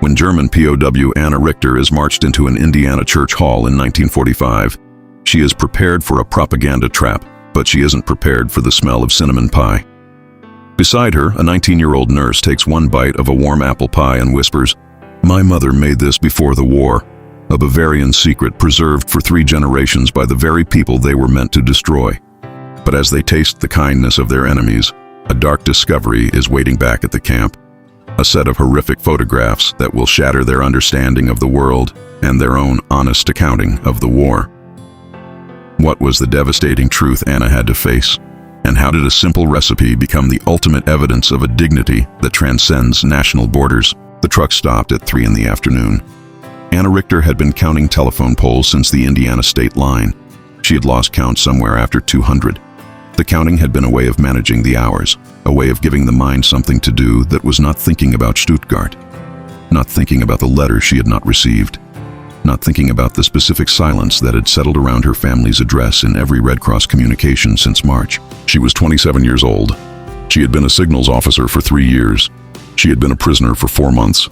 When German POW Anna Richter is marched into an Indiana church hall in 1945, she is prepared for a propaganda trap, but she isn't prepared for the smell of cinnamon pie. Beside her, a 19-year-old nurse takes one bite of a warm apple pie and whispers, "My mother made this before the war, a Bavarian secret preserved for 3 generations by the very people they were meant to destroy." But as they taste the kindness of their enemies, a dark discovery is waiting back at the camp. A set of horrific photographs that will shatter their understanding of the world and their own honest accounting of the war. What was the devastating truth Anna had to face? And how did a simple recipe become the ultimate evidence of a dignity that transcends national borders? The truck stopped at 3 in the afternoon. Anna Richter had been counting telephone poles since the Indiana state line. She had lost count somewhere after 200. The counting had been a way of managing the hours, a way of giving the mind something to do that was not thinking about Stuttgart, not thinking about the letter she had not received, not thinking about the specific silence that had settled around her family's address in every Red Cross communication since March. She was 27 years old. She had been a signals officer for 3 years. She had been a prisoner for 4 months.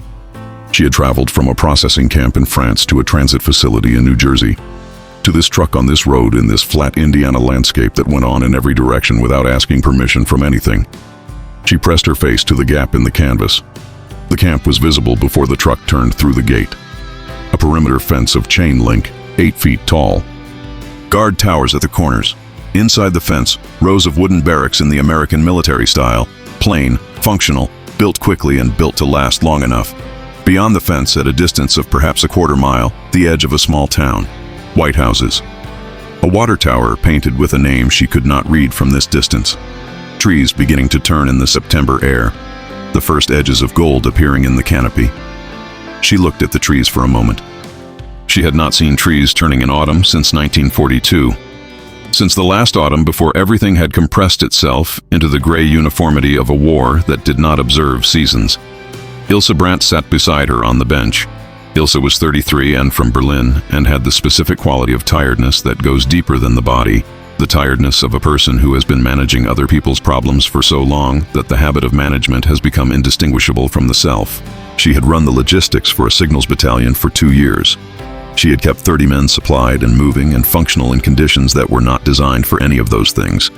She had traveled from a processing camp in France to a transit facility in New Jersey, to this truck on this road in this flat Indiana landscape that went on in every direction without asking permission from anything. She pressed her face to the gap in the canvas. The camp was visible before the truck turned through the gate. A perimeter fence of chain link, 8 feet tall. Guard towers at the corners. Inside the fence, rows of wooden barracks in the American military style, plain, functional, built quickly and built to last long enough. Beyond the fence, at a distance of perhaps a quarter mile, the edge of a small town. White houses. A water tower painted with a name she could not read from this distance. Trees beginning to turn in the September air. The first edges of gold appearing in the canopy. She looked at the trees for a moment. She had not seen trees turning in autumn since 1942. Since the last autumn before everything had compressed itself into the gray uniformity of a war that did not observe seasons. Ilse Brandt sat beside her on the bench. Ilse was 33 and from Berlin and had the specific quality of tiredness that goes deeper than the body, the tiredness of a person who has been managing other people's problems for so long that the habit of management has become indistinguishable from the self. She had run the logistics for a signals battalion for 2 years. She had kept 30 men supplied and moving and functional in conditions that were not designed for any of those things.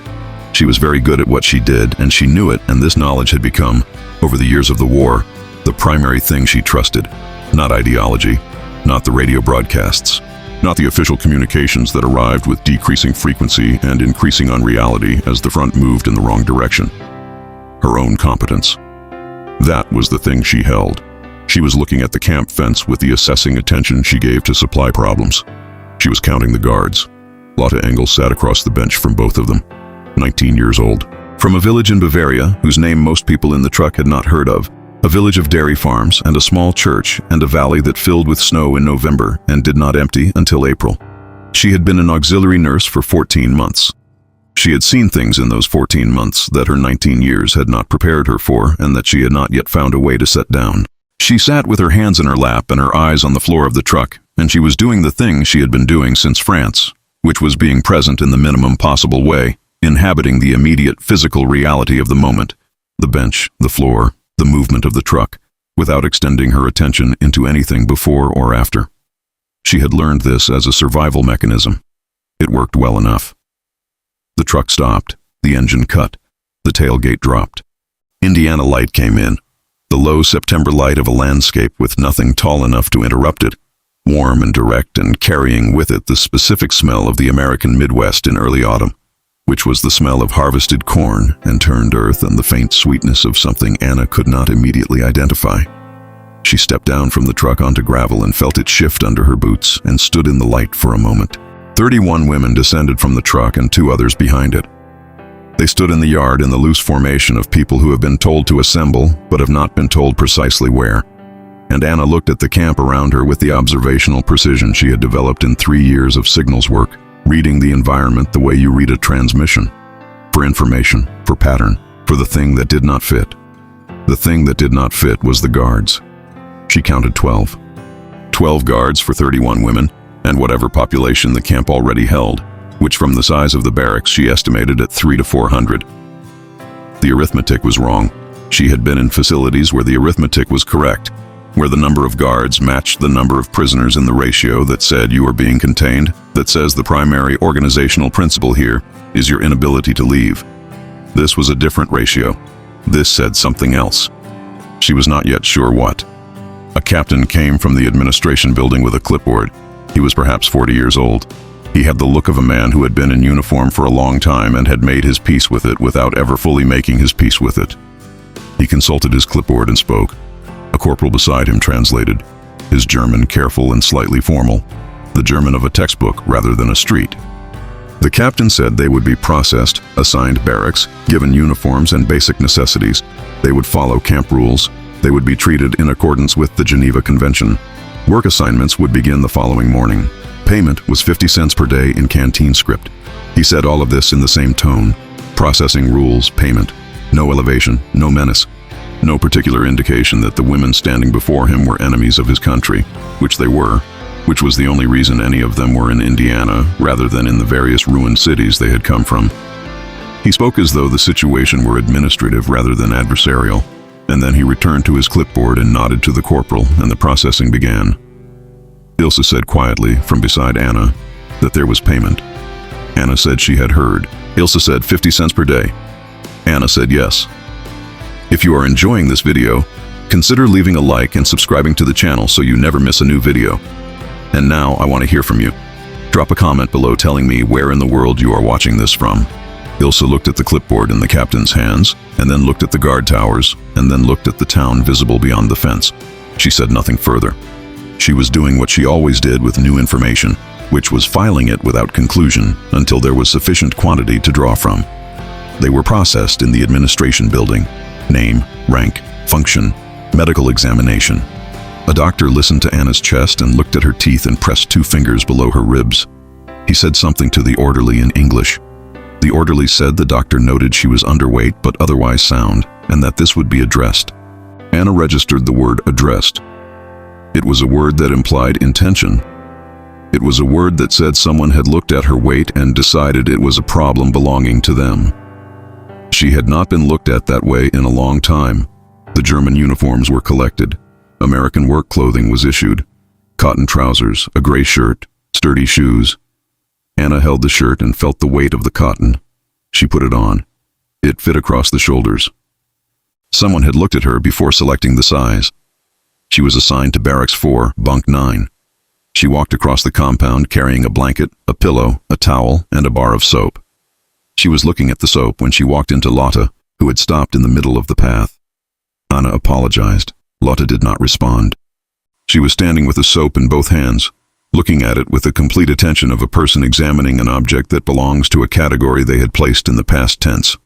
She was very good at what she did, and she knew it, and this knowledge had become, over the years of the war, the primary thing she trusted. Not ideology, not the radio broadcasts, not the official communications that arrived with decreasing frequency and increasing unreality as the front moved in the wrong direction. Her own competence. That was the thing she held. She was looking at the camp fence with the assessing attention she gave to supply problems. She was counting the guards. Lotte Engel sat across the bench from both of them, 19 years old. From a village in Bavaria, whose name most people in the truck had not heard of, a village of dairy farms and a small church and a valley that filled with snow in November and did not empty until April. She had been an auxiliary nurse for 14 months. She had seen things in those 14 months that her 19 years had not prepared her for and that she had not yet found a way to set down. She sat with her hands in her lap and her eyes on the floor of the truck, and she was doing the thing she had been doing since France, which was being present in the minimum possible way, inhabiting the immediate physical reality of the moment, the bench, the floor, the movement of the truck, without extending her attention into anything before or after. She had learned this as a survival mechanism. It worked well enough. The truck stopped, the engine cut, the tailgate dropped. Indiana light came in, the low September light of a landscape with nothing tall enough to interrupt it, warm and direct and carrying with it the specific smell of the American Midwest in early autumn, which was the smell of harvested corn and turned earth and the faint sweetness of something Anna could not immediately identify. She stepped down from the truck onto gravel and felt it shift under her boots and stood in the light for a moment. 31 women descended from the truck and 2 others behind it. They stood in the yard in the loose formation of people who have been told to assemble but have not been told precisely where. And Anna looked at the camp around her with the observational precision she had developed in 3 years of signals work, reading the environment the way you read a transmission, for information, for pattern, for the thing that did not fit. The thing that did not fit was the guards. She counted 12. 12 guards for 31 women, and whatever population the camp already held, which from the size of the barracks she estimated at 300 to 400. The arithmetic was wrong. She had been in facilities where the arithmetic was correct. where the number of guards matched the number of prisoners in the ratio that said you are being contained, that says the primary organizational principle here is your inability to leave. This was a different ratio. This said something else. She was not yet sure what. A captain came from the administration building with a clipboard. He was perhaps 40 years old. He had the look of a man who had been in uniform for a long time and had made his peace with it without ever fully making his peace with it. He consulted his clipboard and spoke. A corporal beside him translated, his German careful and slightly formal, the German of a textbook rather than a street. The captain said they would be processed, assigned barracks, given uniforms and basic necessities. They would follow camp rules. They would be treated in accordance with the Geneva Convention. Work assignments would begin the following morning. Payment was 50 cents per day in canteen script. He said all of this in the same tone. Processing rules, payment. No elevation, no menace. No particular indication that the women standing before him were enemies of his country, which they were, which was the only reason any of them were in Indiana rather than in the various ruined cities they had come from. He spoke as though the situation were administrative rather than adversarial, and then he returned to his clipboard and nodded to the corporal, and the processing began. Ilse said quietly, from beside Anna, that there was payment. Anna said she had heard. Ilse said 50 cents per day. Anna said yes. If you are enjoying this video, consider leaving a like and subscribing to the channel so you never miss a new video. And now I want to hear from you. Drop a comment below telling me where in the world you are watching this from. Ilse looked at the clipboard in the captain's hands, and then looked at the guard towers, and then looked at the town visible beyond the fence. She said nothing further. She was doing what she always did with new information, which was filing it without conclusion until there was sufficient quantity to draw from. They were processed in the administration building. Name, rank, function, medical examination. A doctor listened to Anna's chest and looked at her teeth and pressed 2 fingers below her ribs. He said something to the orderly in English. The orderly said the doctor noted she was underweight but otherwise sound, and that this would be addressed. Anna registered the word addressed. It was a word that implied intention. It was a word that said someone had looked at her weight and decided it was a problem belonging to them. She had not been looked at that way in a long time. The German uniforms were collected. American work clothing was issued. Cotton trousers, a gray shirt, sturdy shoes. Anna held the shirt and felt the weight of the cotton. She put it on. It fit across the shoulders. Someone had looked at her before selecting the size. She was assigned to Barracks 4, Bunk 9. She walked across the compound carrying a blanket, a pillow, a towel, and a bar of soap. She was looking at the soap when she walked into Lotte, who had stopped in the middle of the path. Anna apologized. Lotte did not respond. She was standing with the soap in both hands, looking at it with the complete attention of a person examining an object that belongs to a category they had placed in the past tense.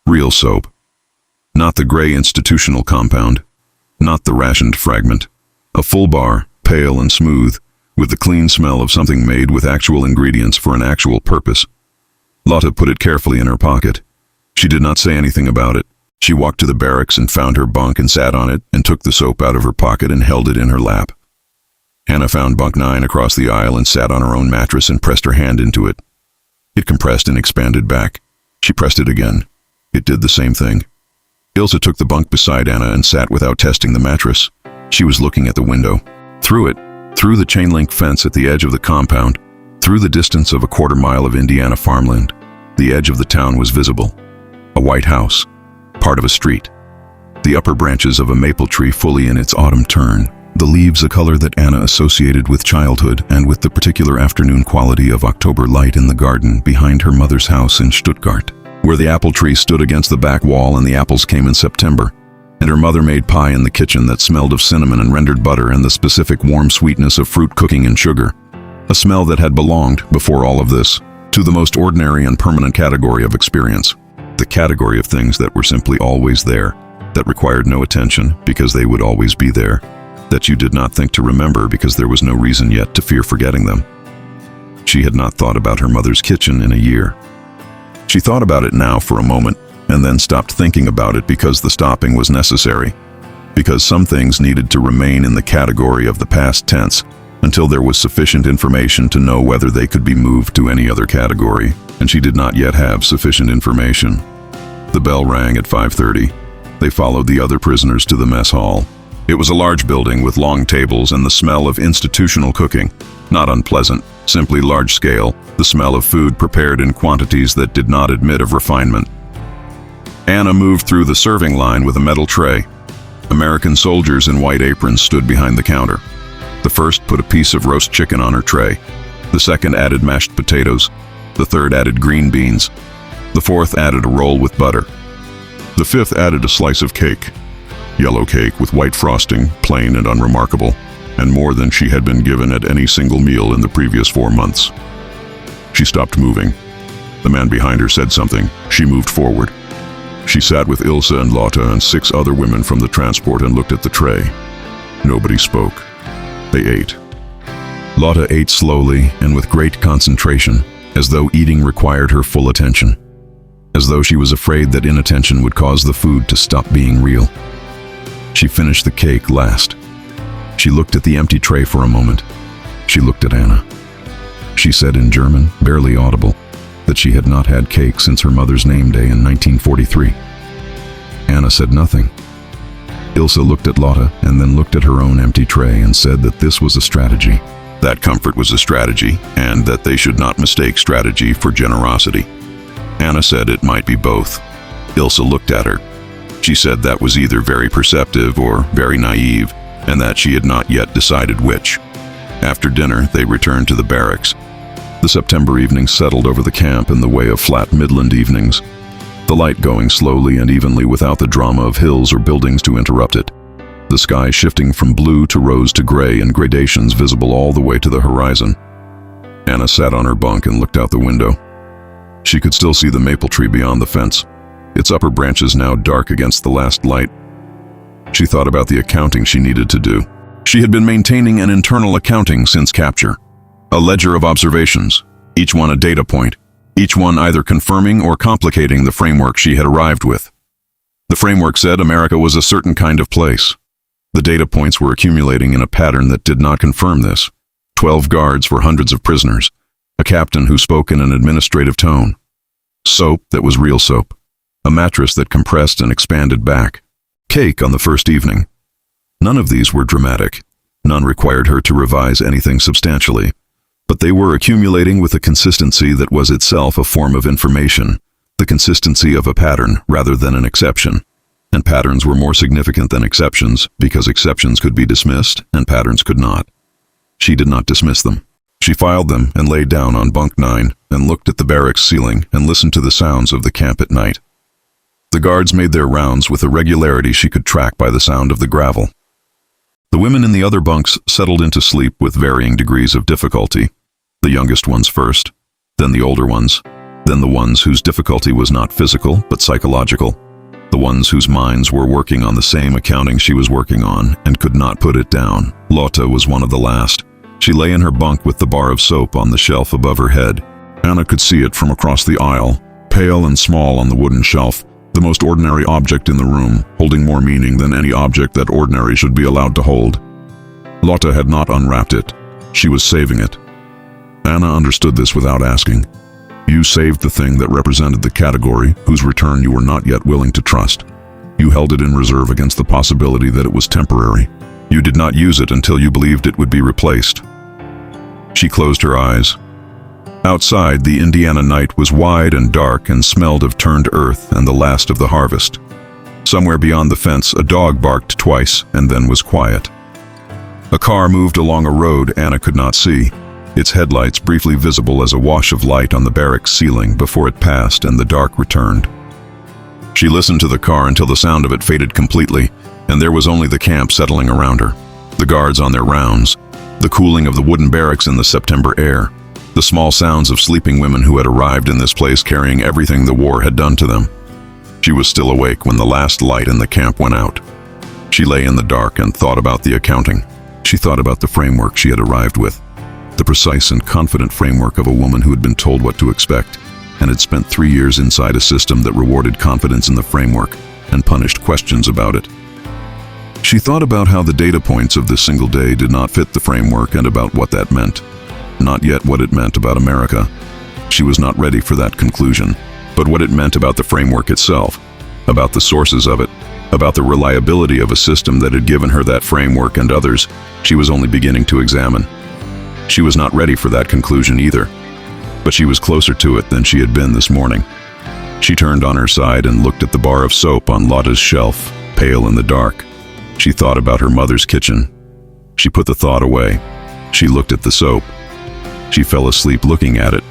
Real soap. Not the gray institutional compound. Not the rationed fragment. A full bar, pale and smooth, with the clean smell of something made with actual ingredients for an actual purpose. Lotte put it carefully in her pocket. She did not say anything about it. She walked to the barracks and found her bunk and sat on it and took the soap out of her pocket and held it in her lap. Anna found Bunk 9 across the aisle and sat on her own mattress and pressed her hand into it. It compressed and expanded back. She pressed it again. It did the same thing. Ilse took the bunk beside Anna and sat without testing the mattress. She was looking at the window. Through it, through the chain-link fence at the edge of the compound, through the distance of a quarter mile of Indiana farmland, the edge of the town was visible. A white house, part of a street. The upper branches of a maple tree fully in its autumn turn, the leaves a color that Anna associated with childhood and with the particular afternoon quality of October light in the garden behind her mother's house in Stuttgart, where the apple tree stood against the back wall and the apples came in September, and her mother made pie in the kitchen that smelled of cinnamon and rendered butter and the specific warm sweetness of fruit cooking and sugar, a smell that had belonged, before all of this, to the most ordinary and permanent category of experience, the category of things that were simply always there, that required no attention because they would always be there, that you did not think to remember because there was no reason yet to fear forgetting them. She had not thought about her mother's kitchen in a year. She thought about it now for a moment, and then stopped thinking about it because the stopping was necessary, because some things needed to remain in the category of the past tense until there was sufficient information to know whether they could be moved to any other category, and she did not yet have sufficient information. The bell rang at 5:30. They followed the other prisoners to the mess hall. It was a large building with long tables and the smell of institutional cooking. Not unpleasant, simply large scale, the smell of food prepared in quantities that did not admit of refinement. Anna moved through the serving line with a metal tray. American soldiers in white aprons stood behind the counter. The first put a piece of roast chicken on her tray. The second added mashed potatoes. The third added green beans. The fourth added a roll with butter. The fifth added a slice of cake. Yellow cake with white frosting, plain and unremarkable, and more than she had been given at any single meal in the previous 4 months. She stopped moving. The man behind her said something. She moved forward. She sat with Ilse and Lotta and 6 other women from the transport and looked at the tray. Nobody spoke. They ate. Lotta ate slowly and with great concentration, as though eating required her full attention, as though she was afraid that inattention would cause the food to stop being real. She finished the cake last. She looked at the empty tray for a moment. She looked at Anna. She said in German, barely audible, that she had not had cake since her mother's name day in 1943. Anna said nothing. Ilse looked at Lotta and then looked at her own empty tray and said that this was a strategy. That comfort was a strategy, and that they should not mistake strategy for generosity. Anna said it might be both. Ilse looked at her. She said that was either very perceptive or very naive, and that she had not yet decided which. After dinner, they returned to the barracks. The September evening settled over the camp in the way of flat Midland evenings, the light going slowly and evenly without the drama of hills or buildings to interrupt it, the sky shifting from blue to rose to gray in gradations visible all the way to the horizon. Anna sat on her bunk and looked out the window. She could still see the maple tree beyond the fence, its upper branches now dark against the last light. She thought about the accounting she needed to do. She had been maintaining an internal accounting since capture, a ledger of observations, each one a data point, each one either confirming or complicating the framework she had arrived with. The framework said America was a certain kind of place. The data points were accumulating in a pattern that did not confirm this. 12 guards for hundreds of prisoners, a captain who spoke in an administrative tone, soap that was real soap, a mattress that compressed and expanded back, cake on the first evening. None of these were dramatic. None required her to revise anything substantially, but they were accumulating with a consistency that was itself a form of information, the consistency of a pattern rather than an exception. And patterns were more significant than exceptions because exceptions could be dismissed and patterns could not. She did not dismiss them. She filed them and lay down on bunk 9 and looked at the barracks ceiling and listened to the sounds of the camp at night. The guards made their rounds with a regularity she could track by the sound of the gravel. The women in the other bunks settled into sleep with varying degrees of difficulty. The youngest ones first, then the older ones, then the ones whose difficulty was not physical but psychological, the ones whose minds were working on the same accounting she was working on and could not put it down. Lotta was one of the last. She lay in her bunk with the bar of soap on the shelf above her head. Anna could see it from across the aisle, pale and small on the wooden shelf, the most ordinary object in the room, holding more meaning than any object that ordinary should be allowed to hold. Lotta had not unwrapped it. She was saving it. Anna understood this without asking. You saved the thing that represented the category whose return you were not yet willing to trust. You held it in reserve against the possibility that it was temporary. You did not use it until you believed it would be replaced. She closed her eyes. Outside, the Indiana night was wide and dark and smelled of turned earth and the last of the harvest. Somewhere beyond the fence, a dog barked twice and then was quiet. A car moved along a road Anna could not see, its headlights briefly visible as a wash of light on the barracks ceiling before it passed and the dark returned. She listened to the car until the sound of it faded completely, and there was only the camp settling around her, the guards on their rounds, the cooling of the wooden barracks in the September air, the small sounds of sleeping women who had arrived in this place carrying everything the war had done to them. She was still awake when the last light in the camp went out. She lay in the dark and thought about the accounting. She thought about the framework she had arrived with, the precise and confident framework of a woman who had been told what to expect and had spent 3 years inside a system that rewarded confidence in the framework and punished questions about it. She thought about how the data points of this single day did not fit the framework and about what that meant. Not yet what it meant about America. She was not ready for that conclusion, but what it meant about the framework itself, about the sources of it, about the reliability of a system that had given her that framework and others she was only beginning to examine. She was not ready for that conclusion either, but she was closer to it than she had been this morning. She turned on her side and looked at the bar of soap on Lotta's shelf, pale in the dark. She thought about her mother's kitchen. She put the thought away. She looked at the soap. She fell asleep looking at it.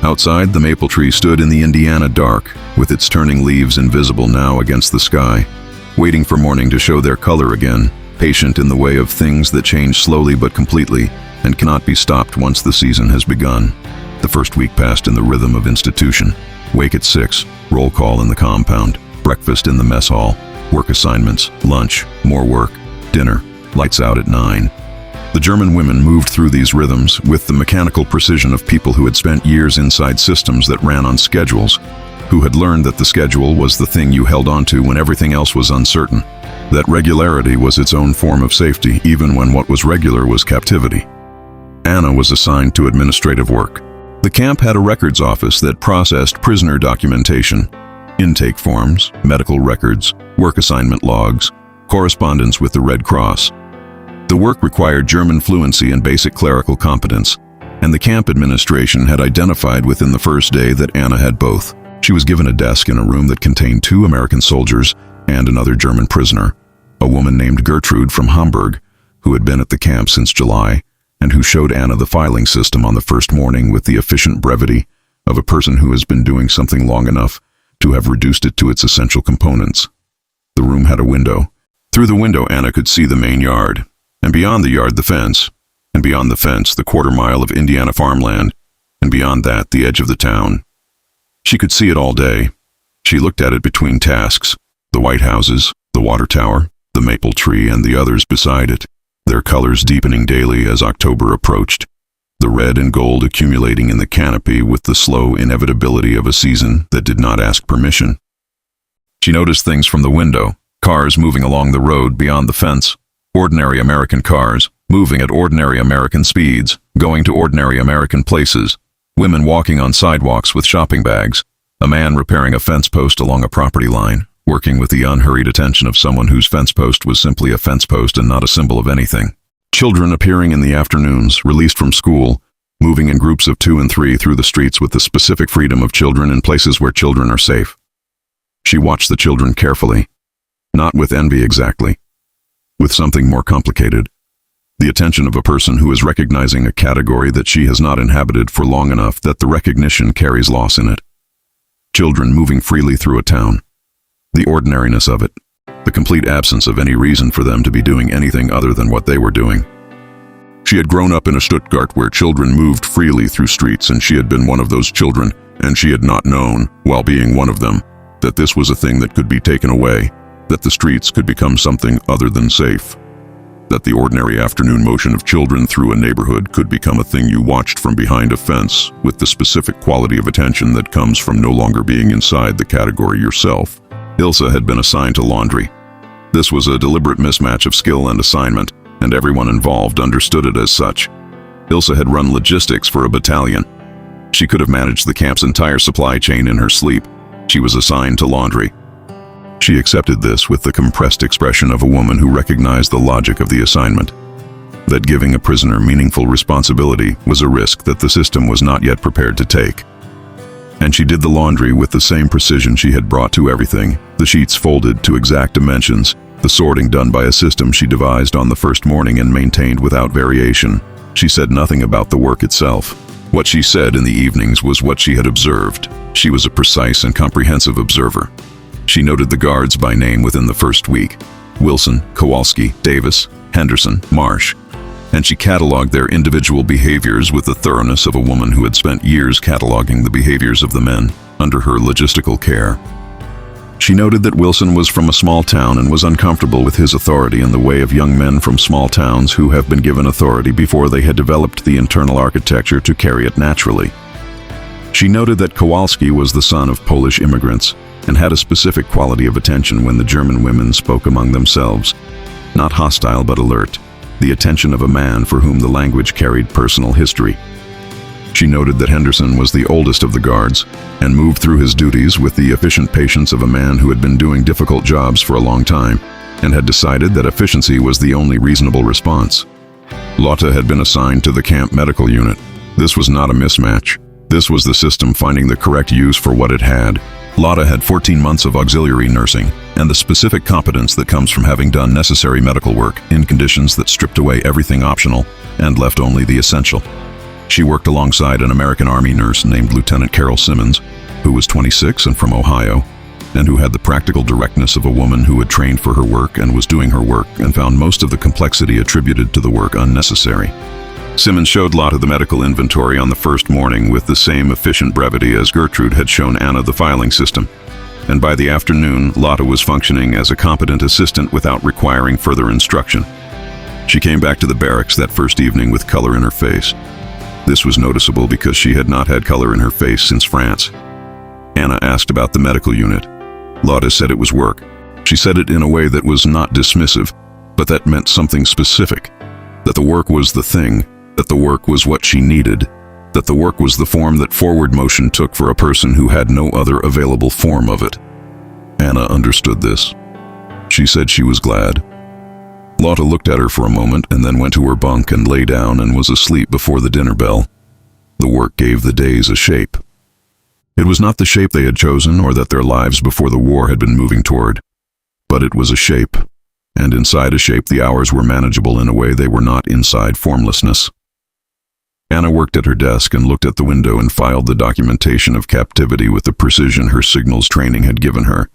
Outside, the maple tree stood in the Indiana dark, with its turning leaves invisible now against the sky, waiting for morning to show their color again, patient in the way of things that change slowly but completely and cannot be stopped once the season has begun. The first week passed in the rhythm of institution. Wake at 6, roll call in the compound, breakfast in the mess hall, work assignments, lunch, more work, dinner, lights out at 9. The German women moved through these rhythms with the mechanical precision of people who had spent years inside systems that ran on schedules, who had learned that the schedule was the thing you held onto when everything else was uncertain, that regularity was its own form of safety even when what was regular was captivity. Anna was assigned to administrative work. The camp had a records office that processed prisoner documentation, intake forms, medical records, work assignment logs, correspondence with the Red Cross. The work required German fluency and basic clerical competence, and the camp administration had identified within the first day that Anna had both. She was given a desk in a room that contained 2 American soldiers and another German prisoner, a woman named Gertrude from Hamburg, who had been at the camp since July, and who showed Anna the filing system on the first morning with the efficient brevity of a person who has been doing something long enough to have reduced it to its essential components. The room had a window. Through the window, Anna could see the main yard, and beyond the yard, the fence, and beyond the fence, the quarter-mile of Indiana farmland, and beyond that, the edge of the town. She could see it all day. She looked at it between tasks, the white houses, the water tower, the maple tree, and the others beside it, their colors deepening daily as October approached, the red and gold accumulating in the canopy with the slow inevitability of a season that did not ask permission. She noticed things from the window, cars moving along the road beyond the fence, ordinary American cars, moving at ordinary American speeds, going to ordinary American places, women walking on sidewalks with shopping bags, a man repairing a fence post along a property line, working with the unhurried attention of someone whose fence post was simply a fence post and not a symbol of anything. Children appearing in the afternoons, released from school, moving in groups of 2 and 3 through the streets with the specific freedom of children in places where children are safe. She watched the children carefully, not with envy exactly, with something more complicated, the attention of a person who is recognizing a category that she has not inhabited for long enough that the recognition carries loss in it. Children moving freely through a town. The ordinariness of it, the complete absence of any reason for them to be doing anything other than what they were doing. She had grown up in a Stuttgart where children moved freely through streets, and she had been one of those children, and she had not known, while being one of them, that this was a thing that could be taken away, that the streets could become something other than safe, that the ordinary afternoon motion of children through a neighborhood could become a thing you watched from behind a fence with the specific quality of attention that comes from no longer being inside the category yourself. Ilsa had been assigned to laundry. This was a deliberate mismatch of skill and assignment, and everyone involved understood it as such. Ilsa had run logistics for a battalion. She could have managed the camp's entire supply chain in her sleep. She was assigned to laundry. She accepted this with the compressed expression of a woman who recognized the logic of the assignment, that giving a prisoner meaningful responsibility was a risk that the system was not yet prepared to take. And she did the laundry with the same precision she had brought to everything, the sheets folded to exact dimensions, the sorting done by a system she devised on the first morning and maintained without variation. She said nothing about the work itself. What she said in the evenings was what she had observed. She was a precise and comprehensive observer. She noted the guards by name within the first week: Wilson, Kowalski, Davis, Henderson, Marsh, and she cataloged their individual behaviors with the thoroughness of a woman who had spent years cataloging the behaviors of the men under her logistical care. She noted that Wilson was from a small town and was uncomfortable with his authority in the way of young men from small towns who have been given authority before they had developed the internal architecture to carry it naturally. She noted that Kowalski was the son of Polish immigrants and had a specific quality of attention when the German women spoke among themselves, not hostile but alert, the attention of a man for whom the language carried personal history. She noted that Henderson was the oldest of the guards and moved through his duties with the efficient patience of a man who had been doing difficult jobs for a long time and had decided that efficiency was the only reasonable response. Lotta had been assigned to the camp medical unit. This was not a mismatch. This was the system finding the correct use for what it had. Lotta had 14 months of auxiliary nursing and the specific competence that comes from having done necessary medical work in conditions that stripped away everything optional and left only the essential. She worked alongside an American Army nurse named Lieutenant Carol Simmons, who was 26 and from Ohio, and who had the practical directness of a woman who had trained for her work and was doing her work and found most of the complexity attributed to the work unnecessary. Simmons showed Lotta the medical inventory on the first morning with the same efficient brevity as Gertrude had shown Anna the filing system, and by the afternoon, Lotta was functioning as a competent assistant without requiring further instruction. She came back to the barracks that first evening with color in her face. This was noticeable because she had not had color in her face since France. Anna asked about the medical unit. Lotta said it was work. She said it in a way that was not dismissive, but that meant something specific. That the work was the thing, that the work was what she needed, that the work was the form that forward motion took for a person who had no other available form of it. Anna understood this. She said she was glad. Lotta looked at her for a moment and then went to her bunk and lay down and was asleep before the dinner bell. The work gave the days a shape. It was not the shape they had chosen or that their lives before the war had been moving toward, but it was a shape, and inside a shape the hours were manageable in a way they were not inside formlessness. Anna worked at her desk and looked at the window and filed the documentation of captivity with the precision her signals training had given her,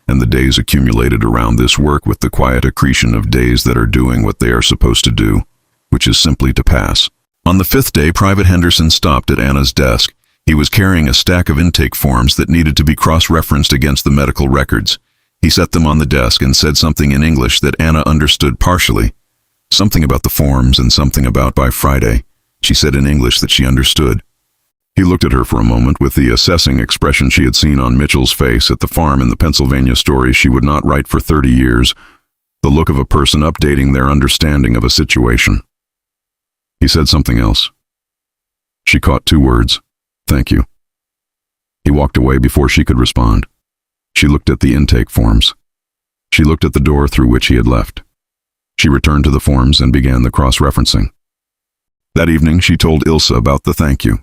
and the days accumulated around this work with the quiet accretion of days that are doing what they are supposed to do, which is simply to pass. On the fifth day, Private Henderson stopped at Anna's desk. He was carrying a stack of intake forms that needed to be cross-referenced against the medical records. He set them on the desk and said something in English that Anna understood partially. Something about the forms and something about by Friday. She said in English that she understood. He looked at her for a moment with the assessing expression she had seen on Mitchell's face at the farm in the Pennsylvania story she would not write for 30 years, the look of a person updating their understanding of a situation. He said something else. She caught 2 words, "Thank you." He walked away before she could respond. She looked at the intake forms. She looked at the door through which he had left. She returned to the forms and began the cross-referencing. That evening, she told Ilsa about the thank you.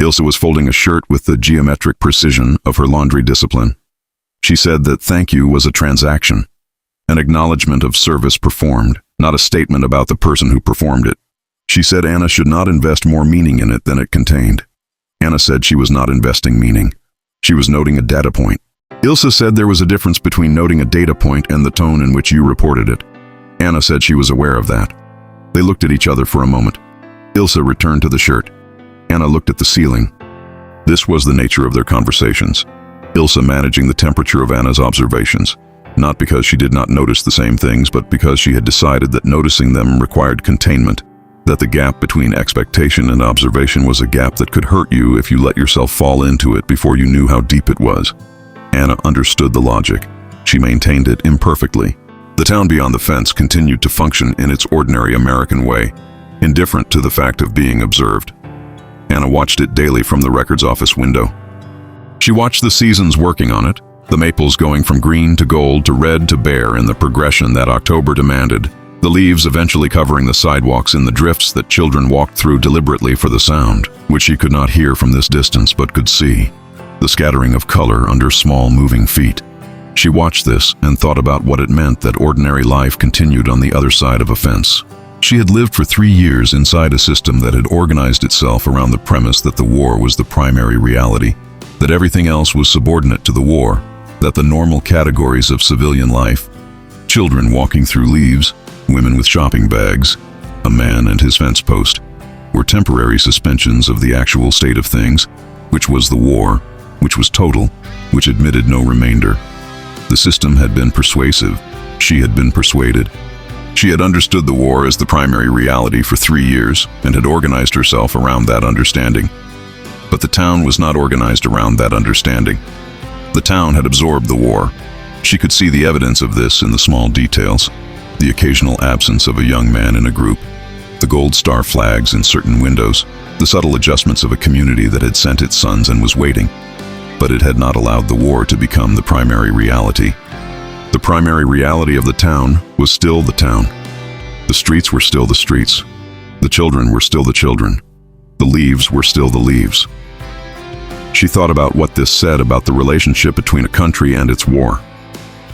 Ilsa was folding a shirt with the geometric precision of her laundry discipline. She said that thank you was a transaction, an acknowledgement of service performed, not a statement about the person who performed it. She said Anna should not invest more meaning in it than it contained. Anna said she was not investing meaning. She was noting a data point. Ilsa said there was a difference between noting a data point and the tone in which you reported it. Anna said she was aware of that. They looked at each other for a moment. Ilsa returned to the shirt. Anna looked at the ceiling. This was the nature of their conversations. Ilsa managing the temperature of Anna's observations, not because she did not notice the same things, but because she had decided that noticing them required containment, that the gap between expectation and observation was a gap that could hurt you if you let yourself fall into it before you knew how deep it was. Anna understood the logic. She maintained it imperfectly. The town beyond the fence continued to function in its ordinary American way, indifferent to the fact of being observed. Anna watched it daily from the records office window. She watched the seasons working on it, the maples going from green to gold to red to bare in the progression that October demanded, the leaves eventually covering the sidewalks in the drifts that children walked through deliberately for the sound, which she could not hear from this distance but could see, the scattering of color under small moving feet. She watched this and thought about what it meant that ordinary life continued on the other side of a fence. She had lived for 3 years inside a system that had organized itself around the premise that the war was the primary reality, that everything else was subordinate to the war, that the normal categories of civilian life, children walking through leaves, women with shopping bags, a man and his fence post, were temporary suspensions of the actual state of things, which was the war, which was total, which admitted no remainder. The system had been persuasive. She had been persuaded. She had understood the war as the primary reality for 3 years and had organized herself around that understanding. But the town was not organized around that understanding. The town had absorbed the war. She could see the evidence of this in the small details, the occasional absence of a young man in a group, the gold star flags in certain windows, the subtle adjustments of a community that had sent its sons and was waiting. But it had not allowed the war to become the primary reality. The primary reality of the town was still the town. The streets were still the streets. The children were still the children. The leaves were still the leaves. She thought about what this said about the relationship between a country and its war.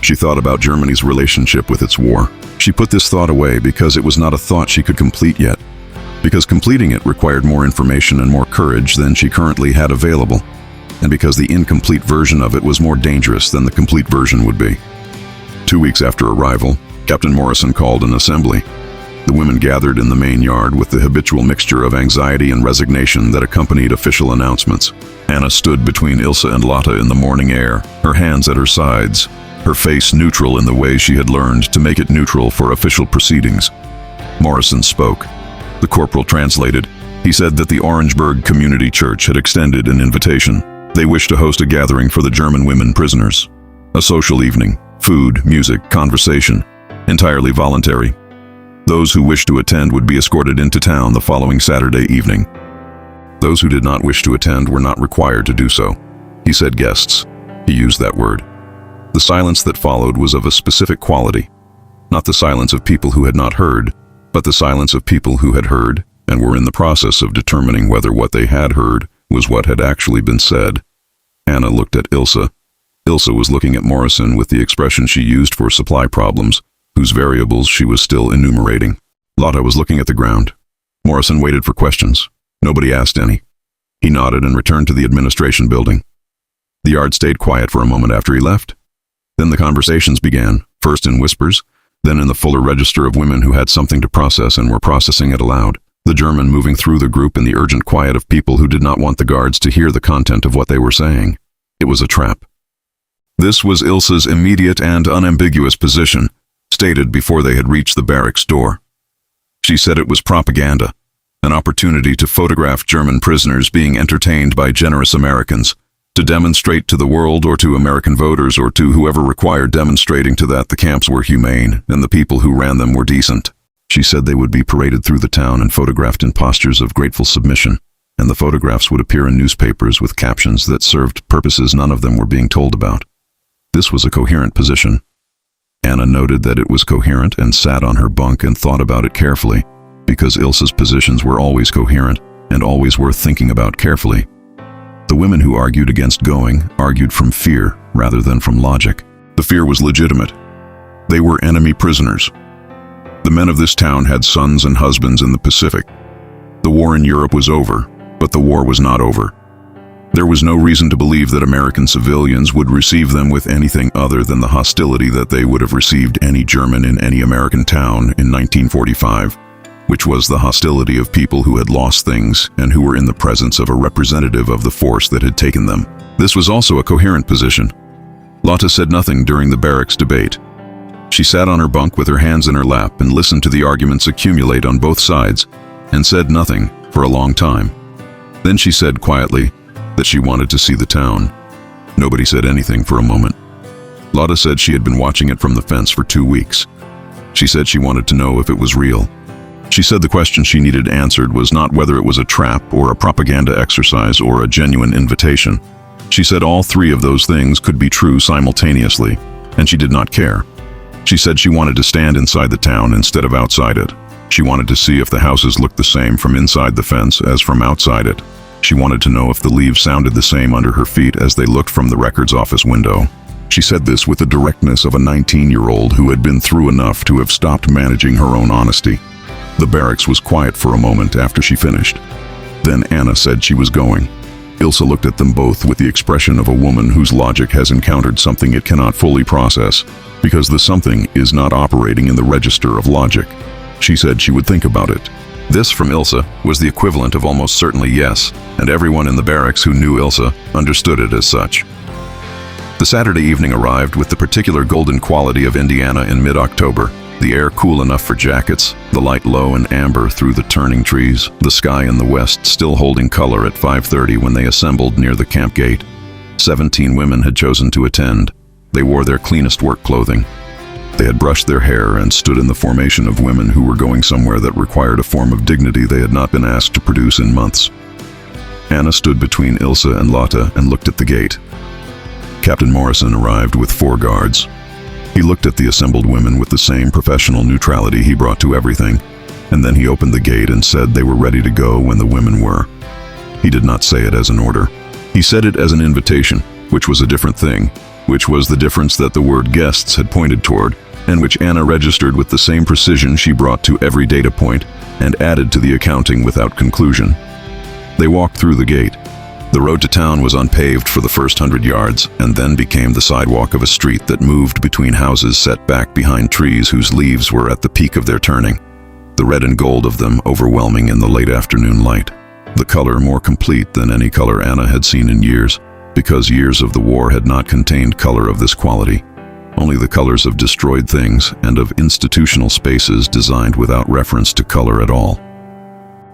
She thought about Germany's relationship with its war. She put this thought away because it was not a thought she could complete yet, because completing it required more information and more courage than she currently had available, and because the incomplete version of it was more dangerous than the complete version would be. 2 weeks after arrival, Captain Morrison called an assembly. The women gathered in the main yard with the habitual mixture of anxiety and resignation that accompanied official announcements. Anna stood between Ilse and Lotta in the morning air, her hands at her sides, her face neutral in the way she had learned to make it neutral for official proceedings. Morrison spoke. The corporal translated. He said that the Orangeburg Community Church had extended an invitation. They wished to host a gathering for the German women prisoners. A social evening, food, music, conversation, entirely voluntary. Those who wished to attend would be escorted into town the following Saturday evening. Those who did not wish to attend were not required to do so. He said guests. He used that word. The silence that followed was of a specific quality. Not the silence of people who had not heard, but the silence of people who had heard and were in the process of determining whether what they had heard was what had actually been said. Anna looked at Ilse. Ilse was looking at Morrison with the expression she used for supply problems, whose variables she was still enumerating. Lotta was looking at the ground. Morrison waited for questions. Nobody asked any. He nodded and returned to the administration building. The yard stayed quiet for a moment after he left. Then the conversations began, first in whispers, then in the fuller register of women who had something to process and were processing it aloud. The German moving through the group in the urgent quiet of people who did not want the guards to hear the content of what they were saying. It was a trap. This was Ilse's immediate and unambiguous position, stated before they had reached the barracks door. She said it was propaganda, an opportunity to photograph German prisoners being entertained by generous Americans, to demonstrate to the world or to American voters or to whoever required demonstrating to that the camps were humane and the people who ran them were decent. She said they would be paraded through the town and photographed in postures of grateful submission, and the photographs would appear in newspapers with captions that served purposes none of them were being told about. This was a coherent position. Anna noted that it was coherent and sat on her bunk and thought about it carefully, because Ilse's positions were always coherent and always worth thinking about carefully. The women who argued against going argued from fear rather than from logic. The fear was legitimate. They were enemy prisoners. The men of this town had sons and husbands in the Pacific. The war in Europe was over, but the war was not over. There was no reason to believe that American civilians would receive them with anything other than the hostility that they would have received any German in any American town in 1945, which was the hostility of people who had lost things and who were in the presence of a representative of the force that had taken them. This was also a coherent position. Lotta said nothing during the barracks debate. She sat on her bunk with her hands in her lap and listened to the arguments accumulate on both sides, and said nothing for a long time. Then she said quietly that she wanted to see the town. Nobody said anything for a moment. Lotta said she had been watching it from the fence for 2 weeks. She said she wanted to know if it was real. She said the question she needed answered was not whether it was a trap or a propaganda exercise or a genuine invitation. She said all three of those things could be true simultaneously, and she did not care. She said she wanted to stand inside the town instead of outside it. She wanted to see if the houses looked the same from inside the fence as from outside it. She wanted to know if the leaves sounded the same under her feet as they looked from the records office window. She said this with the directness of a 19-year-old who had been through enough to have stopped managing her own honesty. The barracks was quiet for a moment after she finished. Then Anna said she was going. Ilse looked at them both with the expression of a woman whose logic has encountered something it cannot fully process, because the something is not operating in the register of logic. She said she would think about it. This, from Ilse, was the equivalent of almost certainly yes, and everyone in the barracks who knew Ilse understood it as such. The Saturday evening arrived with the particular golden quality of Indiana in mid-October, the air cool enough for jackets, the light low and amber through the turning trees, the sky in the west still holding color at 5:30 when they assembled near the camp gate. 17 women had chosen to attend. They wore their cleanest work clothing. They had brushed their hair and stood in the formation of women who were going somewhere that required a form of dignity they had not been asked to produce in months. Anna stood between Ilsa and Lotta and looked at the gate. Captain Morrison arrived with 4 guards. He looked at the assembled women with the same professional neutrality he brought to everything, and then he opened the gate and said they were ready to go when the women were. He did not say it as an order. He said it as an invitation, which was a different thing, which was the difference that the word guests had pointed toward, and which Anna registered with the same precision she brought to every data point and added to the accounting without conclusion. They walked through the gate. The road to town was unpaved for the first 100 yards and then became the sidewalk of a street that moved between houses set back behind trees whose leaves were at the peak of their turning, the red and gold of them overwhelming in the late afternoon light. The color more complete than any color Anna had seen in years, because years of the war had not contained color of this quality. Only the colors of destroyed things and of institutional spaces designed without reference to color at all.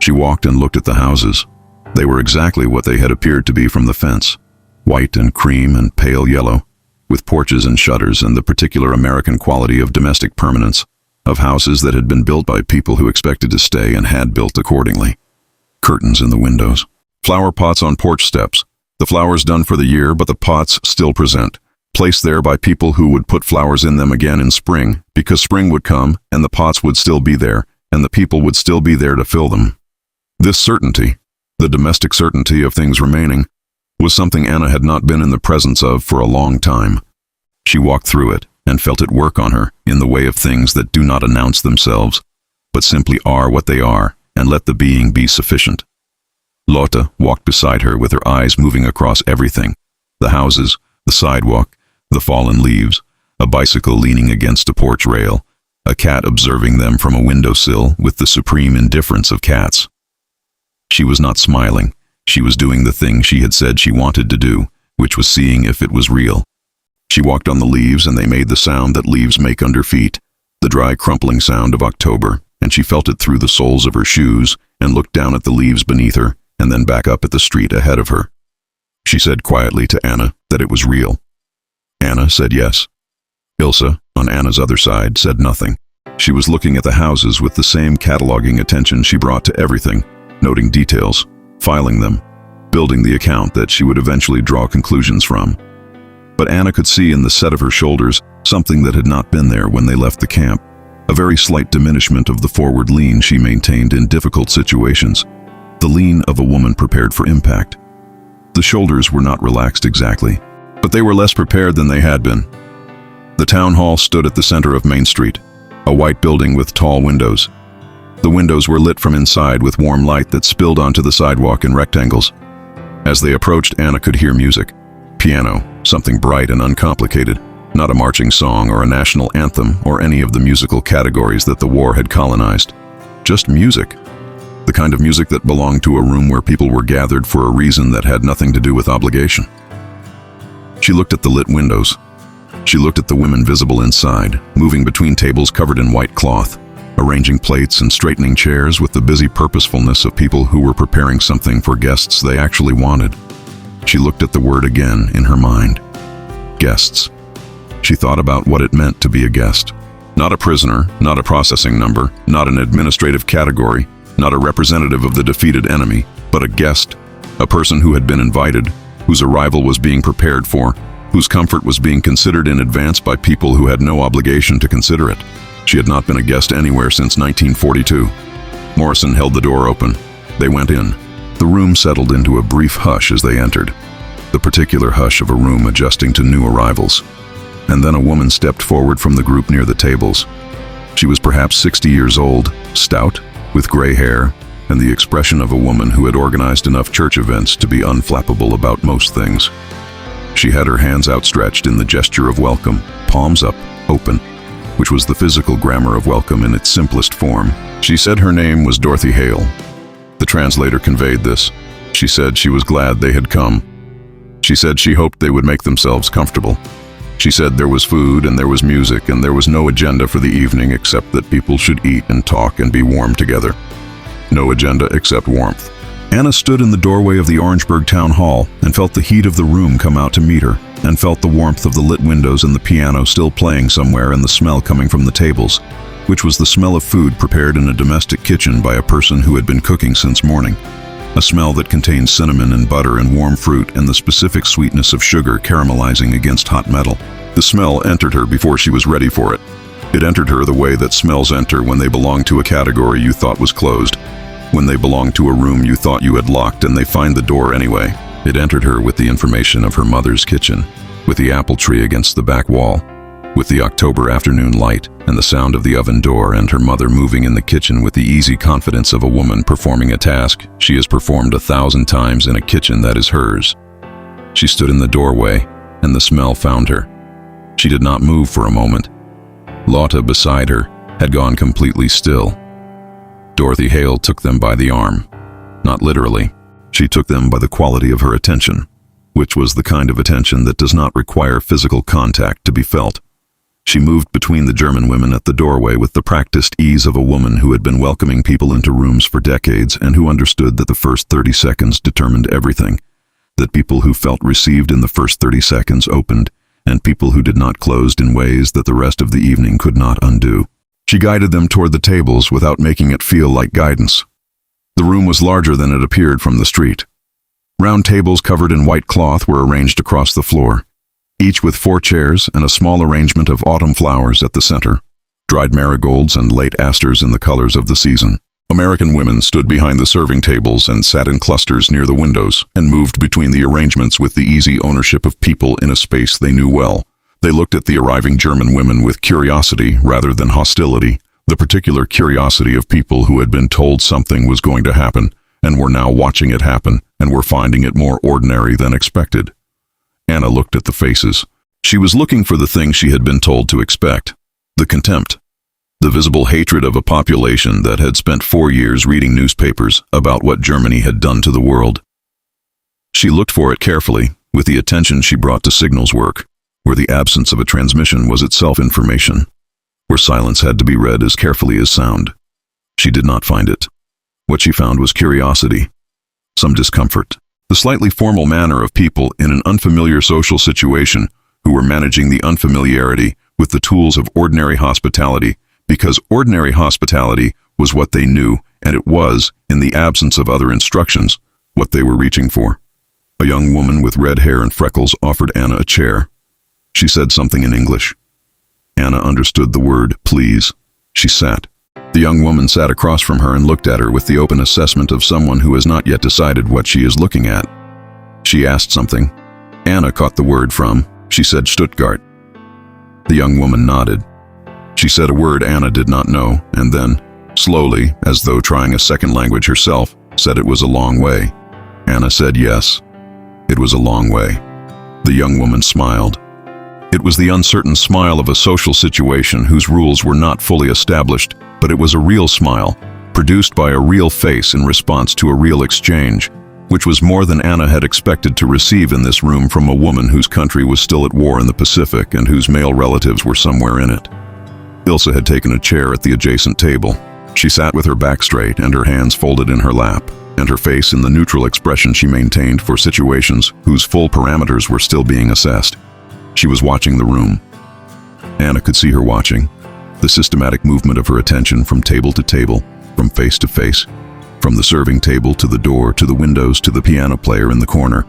She walked and looked at the houses. They were exactly what they had appeared to be from the fence, white and cream and pale yellow, with porches and shutters and the particular American quality of domestic permanence, of houses that had been built by people who expected to stay and had built accordingly. Curtains in the windows, flower pots on porch steps, the flowers done for the year but the pots still present, placed there by people who would put flowers in them again in spring, because spring would come and the pots would still be there and the people would still be there to fill them. This certainty, the domestic certainty of things remaining, was something Anna had not been in the presence of for a long time. She walked through it and felt it work on her in the way of things that do not announce themselves, but simply are what they are and let the being be sufficient. Lotta walked beside her with her eyes moving across everything, the houses, the sidewalk, the fallen leaves, a bicycle leaning against a porch rail, a cat observing them from a windowsill with the supreme indifference of cats. She was not smiling. She was doing the thing she had said she wanted to do, which was seeing if it was real. She walked on the leaves and they made the sound that leaves make under feet, the dry crumpling sound of October, and she felt it through the soles of her shoes and looked down at the leaves beneath her and then back up at the street ahead of her. She said quietly to Anna that it was real. Anna said yes. Ilsa, on Anna's other side, said nothing. She was looking at the houses with the same cataloging attention she brought to everything, noting details, filing them, building the account that she would eventually draw conclusions from. But Anna could see in the set of her shoulders something that had not been there when they left the camp, a very slight diminishment of the forward lean she maintained in difficult situations, the lean of a woman prepared for impact. The shoulders were not relaxed exactly, but they were less prepared than they had been. The town hall stood at the center of Main Street, a white building with tall windows. The windows were lit from inside with warm light that spilled onto the sidewalk in rectangles. As they approached, Anna could hear music. Piano, something bright and uncomplicated, not a marching song or a national anthem or any of the musical categories that the war had colonized. Just music. The kind of music that belonged to a room where people were gathered for a reason that had nothing to do with obligation. She looked at the lit windows. She looked at the women visible inside, moving between tables covered in white cloth, arranging plates and straightening chairs with the busy purposefulness of people who were preparing something for guests they actually wanted. She looked at the word again in her mind. Guests. She thought about what it meant to be a guest. Not a prisoner, not a processing number, not an administrative category, not a representative of the defeated enemy, but a guest, a person who had been invited, whose arrival was being prepared for, whose comfort was being considered in advance by people who had no obligation to consider it. She had not been a guest anywhere since 1942. Morrison held the door open. They went in. The room settled into a brief hush as they entered, the particular hush of a room adjusting to new arrivals. And then a woman stepped forward from the group near the tables. She was perhaps 60 years old, stout, with gray hair, and the expression of a woman who had organized enough church events to be unflappable about most things. She had her hands outstretched in the gesture of welcome, palms up, open, which was the physical grammar of welcome in its simplest form. She said her name was Dorothy Hale. The translator conveyed this. She said she was glad they had come. She said she hoped they would make themselves comfortable. She said there was food and there was music and there was no agenda for the evening except that people should eat and talk and be warm together. No agenda except warmth. Anna stood in the doorway of the Orangeburg Town Hall and felt the heat of the room come out to meet her. and felt the warmth of the lit windows and the piano still playing somewhere and the smell coming from the tables, which was the smell of food prepared in a domestic kitchen by a person who had been cooking since morning. A smell that contained cinnamon and butter and warm fruit and the specific sweetness of sugar caramelizing against hot metal. The smell entered her before she was ready for it. It entered her the way that smells enter when they belong to a category you thought was closed, when they belong to a room you thought you had locked and they find the door anyway. It entered her with the information of her mother's kitchen, with the apple tree against the back wall, with the October afternoon light and the sound of the oven door and her mother moving in the kitchen with the easy confidence of a woman performing a task she has performed 1,000 times in a kitchen that is hers. She stood in the doorway and the smell found her. She did not move for a moment. Lotta beside her had gone completely still. Dorothy Hale took them by the arm. Not literally. She took them by the quality of her attention, which was the kind of attention that does not require physical contact to be felt. She moved between the German women at the doorway with the practiced ease of a woman who had been welcoming people into rooms for decades and who understood that the first 30 seconds determined everything, that people who felt received in the first 30 seconds opened, and people who did not closed in ways that the rest of the evening could not undo. She guided them toward the tables without making it feel like guidance. The room was larger than it appeared from the street. Round tables covered in white cloth were arranged across the floor, each with 4 chairs and a small arrangement of autumn flowers at the center, dried marigolds and late asters in the colors of the season. American women stood behind the serving tables and sat in clusters near the windows and moved between the arrangements with the easy ownership of people in a space they knew well. They looked at the arriving German women with curiosity rather than hostility, the particular curiosity of people who had been told something was going to happen and were now watching it happen and were finding it more ordinary than expected. Anna looked at the faces. She was looking for the thing she had been told to expect, the contempt, the visible hatred of a population that had spent 4 years reading newspapers about what Germany had done to the world. She looked for it carefully, with the attention she brought to signals work, where the absence of a transmission was itself information, where silence had to be read as carefully as sound. She did not find it. What she found was curiosity, some discomfort, the slightly formal manner of people in an unfamiliar social situation who were managing the unfamiliarity with the tools of ordinary hospitality, because ordinary hospitality was what they knew, and it was, in the absence of other instructions, what they were reaching for. A young woman with red hair and freckles offered Anna a chair. She said something in English. Anna understood the word, please. She sat. The young woman sat across from her and looked at her with the open assessment of someone who has not yet decided what she is looking at. She asked something. Anna caught the word from, she said Stuttgart. The young woman nodded. She said a word Anna did not know, and then, slowly, as though trying a second language herself, said it was a long way. Anna said yes. It was a long way. The young woman smiled. It was the uncertain smile of a social situation whose rules were not fully established, but it was a real smile, produced by a real face in response to a real exchange, which was more than Anna had expected to receive in this room from a woman whose country was still at war in the Pacific and whose male relatives were somewhere in it. Ilse had taken a chair at the adjacent table. She sat with her back straight and her hands folded in her lap, and her face in the neutral expression she maintained for situations whose full parameters were still being assessed. She was watching the room. Anna could see her watching, the systematic movement of her attention from table to table, from face to face, from the serving table to the door to the windows to the piano player in the corner,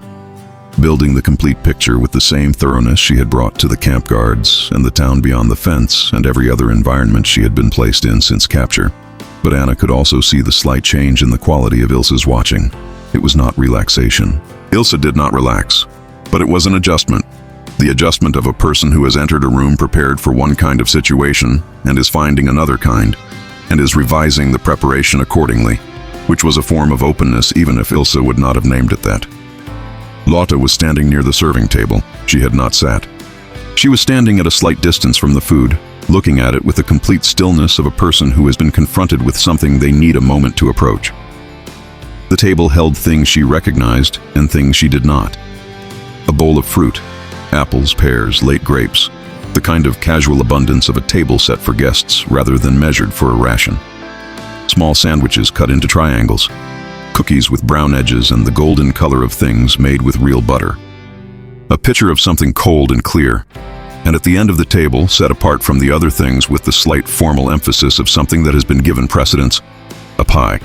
building the complete picture with the same thoroughness she had brought to the camp guards and the town beyond the fence and every other environment she had been placed in since capture. But Anna could also see the slight change in the quality of Ilse's watching. It was not relaxation. Ilse did not relax, but it was an adjustment. The adjustment of a person who has entered a room prepared for one kind of situation and is finding another kind, and is revising the preparation accordingly, which was a form of openness even if Ilse would not have named it that. Lotta was standing near the serving table. She had not sat. She was standing at a slight distance from the food, looking at it with the complete stillness of a person who has been confronted with something they need a moment to approach. The table held things she recognized and things she did not. A bowl of fruit, apples, pears, late grapes, the kind of casual abundance of a table set for guests rather than measured for a ration. Small sandwiches cut into triangles, cookies with brown edges and the golden color of things made with real butter. a picture of something cold and clear, and at the end of the table, set apart from the other things with the slight formal emphasis of something that has been given precedence, a pie.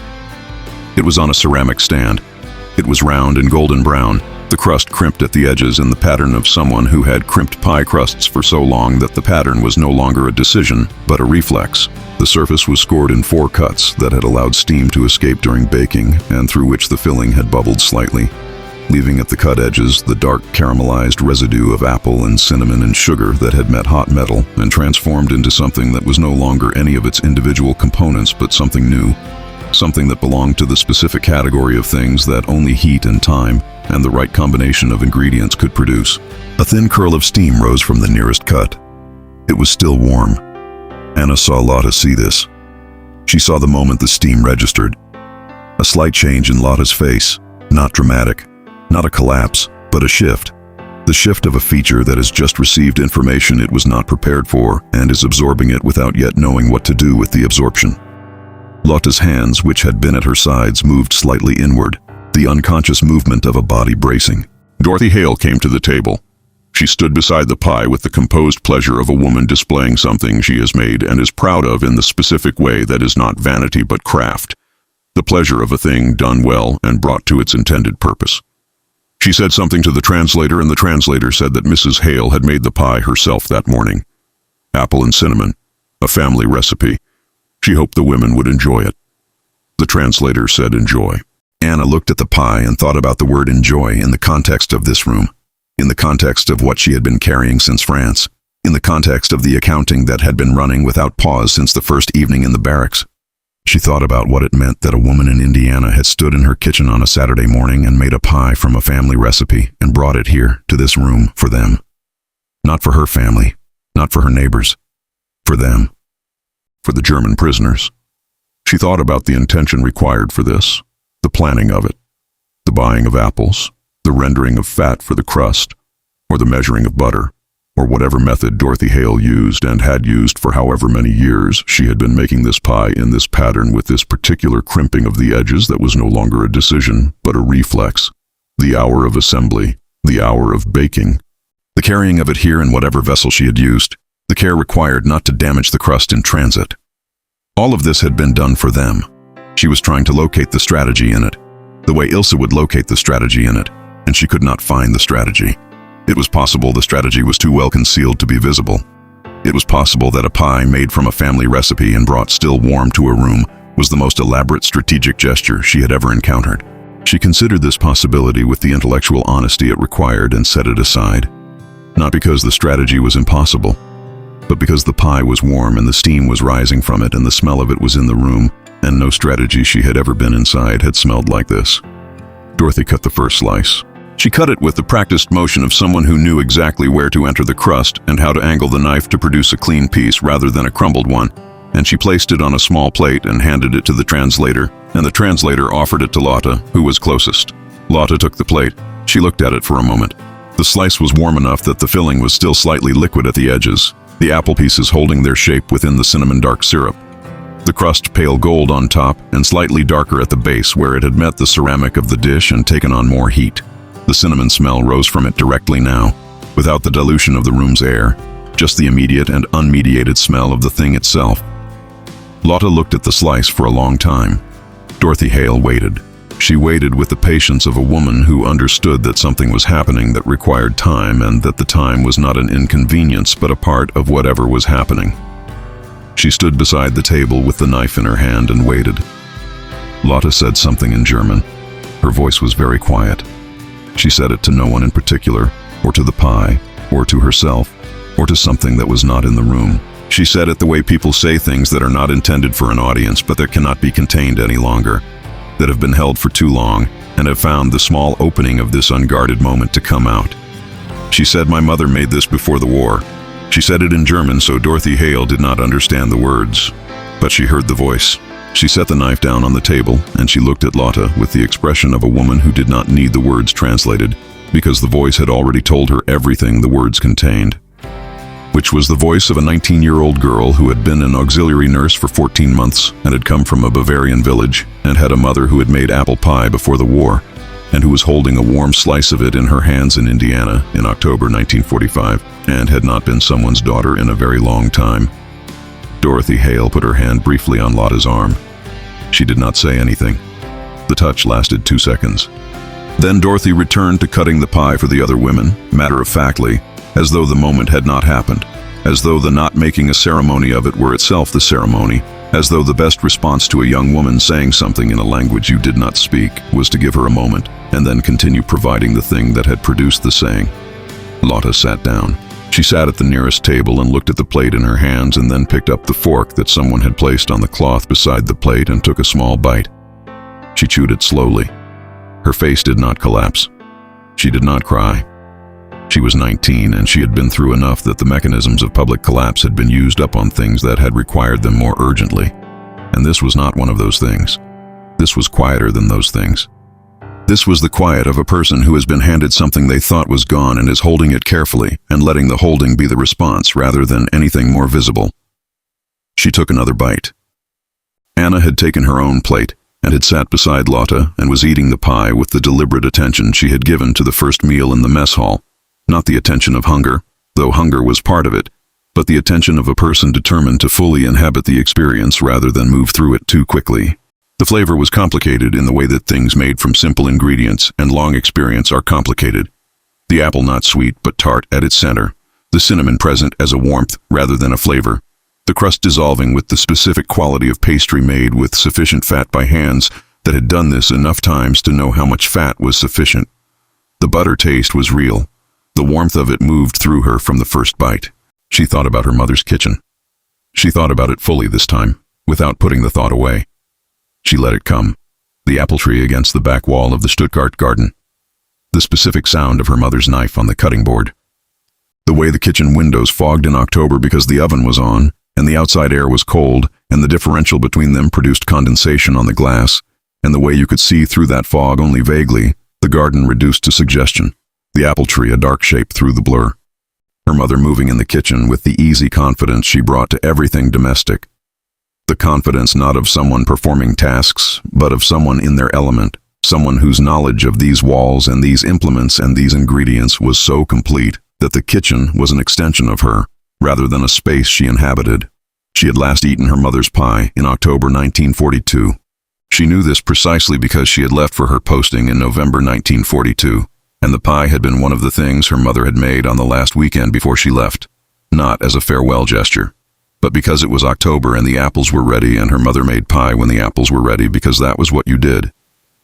It was on a ceramic stand. It was round and golden brown, the crust crimped at the edges in the pattern of someone who had crimped pie crusts for so long that the pattern was no longer a decision, but a reflex. The surface was scored in 4 cuts that had allowed steam to escape during baking and through which the filling had bubbled slightly, leaving at the cut edges the dark caramelized residue of apple and cinnamon and sugar that had met hot metal and transformed into something that was no longer any of its individual components but something new, something that belonged to the specific category of things that only heat and time and the right combination of ingredients could produce. A thin curl of steam rose from the nearest cut. It was still warm. Anna saw Lotta see this. She saw the moment the steam registered. A slight change in Lotta's face, not dramatic, not a collapse, but a shift. The shift of a feature that has just received information it was not prepared for and is absorbing it without yet knowing what to do with the absorption. Lotta's hands, which had been at her sides, moved slightly inward, the unconscious movement of a body bracing. Dorothy Hale came to the table. She stood beside the pie with the composed pleasure of a woman displaying something she has made and is proud of in the specific way that is not vanity but craft, the pleasure of a thing done well and brought to its intended purpose. She said something to the translator, and the translator said that Mrs. Hale had made the pie herself that morning. Apple and cinnamon, a family recipe. She hoped the women would enjoy it. The translator said enjoy. Anna looked at the pie and thought about the word enjoy in the context of this room, in the context of what she had been carrying since France, in the context of the accounting that had been running without pause since the first evening in the barracks. She thought about what it meant that a woman in Indiana had stood in her kitchen on a Saturday morning and made a pie from a family recipe and brought it here to this room for them. Not for her family, not for her neighbors, for them, for the German prisoners. She thought about the intention required for this, the planning of it, the buying of apples, the rendering of fat for the crust, or the measuring of butter, or whatever method Dorothy Hale used and had used for however many years. She had been making this pie in this pattern with this particular crimping of the edges that was no longer a decision, but a reflex. The hour of assembly, the hour of baking, the carrying of it here in whatever vessel she had used, the care required not to damage the crust in transit. All of this had been done for them. She was trying to locate the strategy in it, the way Ilse would locate the strategy in it, and she could not find the strategy. It was possible the strategy was too well concealed to be visible. It was possible that a pie made from a family recipe and brought still warm to a room was the most elaborate strategic gesture she had ever encountered. She considered this possibility with the intellectual honesty it required and set it aside. Not because the strategy was impossible, but because the pie was warm and the steam was rising from it and the smell of it was in the room, and no strategy she had ever been inside had smelled like this. Dorothy cut the first slice. She cut it with the practiced motion of someone who knew exactly where to enter the crust and how to angle the knife to produce a clean piece rather than a crumbled one, and she placed it on a small plate and handed it to the translator, and the translator offered it to Lotta, who was closest. Lotta took the plate. She looked at it for a moment. The slice was warm enough that the filling was still slightly liquid at the edges, the apple pieces holding their shape within the cinnamon dark syrup. The crust pale gold on top and slightly darker at the base where it had met the ceramic of the dish and taken on more heat. The cinnamon smell rose from it directly now, without the dilution of the room's air, just the immediate and unmediated smell of the thing itself. Lotta looked at the slice for a long time. Dorothy Hale waited. She waited with the patience of a woman who understood that something was happening that required time and that the time was not an inconvenience but a part of whatever was happening. She stood beside the table with the knife in her hand and waited. Lotta said something in German. Her voice was very quiet. She said it to no one in particular, or to the pie, or to herself, or to something that was not in the room. She said it the way people say things that are not intended for an audience but that cannot be contained any longer, that have been held for too long and have found the small opening of this unguarded moment to come out. She said, "My mother made this before the war." She said it in German, so Dorothy Hale did not understand the words, but she heard the voice. She set the knife down on the table, and she looked at Lotta with the expression of a woman who did not need the words translated, because the voice had already told her everything the words contained, which was the voice of a 19-year-old girl who had been an auxiliary nurse for 14 months and had come from a Bavarian village and had a mother who had made apple pie before the war, and who was holding a warm slice of it in her hands in Indiana in October 1945, and had not been someone's daughter in a very long time. Dorothy Hale put her hand briefly on Lotta's arm. She did not say anything. The touch lasted 2 seconds. Then Dorothy returned to cutting the pie for the other women, matter-of-factly, as though the moment had not happened, as though the not making a ceremony of it were itself the ceremony, as though the best response to a young woman saying something in a language you did not speak was to give her a moment, and then continue providing the thing that had produced the saying. Lotta sat down. She sat at the nearest table and looked at the plate in her hands, and then picked up the fork that someone had placed on the cloth beside the plate and took a small bite. She chewed it slowly. Her face did not collapse. She did not cry. She was 19, and she had been through enough that the mechanisms of public collapse had been used up on things that had required them more urgently. And this was not one of those things. This was quieter than those things. This was the quiet of a person who has been handed something they thought was gone and is holding it carefully and letting the holding be the response rather than anything more visible. She took another bite. Anna had taken her own plate and had sat beside Lotta and was eating the pie with the deliberate attention she had given to the first meal in the mess hall. Not the attention of hunger, though hunger was part of it, but the attention of a person determined to fully inhabit the experience rather than move through it too quickly. The flavor was complicated in the way that things made from simple ingredients and long experience are complicated. The apple not sweet but tart at its center, the cinnamon present as a warmth rather than a flavor, the crust dissolving with the specific quality of pastry made with sufficient fat by hands that had done this enough times to know how much fat was sufficient. The butter taste was real. The warmth of it moved through her from the first bite. She thought about her mother's kitchen. She thought about it fully this time, without putting the thought away. She let it come. The apple tree against the back wall of the Stuttgart garden. The specific sound of her mother's knife on the cutting board. The way the kitchen windows fogged in October because the oven was on, and the outside air was cold, and the differential between them produced condensation on the glass, and the way you could see through that fog only vaguely, the garden reduced to suggestion. The apple tree a dark shape through the blur. Her mother moving in the kitchen with the easy confidence she brought to everything domestic. The confidence not of someone performing tasks, but of someone in their element, someone whose knowledge of these walls and these implements and these ingredients was so complete that the kitchen was an extension of her, rather than a space she inhabited. She had last eaten her mother's pie in October 1942. She knew this precisely because she had left for her posting in November 1942. And the pie had been one of the things her mother had made on the last weekend before she left, not as a farewell gesture, but because it was October and the apples were ready and her mother made pie when the apples were ready because that was what you did,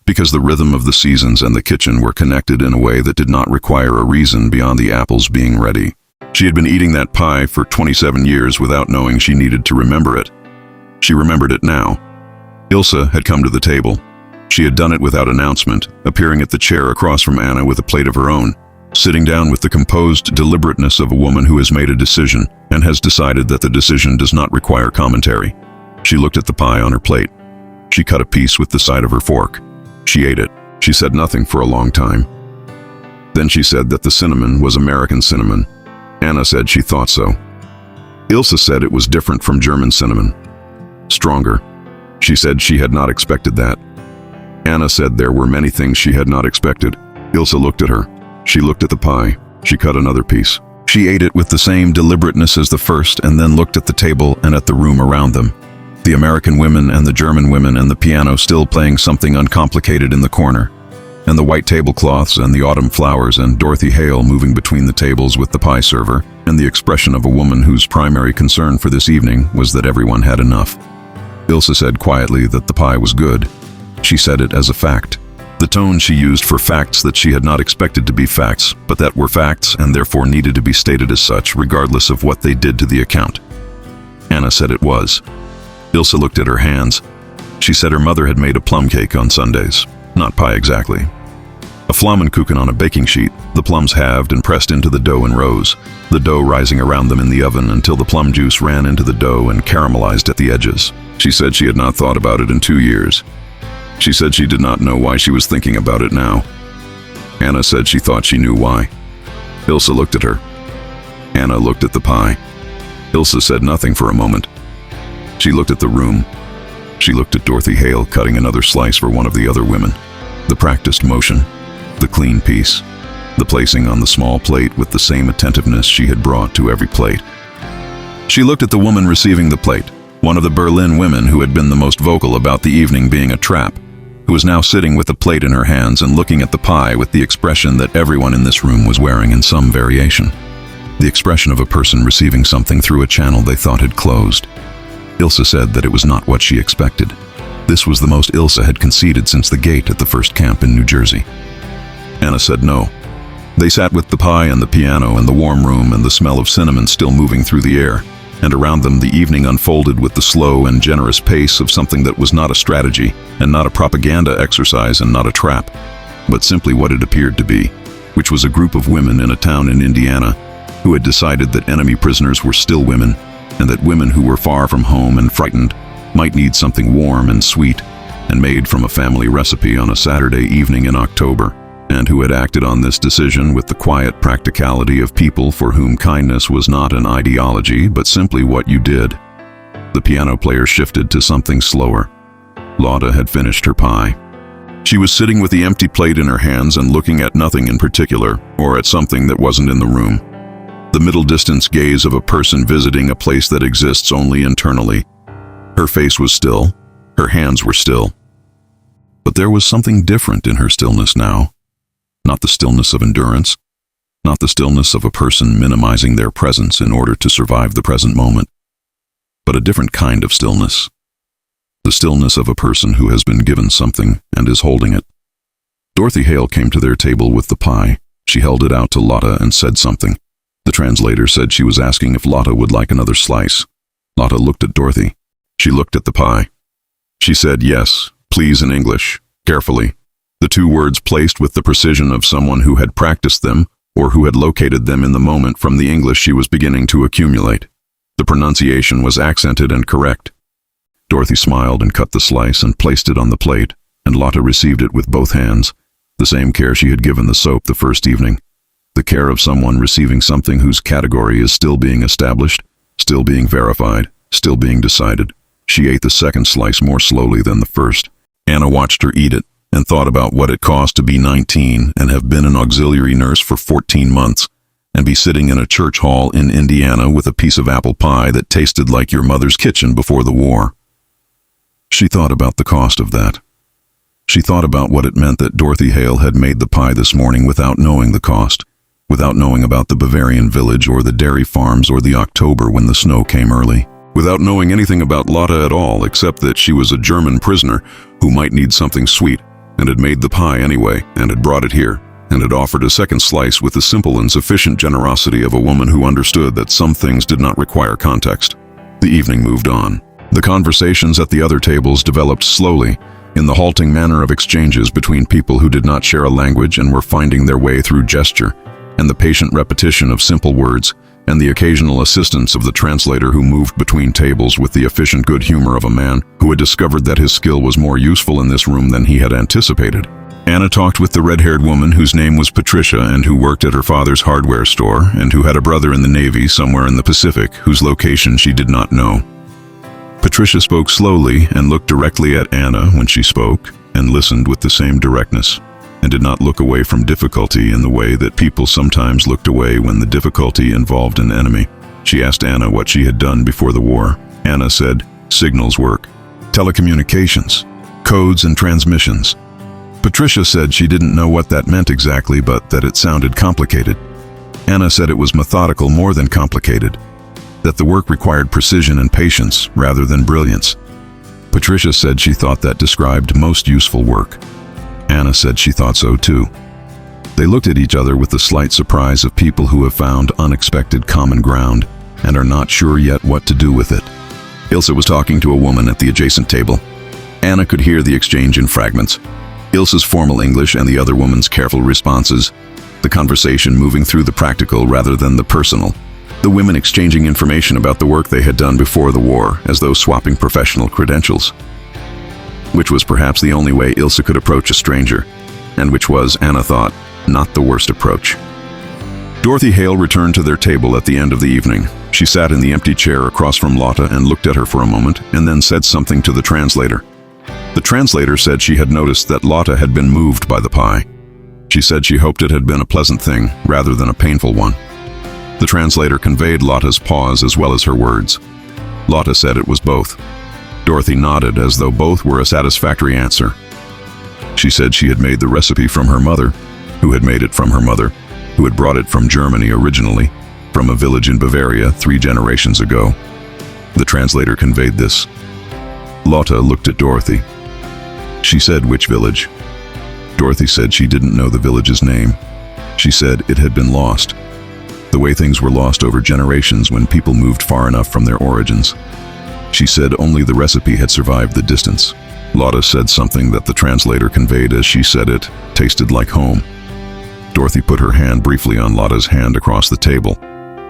because the rhythm of the seasons and the kitchen were connected in a way that did not require a reason beyond the apples being ready. She had been eating that pie for 27 years without knowing she needed to remember it. She remembered it now. Ilse had come to the table. She had done it without announcement, appearing at the chair across from Anna with a plate of her own, sitting down with the composed deliberateness of a woman who has made a decision and has decided that the decision does not require commentary. She looked at the pie on her plate. She cut a piece with the side of her fork. She ate it. She said nothing for a long time. Then she said that the cinnamon was American cinnamon. Anna said she thought so. Ilse said it was different from German cinnamon. Stronger. She said she had not expected that. Anna said there were many things she had not expected. Ilse looked at her. She looked at the pie. She cut another piece. She ate it with the same deliberateness as the first and then looked at the table and at the room around them. The American women and the German women and the piano still playing something uncomplicated in the corner, and the white tablecloths and the autumn flowers and Dorothy Hale moving between the tables with the pie server, and the expression of a woman whose primary concern for this evening was that everyone had enough. Ilse said quietly that the pie was good. She said it as a fact. The tone she used for facts that she had not expected to be facts, but that were facts and therefore needed to be stated as such regardless of what they did to the account. Anna said it was. Ilse looked at her hands. She said her mother had made a plum cake on Sundays. Not pie exactly. A Flammenkuchen on a baking sheet, the plums halved and pressed into the dough in rows, the dough rising around them in the oven until the plum juice ran into the dough and caramelized at the edges. She said she had not thought about it in 2 years. She said she did not know why she was thinking about it now. Anna said she thought she knew why. Ilse looked at her. Anna looked at the pie. Ilse said nothing for a moment. She looked at the room. She looked at Dorothy Hale cutting another slice for one of the other women. The practiced motion, the clean piece, the placing on the small plate with the same attentiveness she had brought to every plate. She looked at the woman receiving the plate, one of the Berlin women who had been the most vocal about the evening being a trap, who was now sitting with the plate in her hands and looking at the pie with the expression that everyone in this room was wearing in some variation. The expression of a person receiving something through a channel they thought had closed. Ilse said that it was not what she expected. This was the most Ilse had conceded since the gate at the first camp in New Jersey. Anna said no. They sat with the pie and the piano and the warm room and the smell of cinnamon still moving through the air, and around them the evening unfolded with the slow and generous pace of something that was not a strategy and not a propaganda exercise and not a trap, but simply what it appeared to be, which was a group of women in a town in Indiana who had decided that enemy prisoners were still women, and that women who were far from home and frightened might need something warm and sweet and made from a family recipe on a Saturday evening in October, and who had acted on this decision with the quiet practicality of people for whom kindness was not an ideology but simply what you did. The piano player shifted to something slower. Lotta had finished her pie. She was sitting with the empty plate in her hands and looking at nothing in particular, or at something that wasn't in the room. The middle-distance gaze of a person visiting a place that exists only internally. Her face was still, her hands were still. But there was something different in her stillness now. Not the stillness of endurance, not the stillness of a person minimizing their presence in order to survive the present moment, but a different kind of stillness. The stillness of a person who has been given something and is holding it. Dorothy Hale came to their table with the pie. She held it out to Lotta and said something. The translator said she was asking if Lotta would like another slice. Lotta looked at Dorothy. She looked at the pie. She said yes, please in English, carefully. The two words placed with the precision of someone who had practiced them or who had located them in the moment from the English she was beginning to accumulate. The pronunciation was accented and correct. Dorothy smiled and cut the slice and placed it on the plate, and Lotta received it with both hands, the same care she had given the soap the first evening. The care of someone receiving something whose category is still being established, still being verified, still being decided. She ate the second slice more slowly than the first. Anna watched her eat it and thought about what it cost to be 19 and have been an auxiliary nurse for 14 months and be sitting in a church hall in Indiana with a piece of apple pie that tasted like your mother's kitchen before the war. She thought about the cost of that. She thought about what it meant that Dorothy Hale had made the pie this morning without knowing the cost, without knowing about the Bavarian village or the dairy farms or the October when the snow came early, without knowing anything about Lotta at all except that she was a German prisoner who might need something sweet and had made the pie anyway and had brought it here and had offered a second slice with the simple and sufficient generosity of a woman who understood that some things did not require context. The evening moved on. The conversations at the other tables developed slowly, in the halting manner of exchanges between people who did not share a language and were finding their way through gesture, and the patient repetition of simple words, and the occasional assistance of the translator who moved between tables with the efficient good humor of a man who had discovered that his skill was more useful in this room than he had anticipated. Anna talked with the red-haired woman whose name was Patricia and who worked at her father's hardware store and who had a brother in the Navy somewhere in the Pacific whose location she did not know. Patricia spoke slowly and looked directly at Anna when she spoke and listened with the same directness, and did not look away from difficulty in the way that people sometimes looked away when the difficulty involved an enemy. She asked Anna what she had done before the war. Anna said, signals work, telecommunications, codes and transmissions. Patricia said she didn't know what that meant exactly, but that it sounded complicated. Anna said it was methodical more than complicated, that the work required precision and patience rather than brilliance. Patricia said she thought that described most useful work. Anna said she thought so too. They looked at each other with the slight surprise of people who have found unexpected common ground and are not sure yet what to do with it. Ilse was talking to a woman at the adjacent table. Anna could hear the exchange in fragments. Ilse's formal English and the other woman's careful responses, the conversation moving through the practical rather than the personal. The women exchanging information about the work they had done before the war, as though swapping professional credentials. Which was perhaps the only way Ilse could approach a stranger, and which was, Anna thought, not the worst approach. Dorothy Hale returned to their table at the end of the evening. She sat in the empty chair across from Lotta and looked at her for a moment, and then said something to the translator. The translator said she had noticed that Lotta had been moved by the pie. She said she hoped it had been a pleasant thing rather than a painful one. The translator conveyed Lotta's pause as well as her words. Lotta said it was both. Dorothy nodded as though both were a satisfactory answer. She said she had made the recipe from her mother, who had made it from her mother, who had brought it from Germany originally, from a village in Bavaria 3 generations ago. The translator conveyed this. Lotta looked at Dorothy. She said, "Which village?" Dorothy said she didn't know the village's name. She said it had been lost. The way things were lost over generations when people moved far enough from their origins. She said only the recipe had survived the distance. Lotta said something that the translator conveyed as she said it tasted like home. Dorothy put her hand briefly on Lotta's hand across the table.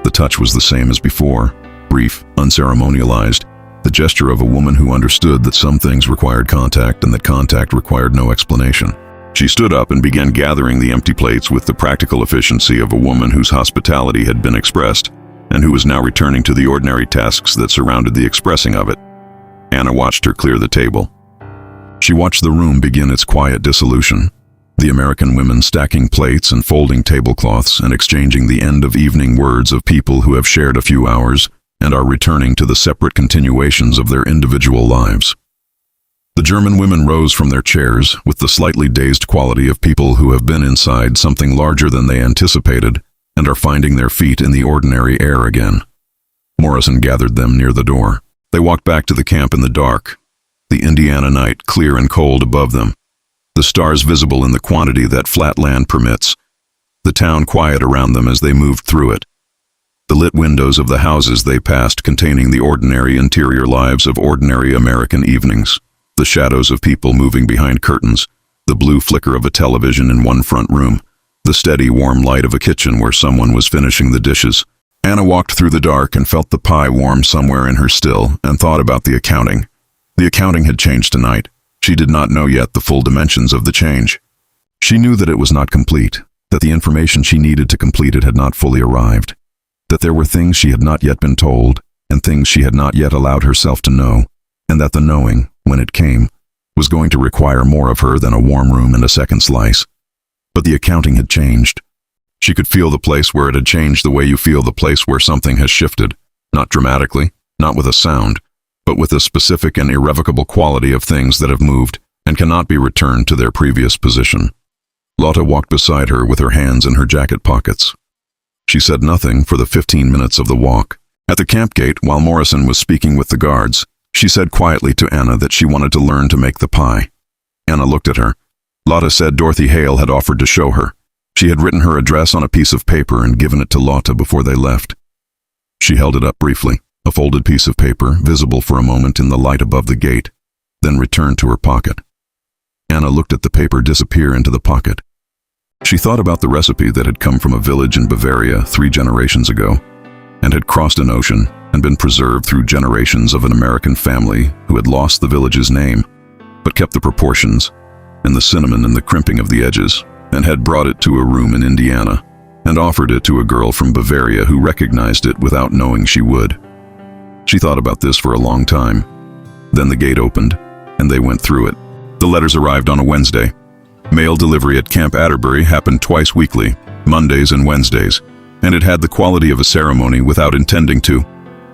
The touch was the same as before, brief, unceremonialized, the gesture of a woman who understood that some things required contact and that contact required no explanation. She stood up and began gathering the empty plates with the practical efficiency of a woman whose hospitality had been expressed and who was now returning to the ordinary tasks that surrounded the expressing of it. Anna watched her clear the table. She watched the room begin its quiet dissolution, the American women stacking plates and folding tablecloths and exchanging the end-of-evening words of people who have shared a few hours and are returning to the separate continuations of their individual lives. The German women rose from their chairs with the slightly dazed quality of people who have been inside something larger than they anticipated and are finding their feet in the ordinary air again. Morrison gathered them near the door. They walked back to the camp in the dark, the Indiana night clear and cold above them, the stars visible in the quantity that flat land permits, the town quiet around them as they moved through it. The lit windows of the houses they passed containing the ordinary interior lives of ordinary American evenings, the shadows of people moving behind curtains, the blue flicker of a television in one front room, the steady warm light of a kitchen where someone was finishing the dishes. Anna walked through the dark and felt the pie warm somewhere in her still and thought about the accounting. The accounting had changed tonight. She did not know yet the full dimensions of the change. She knew that it was not complete, that the information she needed to complete it had not fully arrived, that there were things she had not yet been told and things she had not yet allowed herself to know, and that the knowing, when it came, was going to require more of her than a warm room and a second slice. But the accounting had changed. She could feel the place where it had changed the way you feel the place where something has shifted, not dramatically, not with a sound, but with a specific and irrevocable quality of things that have moved and cannot be returned to their previous position. Lotta walked beside her with her hands in her jacket pockets. She said nothing for the 15 minutes of the walk. At the camp gate, while Morrison was speaking with the guards, she said quietly to Anna that she wanted to learn to make the pie. Anna looked at her. Lotta said Dorothy Hale had offered to show her. She had written her address on a piece of paper and given it to Lotta before they left. She held it up briefly, a folded piece of paper, visible for a moment in the light above the gate, then returned to her pocket. Anna looked at the paper disappear into the pocket. She thought about the recipe that had come from a village in Bavaria 3 generations ago, and had crossed an ocean and been preserved through generations of an American family who had lost the village's name, but kept the proportions, and the cinnamon and the crimping of the edges, and had brought it to a room in Indiana, and offered it to a girl from Bavaria who recognized it without knowing she would. She thought about this for a long time. Then the gate opened, and they went through it. The letters arrived on a Wednesday. Mail delivery at Camp Atterbury happened twice weekly, Mondays and Wednesdays, and it had the quality of a ceremony without intending to.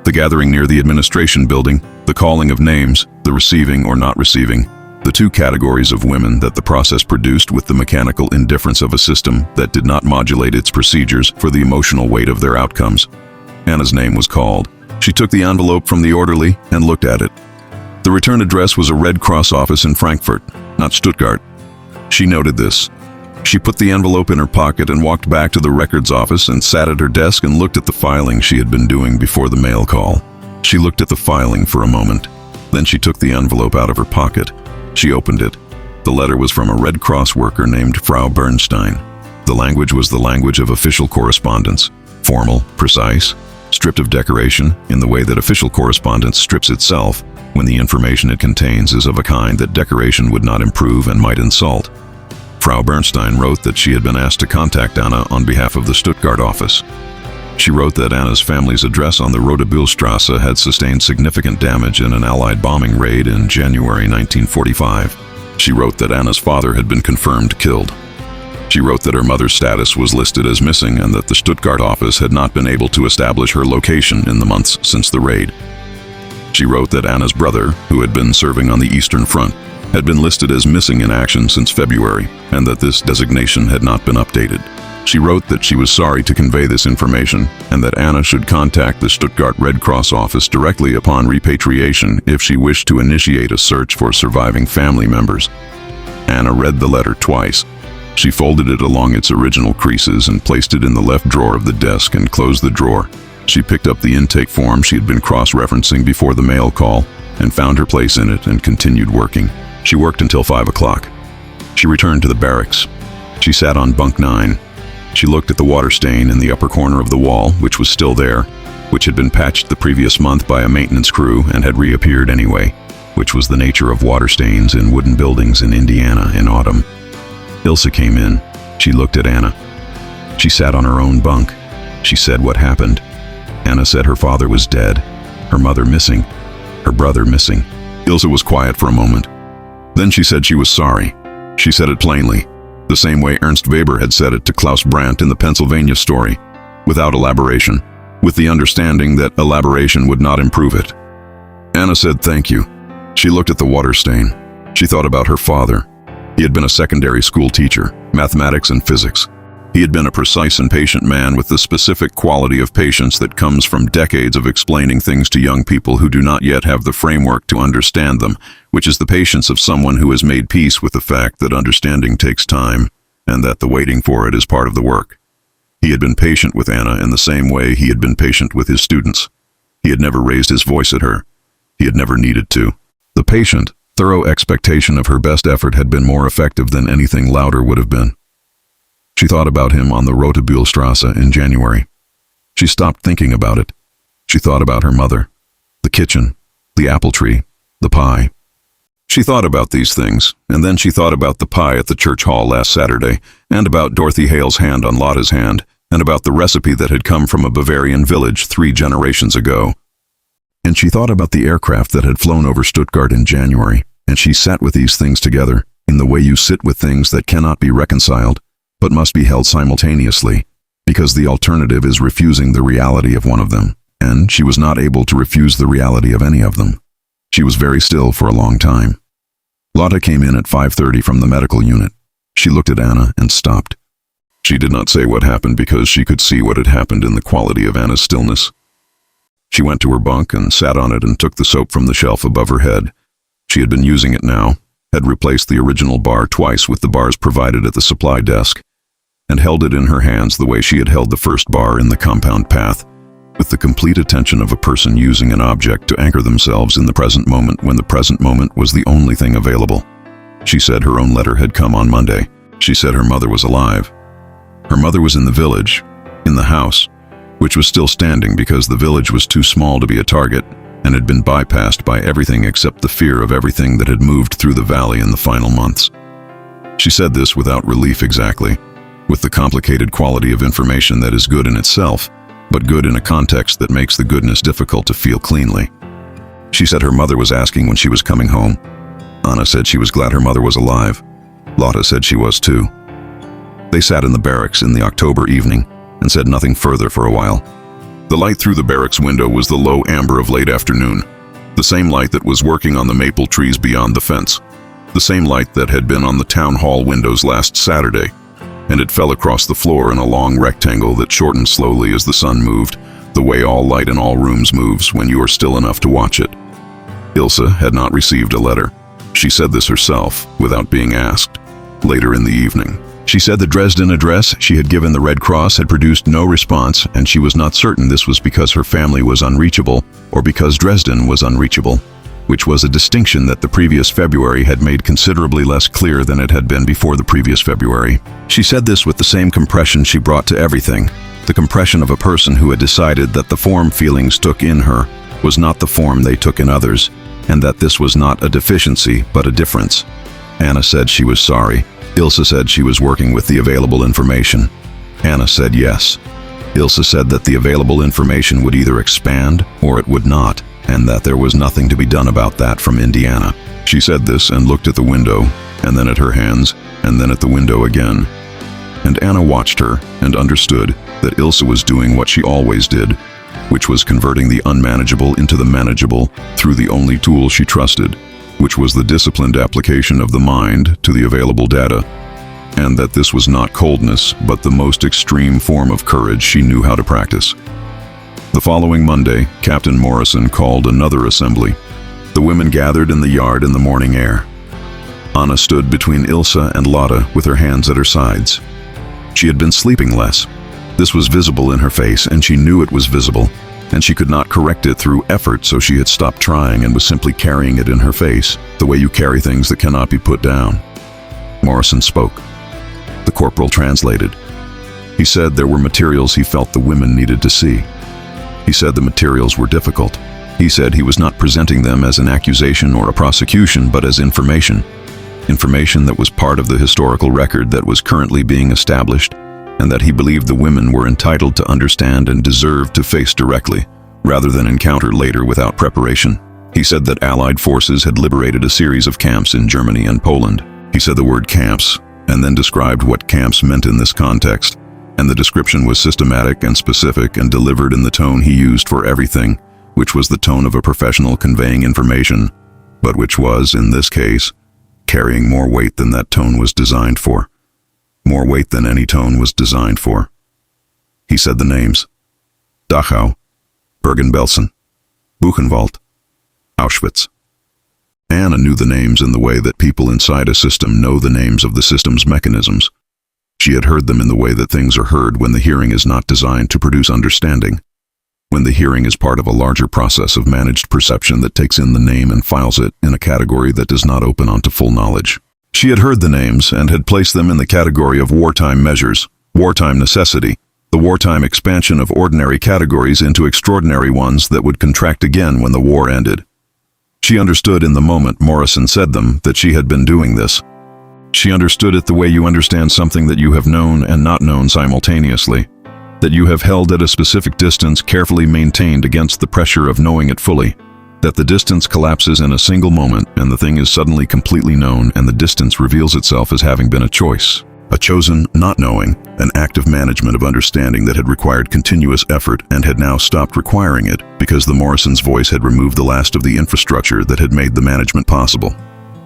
The gathering near the administration building, the calling of names, the receiving or not receiving, the 2 categories of women that the process produced with the mechanical indifference of a system that did not modulate its procedures for the emotional weight of their outcomes. Anna's name was called. She took the envelope from the orderly and looked at it. The return address was a Red Cross office in Frankfurt, not Stuttgart. She noted this. She put the envelope in her pocket and walked back to the records office and sat at her desk and looked at the filing she had been doing before the mail call. She looked at the filing for a moment. Then she took the envelope out of her pocket. She opened it. The letter was from a Red Cross worker named Frau Bernstein. The language was the language of official correspondence, formal, precise, stripped of decoration in the way that official correspondence strips itself when the information it contains is of a kind that decoration would not improve and might insult. Frau Bernstein wrote that she had been asked to contact Anna on behalf of the Stuttgart office. She wrote that Anna's family's address on the Rote-Bühl-Strasse had sustained significant damage in an Allied bombing raid in January 1945. She wrote that Anna's father had been confirmed killed. She wrote that her mother's status was listed as missing and that the Stuttgart office had not been able to establish her location in the months since the raid. She wrote that Anna's brother, who had been serving on the Eastern Front, had been listed as missing in action since February, and that this designation had not been updated. She wrote that she was sorry to convey this information and that Anna should contact the Stuttgart Red Cross office directly upon repatriation if she wished to initiate a search for surviving family members. Anna read the letter twice. She folded it along its original creases and placed it in the left drawer of the desk and closed the drawer. She picked up the intake form she had been cross-referencing before the mail call and found her place in it and continued working. She worked until 5 o'clock. She returned to the barracks. She sat on bunk 9. She looked at the water stain in the upper corner of the wall, which was still there, which had been patched the previous month by a maintenance crew and had reappeared anyway, which was the nature of water stains in wooden buildings in Indiana in autumn. Ilse came in. She looked at Anna. She sat on her own bunk. She said what happened. Anna said her father was dead, her mother missing, her brother missing. Ilse was quiet for a moment. Then she said she was sorry. She said it plainly, the same way Ernst Weber had said it to Klaus Brandt in the Pennsylvania story, without elaboration, with the understanding that elaboration would not improve it. Anna said thank you. She looked at the water stain. She thought about her father. He had been a secondary school teacher, mathematics and physics. He had been a precise and patient man with the specific quality of patience that comes from decades of explaining things to young people who do not yet have the framework to understand them, which is the patience of someone who has made peace with the fact that understanding takes time and that the waiting for it is part of the work. He had been patient with Anna in the same way he had been patient with his students. He had never raised his voice at her. He had never needed to. The patient, thorough expectation of her best effort had been more effective than anything louder would have been. She thought about him on the Rotabühlstrasse in January. She stopped thinking about it. She thought about her mother, the kitchen, the apple tree, the pie. She thought about these things, and then she thought about the pie at the church hall last Saturday, and about Dorothy Hale's hand on Lotta's hand, and about the recipe that had come from a Bavarian village 3 generations ago. And she thought about the aircraft that had flown over Stuttgart in January, and she sat with these things together, in the way you sit with things that cannot be reconciled, but must be held simultaneously, because the alternative is refusing the reality of one of them, and she was not able to refuse the reality of any of them. She was very still for a long time. Lotta came in at 5:30 from the medical unit. She looked at Anna and stopped. She did not say what happened because she could see what had happened in the quality of Anna's stillness. She went to her bunk and sat on it and took the soap from the shelf above her head. She had been using it now, had replaced the original bar twice with the bars provided at the supply desk, and held it in her hands the way she had held the first bar in the compound path, with the complete attention of a person using an object to anchor themselves in the present moment when the present moment was the only thing available. She said her own letter had come on Monday. She said her mother was alive. Her mother was in the village, in the house, which was still standing because the village was too small to be a target and had been bypassed by everything except the fear of everything that had moved through the valley in the final months. She said this without relief exactly, with the complicated quality of information that is good in itself, but good in a context that makes the goodness difficult to feel cleanly. She said her mother was asking when she was coming home. Anna said she was glad her mother was alive. Lotta said she was too. They sat in the barracks in the October evening and said nothing further for a while. The light through the barracks window was the low amber of late afternoon, the same light that was working on the maple trees beyond the fence, the same light that had been on the town hall windows last Saturday, and it fell across the floor in a long rectangle that shortened slowly as the sun moved, the way all light in all rooms moves when you are still enough to watch it. Ilse had not received a letter. She said this herself, without being asked, later in the evening. She said the Dresden address she had given the Red Cross had produced no response, and she was not certain this was because her family was unreachable or because Dresden was unreachable, which was a distinction that the previous February had made considerably less clear than it had been before the previous February. She said this with the same compression she brought to everything, the compression of a person who had decided that the form feelings took in her was not the form they took in others, and that this was not a deficiency but a difference. Anna said she was sorry. Ilse said she was working with the available information. Anna said yes. Ilse said that the available information would either expand or it would not, and that there was nothing to be done about that from Indiana. She said this and looked at the window, and then at her hands, and then at the window again. and Anna watched her and understood that Ilsa was doing what she always did, which was converting the unmanageable into the manageable through the only tool she trusted, which was the disciplined application of the mind to the available data, and that this was not coldness, but the most extreme form of courage she knew how to practice. The following Monday, Captain Morrison called another assembly. The women gathered in the yard in the morning air. Anna stood between Ilsa and Lotta with her hands at her sides. She had been sleeping less. This was visible in her face, and she knew it was visible, and she could not correct it through effort, so she had stopped trying and was simply carrying it in her face, the way you carry things that cannot be put down. Morrison spoke. The corporal translated. He said there were materials he felt the women needed to see. He said the materials were difficult. He said he was not presenting them as an accusation or a prosecution, but as information. Information that was part of the historical record that was currently being established, and that he believed the women were entitled to understand and deserved to face directly, rather than encounter later without preparation. He said that Allied forces had liberated a series of camps in Germany and Poland. He said the word camps, and then described what camps meant in this context, and the description was systematic and specific and delivered in the tone he used for everything, which was the tone of a professional conveying information, but which was, in this case, carrying more weight than that tone was designed for. More weight than any tone was designed for. He said the names: Dachau, Bergen-Belsen, Buchenwald, Auschwitz. Anna knew the names in the way that people inside a system know the names of the system's mechanisms. She had heard them in the way that things are heard when the hearing is not designed to produce understanding, when the hearing is part of a larger process of managed perception that takes in the name and files it in a category that does not open onto full knowledge. She had heard the names and had placed them in the category of wartime measures, wartime necessity, the wartime expansion of ordinary categories into extraordinary ones that would contract again when the war ended. She understood in the moment Morrison said them that she had been doing this. She understood it the way you understand something that you have known and not known simultaneously, that you have held at a specific distance carefully maintained against the pressure of knowing it fully, that the distance collapses in a single moment and the thing is suddenly completely known and the distance reveals itself as having been a choice, a chosen not knowing, an active management of understanding that had required continuous effort and had now stopped requiring it because the Morrison's voice had removed the last of the infrastructure that had made the management possible.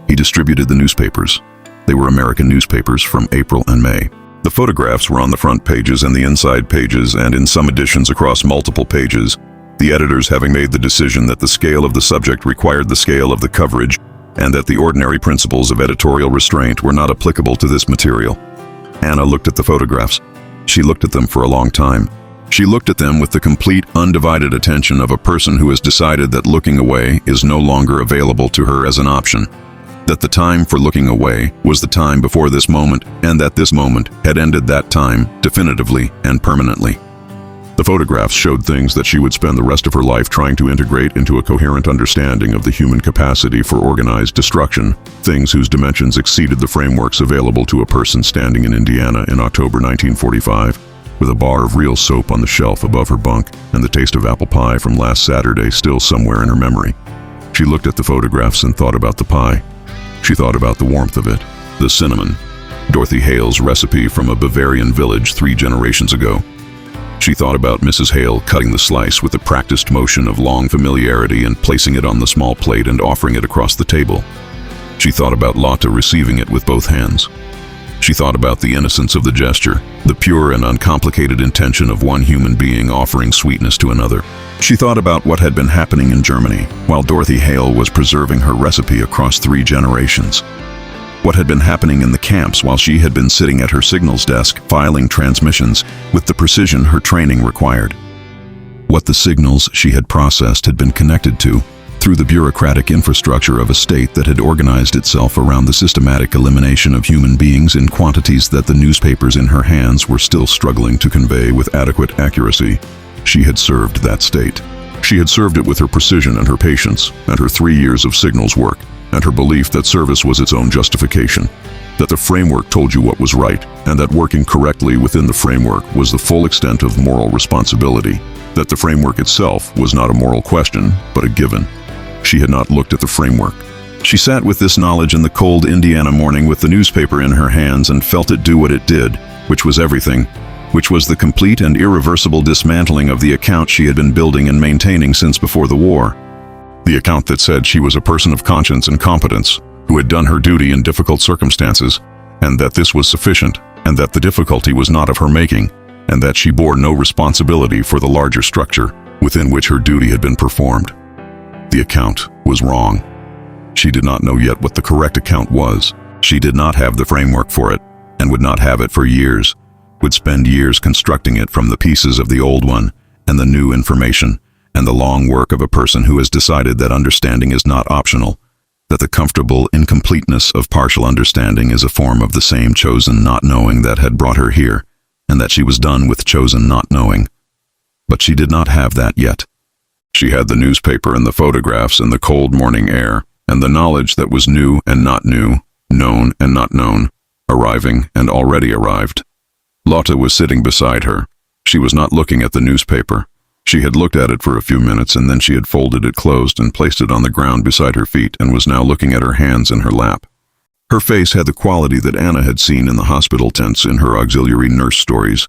He distributed the newspapers. They were American newspapers from April and May. The photographs were on the front pages and the inside pages, and in some editions across multiple pages, the editors having made the decision that the scale of the subject required the scale of the coverage, and that the ordinary principles of editorial restraint were not applicable to this material. Anna looked at the photographs. She looked at them for a long time. She looked at them with the complete, undivided attention of a person who has decided that looking away is no longer available to her as an option, that the time for looking away was the time before this moment, and that this moment had ended that time definitively and permanently. The photographs showed things that she would spend the rest of her life trying to integrate into a coherent understanding of the human capacity for organized destruction, things whose dimensions exceeded the frameworks available to a person standing in Indiana in October 1945, with a bar of real soap on the shelf above her bunk and the taste of apple pie from last Saturday still somewhere in her memory. She looked at the photographs and thought about the pie. She thought about the warmth of it, the cinnamon, Dorothy Hale's recipe from a Bavarian village 3 generations ago. She thought about Mrs. Hale cutting the slice with a practiced motion of long familiarity and placing it on the small plate and offering it across the table. She thought about Lotta receiving it with both hands. She thought about the innocence of the gesture, the pure and uncomplicated intention of one human being offering sweetness to another. She thought about what had been happening in Germany while Dorothy Hale was preserving her recipe across 3 generations. What had been happening in the camps while she had been sitting at her signals desk filing transmissions with the precision her training required. What the signals she had processed had been connected to through the bureaucratic infrastructure of a state that had organized itself around the systematic elimination of human beings in quantities that the newspapers in her hands were still struggling to convey with adequate accuracy. She had served that state. She had served it with her precision and her patience and her 3 years of signals work, and her belief that service was its own justification, that the framework told you what was right, and that working correctly within the framework was the full extent of moral responsibility, that the framework itself was not a moral question, but a given. She had not looked at the framework. She sat with this knowledge in the cold Indiana morning with the newspaper in her hands and felt it do what it did, which was everything, which was the complete and irreversible dismantling of the account she had been building and maintaining since before the war. The account that said she was a person of conscience and competence, who had done her duty in difficult circumstances, and that this was sufficient, and that the difficulty was not of her making, and that she bore no responsibility for the larger structure within which her duty had been performed. The account was wrong. She did not know yet what the correct account was. She did not have the framework for it, and would not have it for years, would spend years constructing it from the pieces of the old one and the new information, and the long work of a person who has decided that understanding is not optional, that the comfortable incompleteness of partial understanding is a form of the same chosen not knowing that had brought her here, and that she was done with chosen not knowing. But she did not have that yet. She had the newspaper and the photographs and the cold morning air, and the knowledge that was new and not new, known and not known, arriving and already arrived. Lotta was sitting beside her. She was not looking at the newspaper. She had looked at it for a few minutes, and then she had folded it closed and placed it on the ground beside her feet, and was now looking at her hands in her lap. Her face had the quality that Anna had seen in the hospital tents in her auxiliary nurse stories,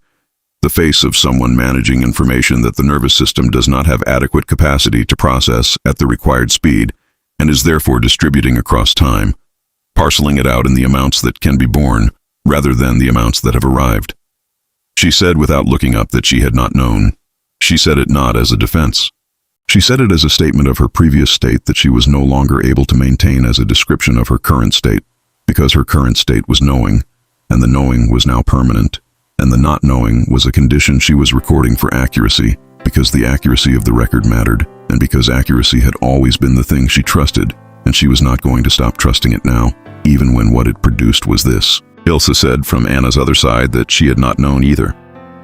the face of someone managing information that the nervous system does not have adequate capacity to process at the required speed, and is therefore distributing across time, parceling it out in the amounts that can be borne, rather than the amounts that have arrived. She said without looking up that she had not known. She said it not as a defense. She said it as a statement of her previous state that she was no longer able to maintain as a description of her current state, because her current state was knowing, and the knowing was now permanent, and the not knowing was a condition she was recording for accuracy, because the accuracy of the record mattered, and because accuracy had always been the thing she trusted, and she was not going to stop trusting it now, even when what it produced was this. Ilse said from Anna's other side that she had not known either.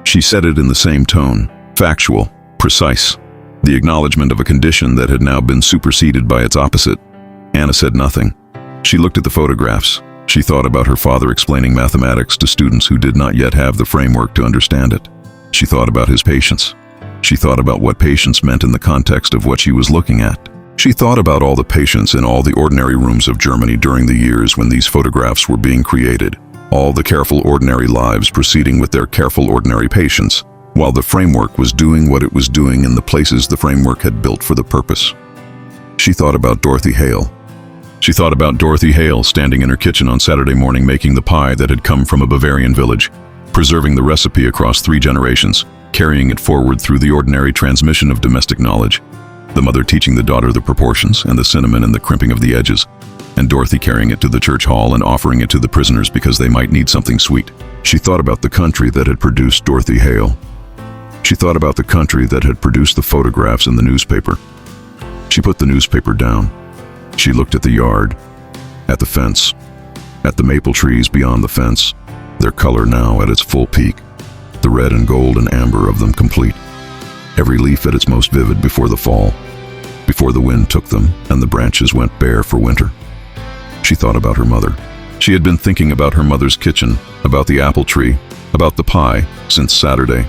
She said it in the same tone, factual, precise, the acknowledgement of a condition that had now been superseded by its opposite. Anna said nothing. She looked at the photographs. She thought about her father explaining mathematics to students who did not yet have the framework to understand it. She thought about his patience. She thought about what patience meant in the context of what she was looking at. She thought about all the patients in all the ordinary rooms of Germany during the years when these photographs were being created, all the careful ordinary lives proceeding with their careful ordinary patience, while the framework was doing what it was doing in the places the framework had built for the purpose. She thought about Dorothy Hale. She thought about Dorothy Hale standing in her kitchen on Saturday morning making the pie that had come from a Bavarian village, preserving the recipe across 3 generations, carrying it forward through the ordinary transmission of domestic knowledge, the mother teaching the daughter the proportions and the cinnamon and the crimping of the edges, and Dorothy carrying it to the church hall and offering it to the prisoners because they might need something sweet. She thought about the country that had produced Dorothy Hale. She thought about the country that had produced the photographs in the newspaper. She put the newspaper down. She looked at the yard, at the fence, at the maple trees beyond the fence, their color now at its full peak, the red and gold and amber of them complete, every leaf at its most vivid before the fall, before the wind took them and the branches went bare for winter. She thought about her mother. She had been thinking about her mother's kitchen, about the apple tree, about the pie, since Saturday.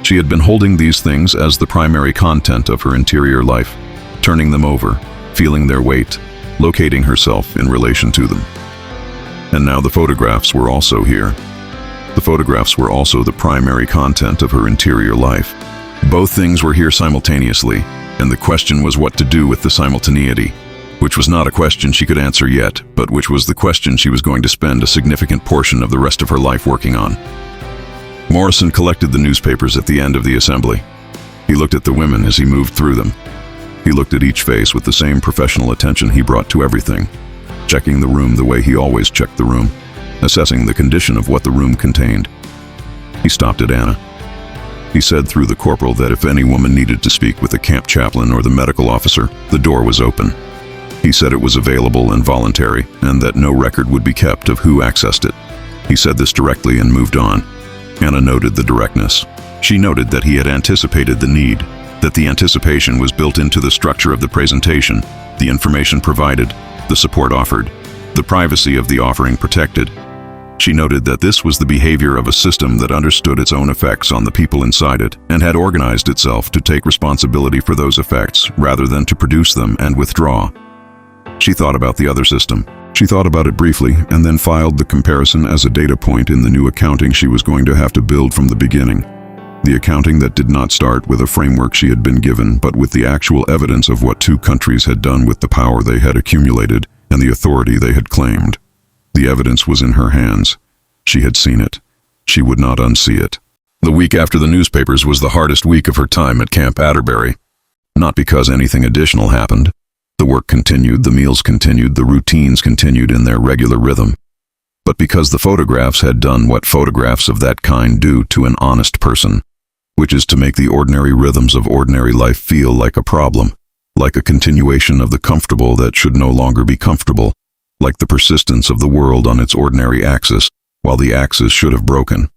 She had been holding these things as the primary content of her interior life, turning them over, feeling their weight, locating herself in relation to them. And now the photographs were also here. The photographs were also the primary content of her interior life. Both things were here simultaneously, and the question was what to do with the simultaneity, which was not a question she could answer yet, but which was the question she was going to spend a significant portion of the rest of her life working on. Morrison collected the newspapers at the end of the assembly. He looked at the women as he moved through them. He looked at each face with the same professional attention he brought to everything, checking the room the way he always checked the room, assessing the condition of what the room contained. He stopped at Anna. He said through the corporal that if any woman needed to speak with the camp chaplain or the medical officer, the door was open. He said it was available and voluntary, and that no record would be kept of who accessed it. He said this directly and moved on. Anna noted the directness. She noted that he had anticipated the need, that the anticipation was built into the structure of the presentation, the information provided, the support offered, the privacy of the offering protected. She noted that this was the behavior of a system that understood its own effects on the people inside it and had organized itself to take responsibility for those effects rather than to produce them and withdraw. She thought about the other system. She thought about it briefly and then filed the comparison as a data point in the new accounting she was going to have to build from the beginning. The accounting that did not start with a framework she had been given, but with the actual evidence of what two countries had done with the power they had accumulated and the authority they had claimed. The evidence was in her hands. She had seen it. She would not unsee it. The week after the newspapers was the hardest week of her time at Camp Atterbury. Not because anything additional happened. The work continued, the meals continued, the routines continued in their regular rhythm. But because the photographs had done what photographs of that kind do to an honest person, which is to make the ordinary rhythms of ordinary life feel like a problem, like a continuation of the comfortable that should no longer be comfortable, like the persistence of the world on its ordinary axis, while the axis should have broken.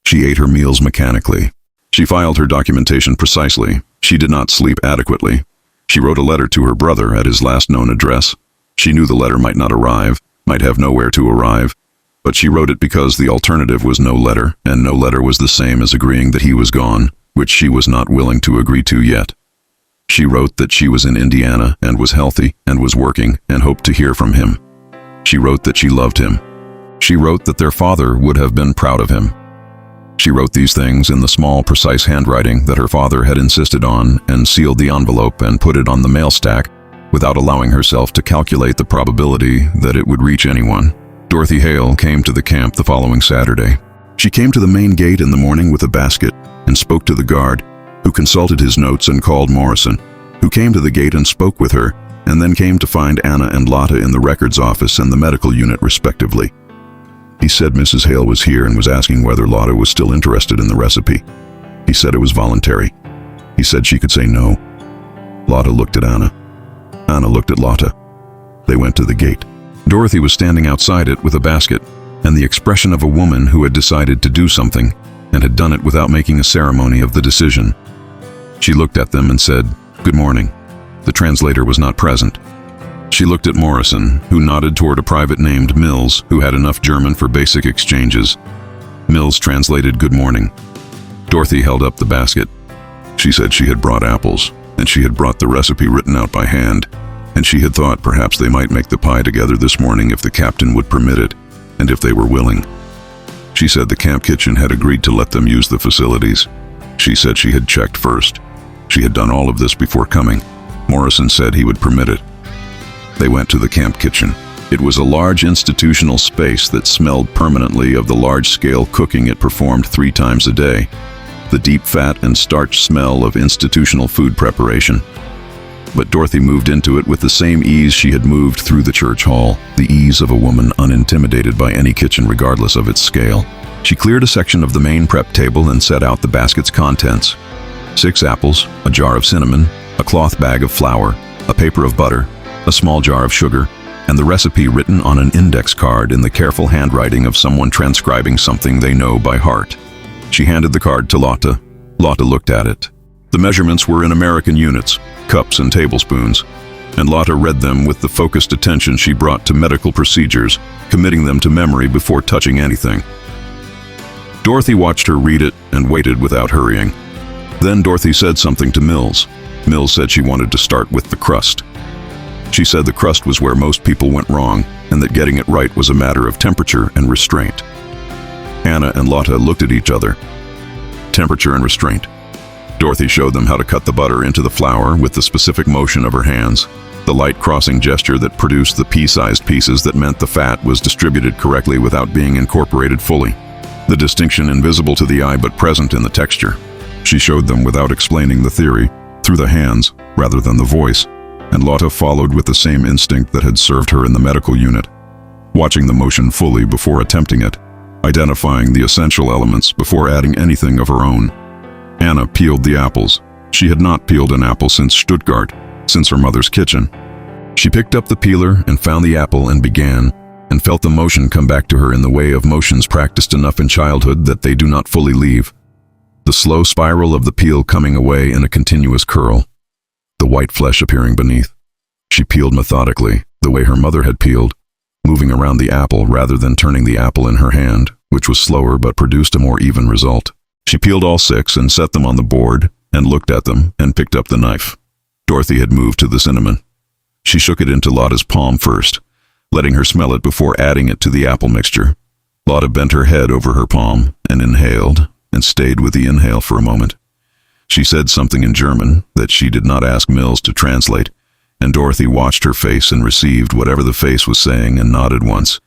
She ate her meals mechanically. She filed her documentation precisely. She did not sleep adequately. She wrote a letter to her brother at his last known address. She knew the letter might not arrive, might have nowhere to arrive, but she wrote it because the alternative was no letter, and no letter was the same as agreeing that he was gone, which she was not willing to agree to yet. She wrote that she was in Indiana and was healthy and was working and hoped to hear from him. She wrote that she loved him. She wrote that their father would have been proud of him. She wrote these things in the small, precise handwriting that her father had insisted on and sealed the envelope and put it on the mail stack without allowing herself to calculate the probability that it would reach anyone. Dorothy Hale came to the camp the following Saturday. She came to the main gate in the morning with a basket and spoke to the guard, who consulted his notes and called Morrison, who came to the gate and spoke with her, and then came to find Anna and Lotta in the records office and the medical unit respectively. He said Mrs. Hale was here and was asking whether Lotta was still interested in the recipe. He said it was voluntary. He said she could say no. Lotta looked at Anna. Anna looked at Lotta. They went to the gate. Dorothy was standing outside it with a basket and the expression of a woman who had decided to do something and had done it without making a ceremony of the decision. She looked at them and said, "Good morning." The translator was not present. She looked at Morrison, who nodded toward a private named Mills, who had enough German for basic exchanges. Mills translated good morning. Dorothy held up the basket. She said she had brought apples, and she had brought the recipe written out by hand, and she had thought perhaps they might make the pie together this morning if the captain would permit it, and if they were willing. She said the camp kitchen had agreed to let them use the facilities. She said she had checked first. She had done all of this before coming. Morrison said he would permit it. They went to the camp kitchen. It was a large institutional space that smelled permanently of the large-scale cooking it performed 3 times a day, the deep fat and starch smell of institutional food preparation. But Dorothy moved into it with the same ease she had moved through the church hall, the ease of a woman unintimidated by any kitchen regardless of its scale. She cleared a section of the main prep table and set out the basket's contents. 6 apples, a jar of cinnamon, a cloth bag of flour, a paper of butter, a small jar of sugar, and the recipe written on an index card in the careful handwriting of someone transcribing something they know by heart. She handed the card to Lotta. Lotta looked at it. The measurements were in American units, cups and tablespoons, and Lotta read them with the focused attention she brought to medical procedures, committing them to memory before touching anything. Dorothy watched her read it and waited without hurrying. Then Dorothy said something to Mills. Mills said she wanted to start with the crust. She said the crust was where most people went wrong, and that getting it right was a matter of temperature and restraint. Anna and Lotta looked at each other. Temperature and restraint. Dorothy showed them how to cut the butter into the flour with the specific motion of her hands, the light crossing gesture that produced the pea-sized pieces that meant the fat was distributed correctly without being incorporated fully. The distinction invisible to the eye but present in the texture. She showed them without explaining the theory, through the hands rather than the voice, and Lotta followed with the same instinct that had served her in the medical unit, watching the motion fully before attempting it, identifying the essential elements before adding anything of her own. Anna peeled the apples. She had not peeled an apple since Stuttgart, since her mother's kitchen. She picked up the peeler and found the apple and began, and felt the motion come back to her in the way of motions practiced enough in childhood that they do not fully leave. The slow spiral of the peel coming away in a continuous curl, the white flesh appearing beneath. She peeled methodically, the way her mother had peeled, moving around the apple rather than turning the apple in her hand, which was slower but produced a more even result. She peeled all 6 and set them on the board, and looked at them, and picked up the knife. Dorothy had moved to the cinnamon. She shook it into Lotta's palm first, letting her smell it before adding it to the apple mixture. Lotta bent her head over her palm and inhaled, and stayed with the inhale for a moment. She said something in German that she did not ask Mills to translate, and Dorothy watched her face and received whatever the face was saying and nodded once.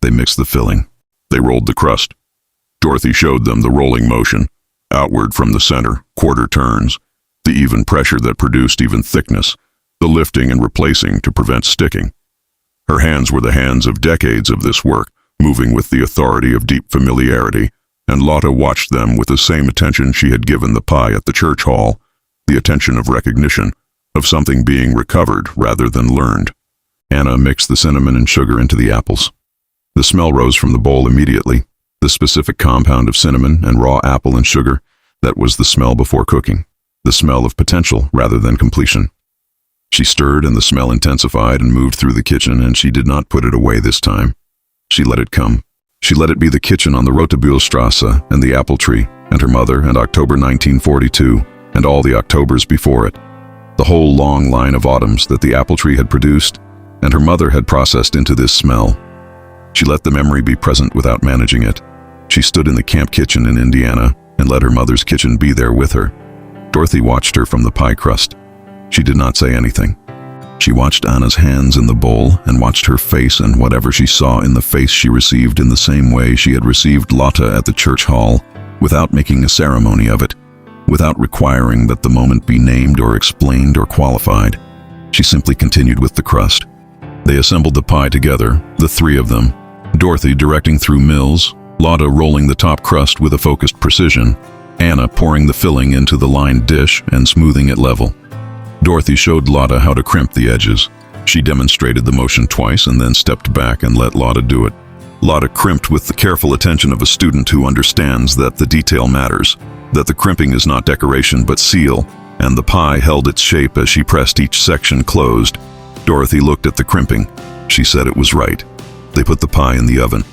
They mixed the filling. They rolled the crust. Dorothy showed them the rolling motion, outward from the center, quarter turns, the even pressure that produced even thickness, the lifting and replacing to prevent sticking. Her hands were the hands of decades of this work, moving with the authority of deep familiarity, and Lotta watched them with the same attention she had given the pie at the church hall, the attention of recognition, of something being recovered rather than learned. Anna mixed the cinnamon and sugar into the apples. The smell rose from the bowl immediately, the specific compound of cinnamon and raw apple and sugar. That was the smell before cooking, the smell of potential rather than completion. She stirred and the smell intensified and moved through the kitchen, and she did not put it away this time. She let it come. She let it be the kitchen on the Rotabühlstrasse and the apple tree, and her mother, and October 1942, and all the Octobers before it. The whole long line of autumns that the apple tree had produced, and her mother had processed into this smell. She let the memory be present without managing it. She stood in the camp kitchen in Indiana and let her mother's kitchen be there with her. Dorothy watched her from the pie crust. She did not say anything. She watched Anna's hands in the bowl and watched her face, and whatever she saw in the face she received in the same way she had received Lotta at the church hall, without making a ceremony of it, without requiring that the moment be named or explained or qualified. She simply continued with the crust. They assembled the pie together, the three of them, Dorothy directing through Mills, Lotta rolling the top crust with a focused precision, Anna pouring the filling into the lined dish and smoothing it level. Dorothy showed Lotta how to crimp the edges. She demonstrated the motion twice and then stepped back and let Lotta do it. Lotta crimped with the careful attention of a student who understands that the detail matters, that the crimping is not decoration but seal, and the pie held its shape as she pressed each section closed. Dorothy looked at the crimping. She said it was right. They put the pie in the oven.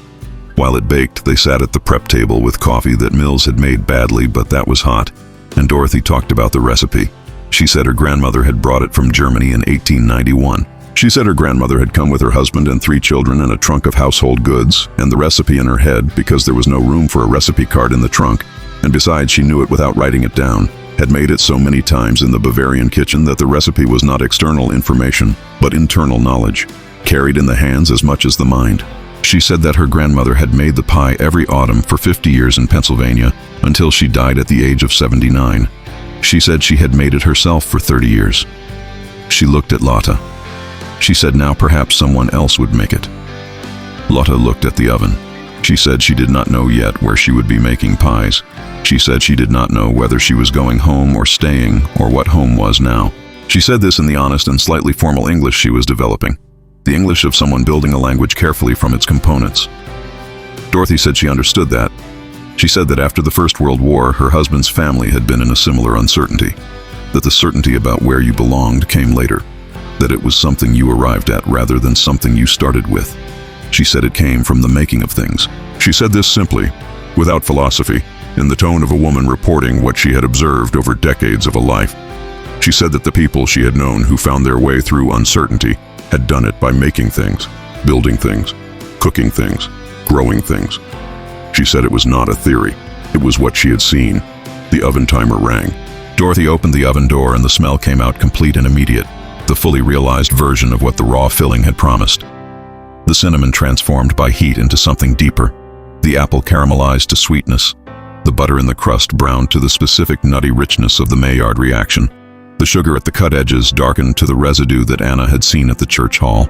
While it baked, they sat at the prep table with coffee that Mills had made badly, but that was hot, and Dorothy talked about the recipe. She said her grandmother had brought it from Germany in 1891. She said her grandmother had come with her husband and 3 children and a trunk of household goods, and the recipe in her head because there was no room for a recipe card in the trunk, and besides she knew it without writing it down, had made it so many times in the Bavarian kitchen that the recipe was not external information, but internal knowledge, carried in the hands as much as the mind. She said that her grandmother had made the pie every autumn for 50 years in Pennsylvania until she died at the age of 79. She said she had made it herself for 30 years. She looked at Lotta. She said now perhaps someone else would make it. Lotta looked at the oven. She said she did not know yet where she would be making pies. She said she did not know whether she was going home or staying or what home was now. She said this in the honest and slightly formal English she was developing, the English of someone building a language carefully from its components. Dorothy said she understood that. She said that after the First World War, her husband's family had been in a similar uncertainty, that the certainty about where you belonged came later, that it was something you arrived at rather than something you started with. She said it came from the making of things. She said this simply, without philosophy, in the tone of a woman reporting what she had observed over decades of a life. She said that the people she had known who found their way through uncertainty had done it by making things, building things, cooking things, growing things. She said it was not a theory. It was what she had seen. The oven timer rang. Dorothy opened the oven door and the smell came out complete and immediate, the fully realized version of what the raw filling had promised. The cinnamon transformed by heat into something deeper. The apple caramelized to sweetness. The butter in the crust browned to the specific nutty richness of the Maillard reaction. The sugar at the cut edges darkened to the residue that Anna had seen at the church hall.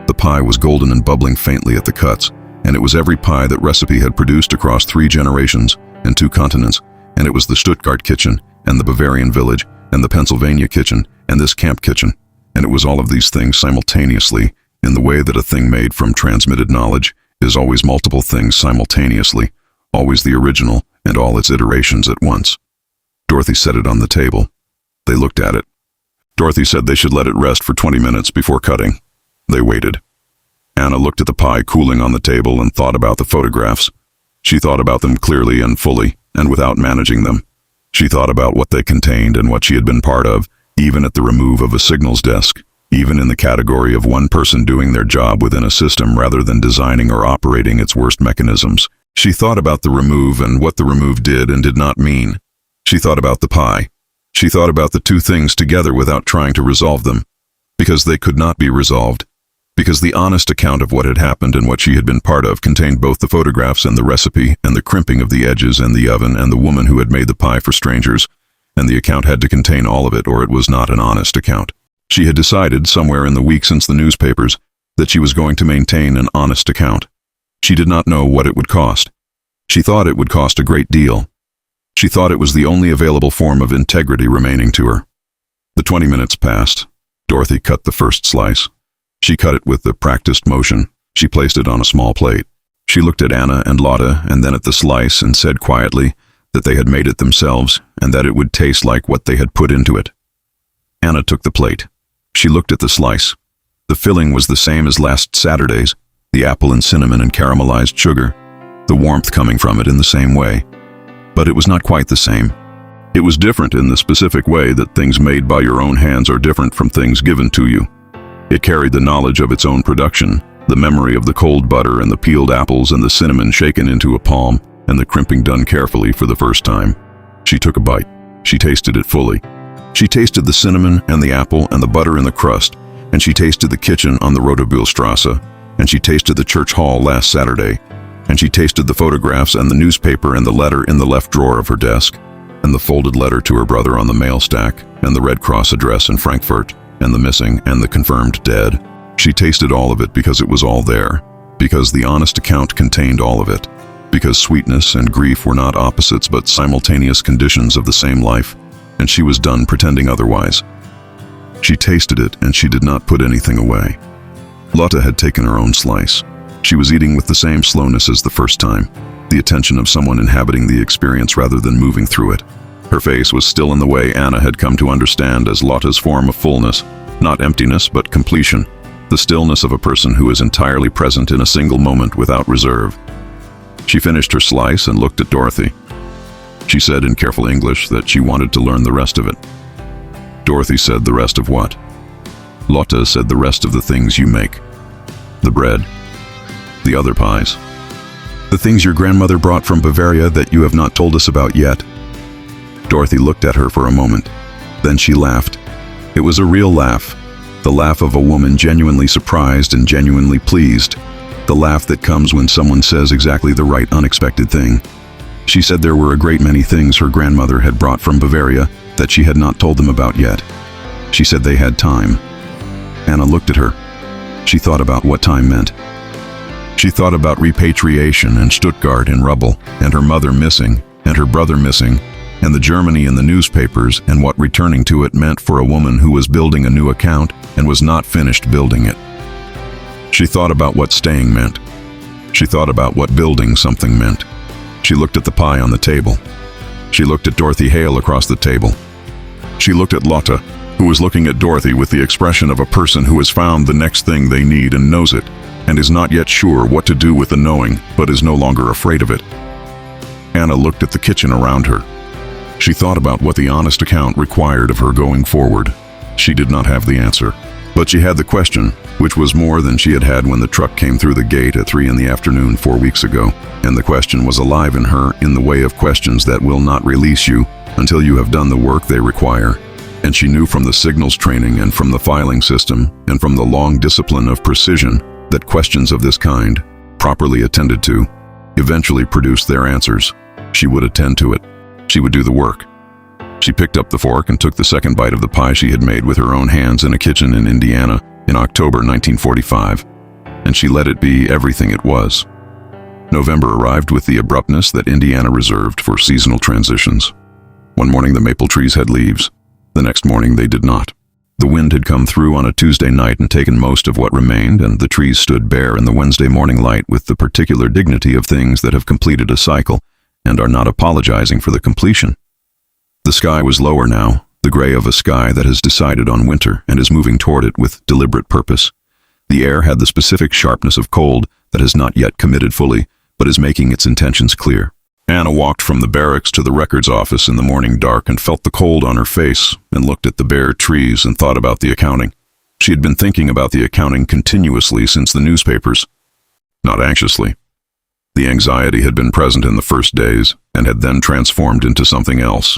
The pie was golden and bubbling faintly at the cuts, and it was every pie that recipe had produced across 3 generations and 2 continents, and it was the Stuttgart kitchen, and the Bavarian village, and the Pennsylvania kitchen, and this camp kitchen, and it was all of these things simultaneously, in the way that a thing made from transmitted knowledge is always multiple things simultaneously, always the original and all its iterations at once. Dorothy set it on the table. They looked at it. Dorothy said they should let it rest for 20 minutes before cutting. They waited. Anna looked at the pie cooling on the table and thought about the photographs. She thought about them clearly and fully, and without managing them. She thought about what they contained and what she had been part of, even at the remove of a signals desk, even in the category of one person doing their job within a system rather than designing or operating its worst mechanisms. She thought about the remove and what the remove did and did not mean. She thought about the pie. She thought about the two things together without trying to resolve them, because they could not be resolved, because the honest account of what had happened and what she had been part of contained both the photographs and the recipe and the crimping of the edges and the oven and the woman who had made the pie for strangers, and the account had to contain all of it or it was not an honest account. She had decided, somewhere in the week since the newspapers, that she was going to maintain an honest account. She did not know what it would cost. She thought it would cost a great deal. She thought it was the only available form of integrity remaining to her. The 20 minutes passed. Dorothy cut the first slice. She cut it with the practiced motion. She placed it on a small plate. She looked at Anna and Lotta and then at the slice and said quietly that they had made it themselves and that it would taste like what they had put into it. Anna took the plate. She looked at the slice. The filling was the same as last Saturday's, the apple and cinnamon and caramelized sugar, the warmth coming from it in the same way. But it was not quite the same. It was different in the specific way that things made by your own hands are different from things given to you. It carried the knowledge of its own production, the memory of the cold butter and the peeled apples and the cinnamon shaken into a palm and the crimping done carefully for the first time. She took a bite. She tasted it fully. She tasted the cinnamon and the apple and the butter in the crust, and she tasted the kitchen on the Rotobilstrasse, and she tasted the church hall last Saturday, and she tasted the photographs and the newspaper and the letter in the left drawer of her desk, and the folded letter to her brother on the mail stack, and the Red Cross address in Frankfurt, and the missing and the confirmed dead. She tasted all of it because it was all there, because the honest account contained all of it, because sweetness and grief were not opposites but simultaneous conditions of the same life, and she was done pretending otherwise. She tasted it and she did not put anything away. Lotta had taken her own slice. She was eating with the same slowness as the first time, the attention of someone inhabiting the experience rather than moving through it. Her face was still in the way Anna had come to understand as Lotta's form of fullness, not emptiness but completion, the stillness of a person who is entirely present in a single moment without reserve. She finished her slice and looked at Dorothy. She said in careful English that she wanted to learn the rest of it. Dorothy said, "The rest of what?" Lotta said, "The rest of the things you make. The bread. The other pies. The things your grandmother brought from Bavaria that you have not told us about yet." Dorothy looked at her for a moment. Then she laughed. It was a real laugh. The laugh of a woman genuinely surprised and genuinely pleased. The laugh that comes when someone says exactly the right unexpected thing. She said there were a great many things her grandmother had brought from Bavaria that she had not told them about yet. She said they had time. Anna looked at her. She thought about what time meant. She thought about repatriation and Stuttgart in rubble, and her mother missing, and her brother missing, and the Germany in the newspapers and what returning to it meant for a woman who was building a new account and was not finished building it. She thought about what staying meant. She thought about what building something meant. She looked at the pie on the table. She looked at Dorothy Hale across the table. She looked at Lotta, who was looking at Dorothy with the expression of a person who has found the next thing they need and knows it, and is not yet sure what to do with the knowing, but is no longer afraid of it. Anna looked at the kitchen around her. She thought about what the honest account required of her going forward. She did not have the answer, but she had the question, which was more than she had had when the truck came through the gate at 3 in the afternoon 4 weeks ago, and the question was alive in her in the way of questions that will not release you until you have done the work they require. And she knew from the signals training and from the filing system and from the long discipline of precision that questions of this kind, properly attended to, eventually produced their answers. She would attend to it. She would do the work. She picked up the fork and took the second bite of the pie she had made with her own hands in a kitchen in Indiana in October 1945, and she let it be everything it was. November arrived with the abruptness that Indiana reserved for seasonal transitions. One morning the maple trees had leaves. The next morning they did not. The wind had come through on a Tuesday night and taken most of what remained, and the trees stood bare in the Wednesday morning light with the particular dignity of things that have completed a cycle and are not apologizing for the completion. The sky was lower now, the gray of a sky that has decided on winter and is moving toward it with deliberate purpose. The air had the specific sharpness of cold that has not yet committed fully, but is making its intentions clear. Anna walked from the barracks to the records office in the morning dark and felt the cold on her face and looked at the bare trees and thought about the accounting. She had been thinking about the accounting continuously since the newspapers. Not anxiously. The anxiety had been present in the first days and had then transformed into something else.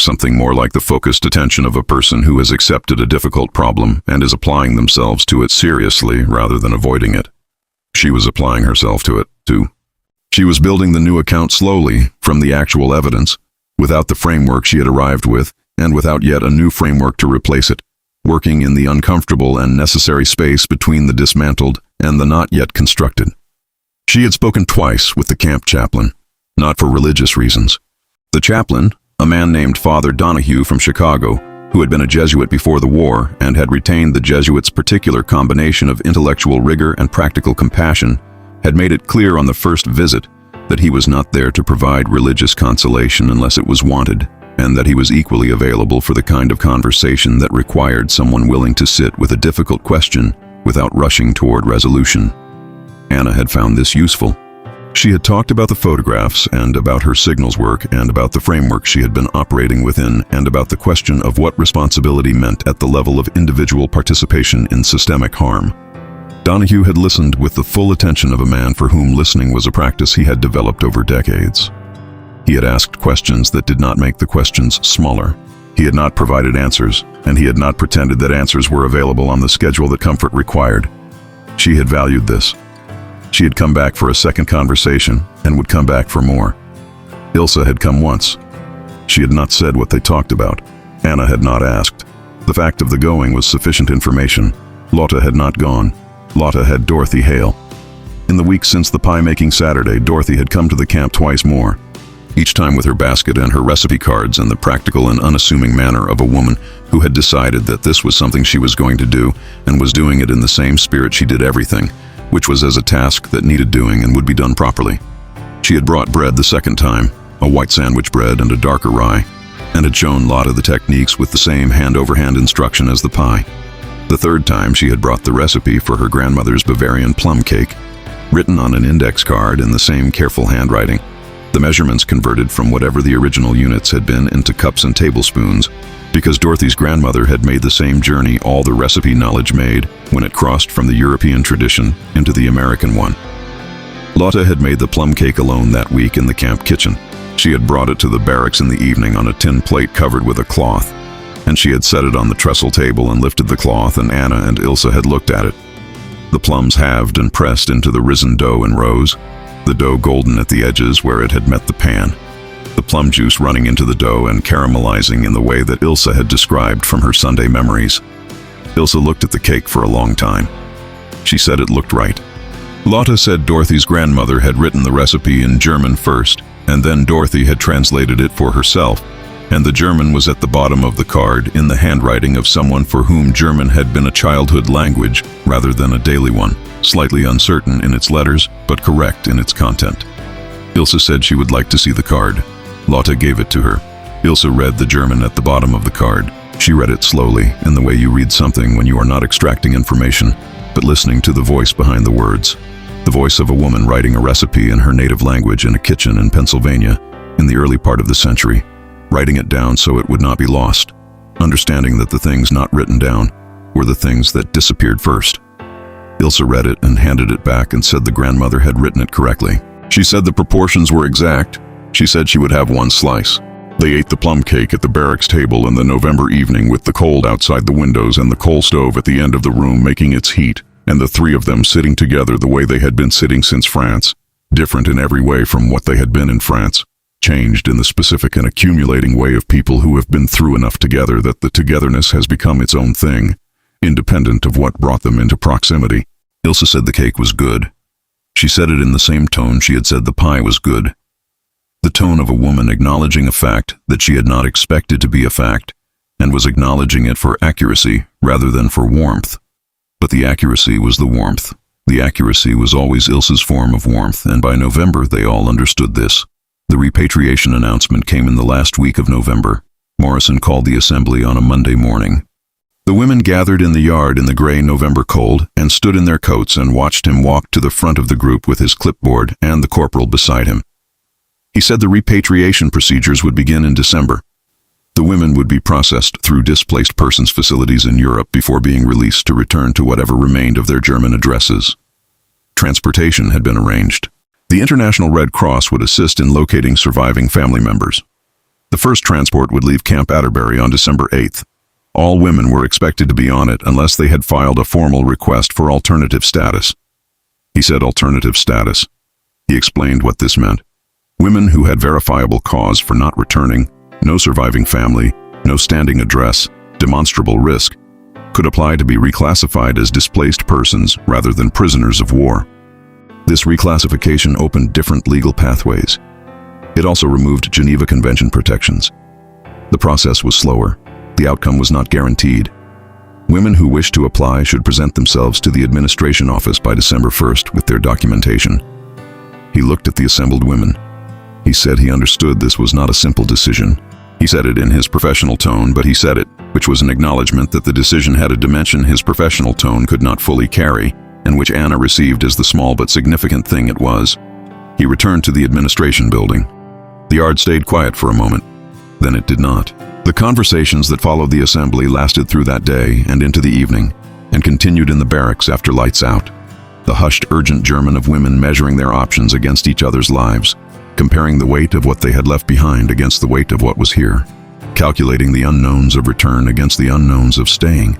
Something more like the focused attention of a person who has accepted a difficult problem and is applying themselves to it seriously rather than avoiding it. She was applying herself to it, too. She was building the new account slowly, from the actual evidence, without the framework she had arrived with, and without yet a new framework to replace it, working in the uncomfortable and necessary space between the dismantled and the not yet constructed. She had spoken twice with the camp chaplain, not for religious reasons. The chaplain, a man named Father Donahue from Chicago, who had been a Jesuit before the war and had retained the Jesuits' particular combination of intellectual rigor and practical compassion, had made it clear on the first visit that he was not there to provide religious consolation unless it was wanted, and that he was equally available for the kind of conversation that required someone willing to sit with a difficult question without rushing toward resolution. Anna had found this useful. She had talked about the photographs and about her signals work and about the framework she had been operating within and about the question of what responsibility meant at the level of individual participation in systemic harm. Donahue had listened with the full attention of a man for whom listening was a practice he had developed over decades. He had asked questions that did not make the questions smaller. He had not provided answers, and he had not pretended that answers were available on the schedule that comfort required. She had valued this. She had come back for a second conversation and would come back for more. Ilsa had come once. She had not said what they talked about. Anna had not asked. The fact of the going was sufficient information. Lotta had not gone. Lotta had Dorothy Hale. In the weeks since the pie-making Saturday, Dorothy had come to the camp twice more, each time with her basket and her recipe cards and the practical and unassuming manner of a woman who had decided that this was something she was going to do and was doing it in the same spirit she did everything, which was as a task that needed doing and would be done properly. She had brought bread the second time, a white sandwich bread and a darker rye, and had shown Lotta the techniques with the same hand-over-hand instruction as the pie. The third time she had brought the recipe for her grandmother's Bavarian plum cake, written on an index card in the same careful handwriting, the measurements converted from whatever the original units had been into cups and tablespoons, because Dorothy's grandmother had made the same journey all the recipe knowledge made when it crossed from the European tradition into the American one. Lotta had made the plum cake alone that week in the camp kitchen. She had brought it to the barracks in the evening on a tin plate covered with a cloth, and she had set it on the trestle table and lifted the cloth, and Anna and Ilsa had looked at it. The plums halved and pressed into the risen dough in rows, the dough golden at the edges where it had met the pan, the plum juice running into the dough and caramelizing in the way that Ilsa had described from her Sunday memories. Ilsa looked at the cake for a long time. She said it looked right. Lotta said Dorothy's grandmother had written the recipe in German first, and then Dorothy had translated it for herself, and the German was at the bottom of the card in the handwriting of someone for whom German had been a childhood language rather than a daily one, slightly uncertain in its letters, but correct in its content. Ilsa said she would like to see the card. Lotta gave it to her. Ilsa read the German at the bottom of the card. She read it slowly, in the way you read something when you are not extracting information, but listening to the voice behind the words. The voice of a woman writing a recipe in her native language in a kitchen in Pennsylvania in the early part of the century, writing it down so it would not be lost, understanding that the things not written down were the things that disappeared first. Ilsa read it and handed it back and said the grandmother had written it correctly. She said the proportions were exact. She said she would have one slice. They ate the plum cake at the barracks table in the November evening with the cold outside the windows and the coal stove at the end of the room making its heat, and the three of them sitting together the way they had been sitting since France, different in every way from what they had been in France, changed in the specific and accumulating way of people who have been through enough together that the togetherness has become its own thing, independent of what brought them into proximity. Ilsa said the cake was good. She said it in the same tone she had said the pie was good. The tone of a woman acknowledging a fact that she had not expected to be a fact, and was acknowledging it for accuracy rather than for warmth. But the accuracy was the warmth. The accuracy was always Ilsa's form of warmth, and by November they all understood this. The repatriation announcement came in the last week of November. Morrison called the assembly on a Monday morning. The women gathered in the yard in the gray November cold and stood in their coats and watched him walk to the front of the group with his clipboard and the corporal beside him. He said the repatriation procedures would begin in December. The women would be processed through displaced persons facilities in Europe before being released to return to whatever remained of their German addresses. Transportation had been arranged. The International Red Cross would assist in locating surviving family members. The first transport would leave Camp Atterbury on December 8th. All women were expected to be on it unless they had filed a formal request for alternative status. He said alternative status. He explained what this meant. Women who had verifiable cause for not returning, no surviving family, no standing address, demonstrable risk, could apply to be reclassified as displaced persons rather than prisoners of war. This reclassification opened different legal pathways. It also removed Geneva Convention protections. The process was slower. The outcome was not guaranteed. Women who wished to apply should present themselves to the administration office by December 1st with their documentation. He looked at the assembled women. He said he understood this was not a simple decision. He said it in his professional tone, but he said it, which was an acknowledgement that the decision had a dimension his professional tone could not fully carry, and which Anna received as the small but significant thing it was. He returned to the administration building. The yard stayed quiet for a moment. Then it did not. The conversations that followed the assembly lasted through that day and into the evening, and continued in the barracks after lights out. The hushed, urgent German of women measuring their options against each other's lives, comparing the weight of what they had left behind against the weight of what was here, calculating the unknowns of return against the unknowns of staying,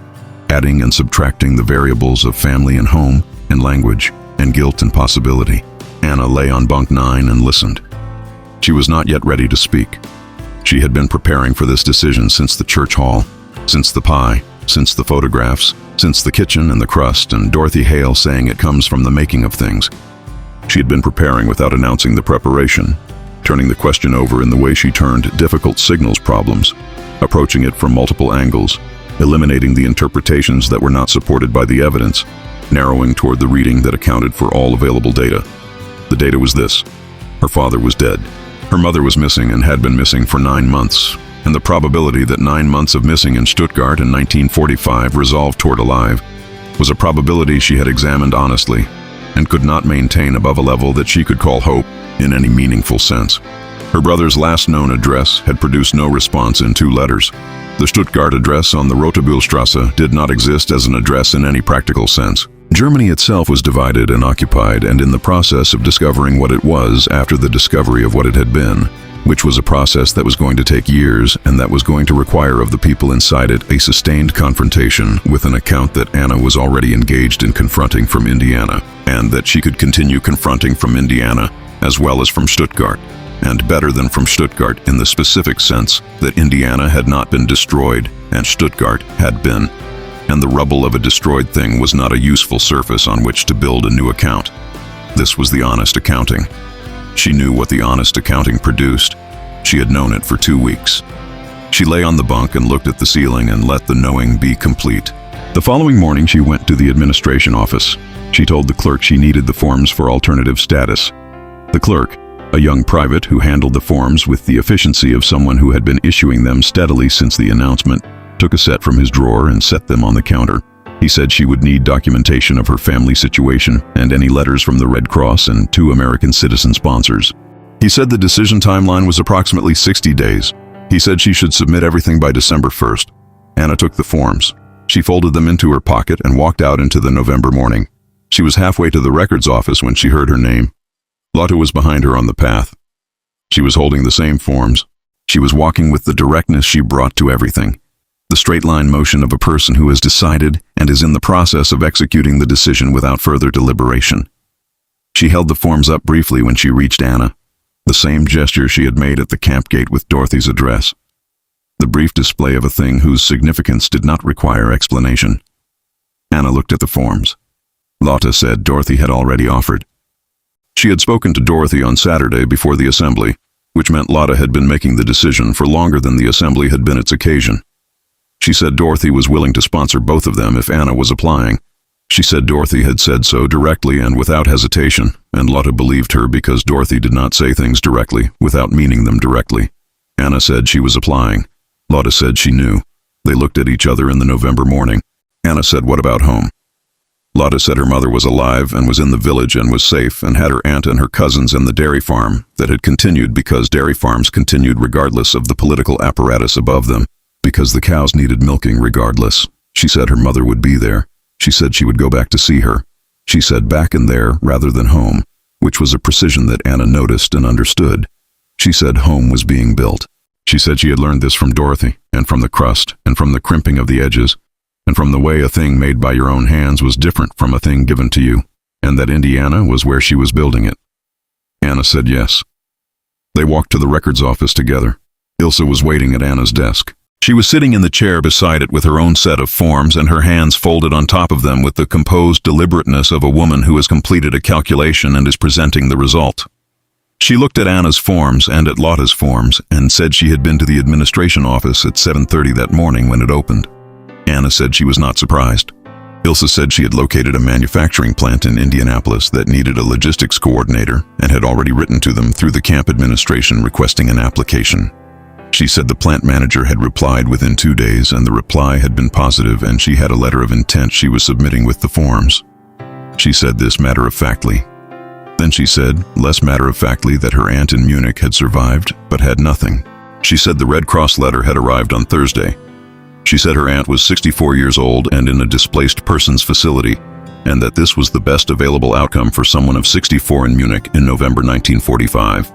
adding and subtracting the variables of family and home and language and guilt and possibility. Anna lay on bunk 9 and listened. She was not yet ready to speak. She had been preparing for this decision since the church hall, since the pie, since the photographs, since the kitchen and the crust and Dorothy Hale saying it comes from the making of things. She had been preparing without announcing the preparation, turning the question over in the way she turned difficult signals problems, approaching it from multiple angles, eliminating the interpretations that were not supported by the evidence, narrowing toward the reading that accounted for all available data. The data was this: her father was dead. Her mother was missing and had been missing for 9 months, and the probability that 9 months of missing in Stuttgart in 1945 resolved toward alive was a probability she had examined honestly and could not maintain above a level that she could call hope in any meaningful sense. Her brother's last known address had produced no response in 2 letters. The Stuttgart address on the Rotabühlstrasse did not exist as an address in any practical sense. Germany itself was divided and occupied and in the process of discovering what it was after the discovery of what it had been, which was a process that was going to take years and that was going to require of the people inside it a sustained confrontation with an account that Anna was already engaged in confronting from Indiana, and that she could continue confronting from Indiana as well as from Stuttgart, and better than from Stuttgart in the specific sense that Indiana had not been destroyed and Stuttgart had been. And the rubble of a destroyed thing was not a useful surface on which to build a new account. This was the honest accounting. She knew what the honest accounting produced. She had known it for 2 weeks. She lay on the bunk and looked at the ceiling and let the knowing be complete. The following morning she went to the administration office. She told the clerk she needed the forms for alternative status. The clerk, a young private who handled the forms with the efficiency of someone who had been issuing them steadily since the announcement, took a set from his drawer and set them on the counter. He said she would need documentation of her family situation and any letters from the Red Cross and 2 American citizen sponsors. He said the decision timeline was approximately 60 days. He said she should submit everything by December 1st. Anna took the forms. She folded them into her pocket and walked out into the November morning. She was halfway to the records office when she heard her name. Lotta was behind her on the path. She was holding the same forms. She was walking with the directness she brought to everything. The straight-line motion of a person who has decided and is in the process of executing the decision without further deliberation. She held the forms up briefly when she reached Anna, the same gesture she had made at the camp gate with Dorothy's address. The brief display of a thing whose significance did not require explanation. Anna looked at the forms. Lotta said Dorothy had already offered. She had spoken to Dorothy on Saturday before the assembly, which meant Lotta had been making the decision for longer than the assembly had been its occasion. She said Dorothy was willing to sponsor both of them if Anna was applying. She said Dorothy had said so directly and without hesitation, and Lotta believed her because Dorothy did not say things directly without meaning them directly. Anna said she was applying. Lotta said she knew. They looked at each other in the November morning. Anna said, "What about home?" Lotta said her mother was alive and was in the village and was safe and had her aunt and her cousins in the dairy farm that had continued because dairy farms continued regardless of the political apparatus above them, because the cows needed milking regardless. She said her mother would be there. She said she would go back to see her. She said back in there rather than home, which was a precision that Anna noticed and understood. She said home was being built. She said she had learned this from Dorothy, and from the crust, and from the crimping of the edges, and from the way a thing made by your own hands was different from a thing given to you, and that Indiana was where she was building it. Anna said yes. They walked to the records office together. Ilsa was waiting at Anna's desk. She was sitting in the chair beside it with her own set of forms and her hands folded on top of them with the composed deliberateness of a woman who has completed a calculation and is presenting the result. She looked at Anna's forms and at Lotta's forms and said she had been to the administration office at 7:30 that morning when it opened. Anna said she was not surprised. Ilsa said she had located a manufacturing plant in Indianapolis that needed a logistics coordinator and had already written to them through the camp administration requesting an application. She said the plant manager had replied within 2 days and the reply had been positive and she had a letter of intent she was submitting with the forms. She said this matter-of-factly. Then she said, less matter-of-factly, that her aunt in Munich had survived but had nothing. She said the Red Cross letter had arrived on Thursday. She said her aunt was 64 years old and in a displaced persons facility, and that this was the best available outcome for someone of 64 in Munich in November 1945.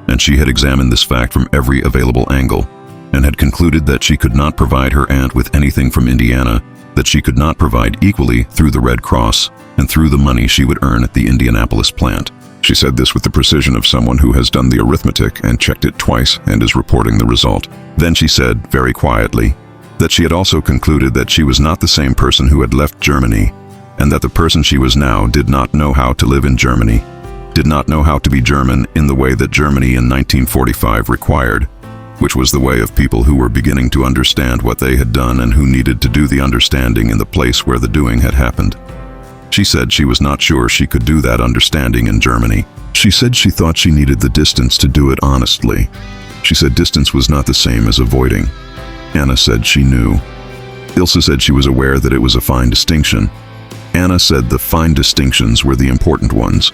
And she had examined this fact from every available angle, and had concluded that she could not provide her aunt with anything from Indiana that she could not provide equally through the Red Cross and through the money she would earn at the Indianapolis plant. She said this with the precision of someone who has done the arithmetic and checked it twice and is reporting the result. Then she said, very quietly, that she had also concluded that she was not the same person who had left Germany, and that the person she was now did not know how to live in Germany, did not know how to be German in the way that Germany in 1945 required, which was the way of people who were beginning to understand what they had done and who needed to do the understanding in the place where the doing had happened. She said she was not sure she could do that understanding in Germany. She said she thought she needed the distance to do it honestly. She said distance was not the same as avoiding. Anna said she knew. Ilsa said she was aware that it was a fine distinction. Anna said the fine distinctions were the important ones.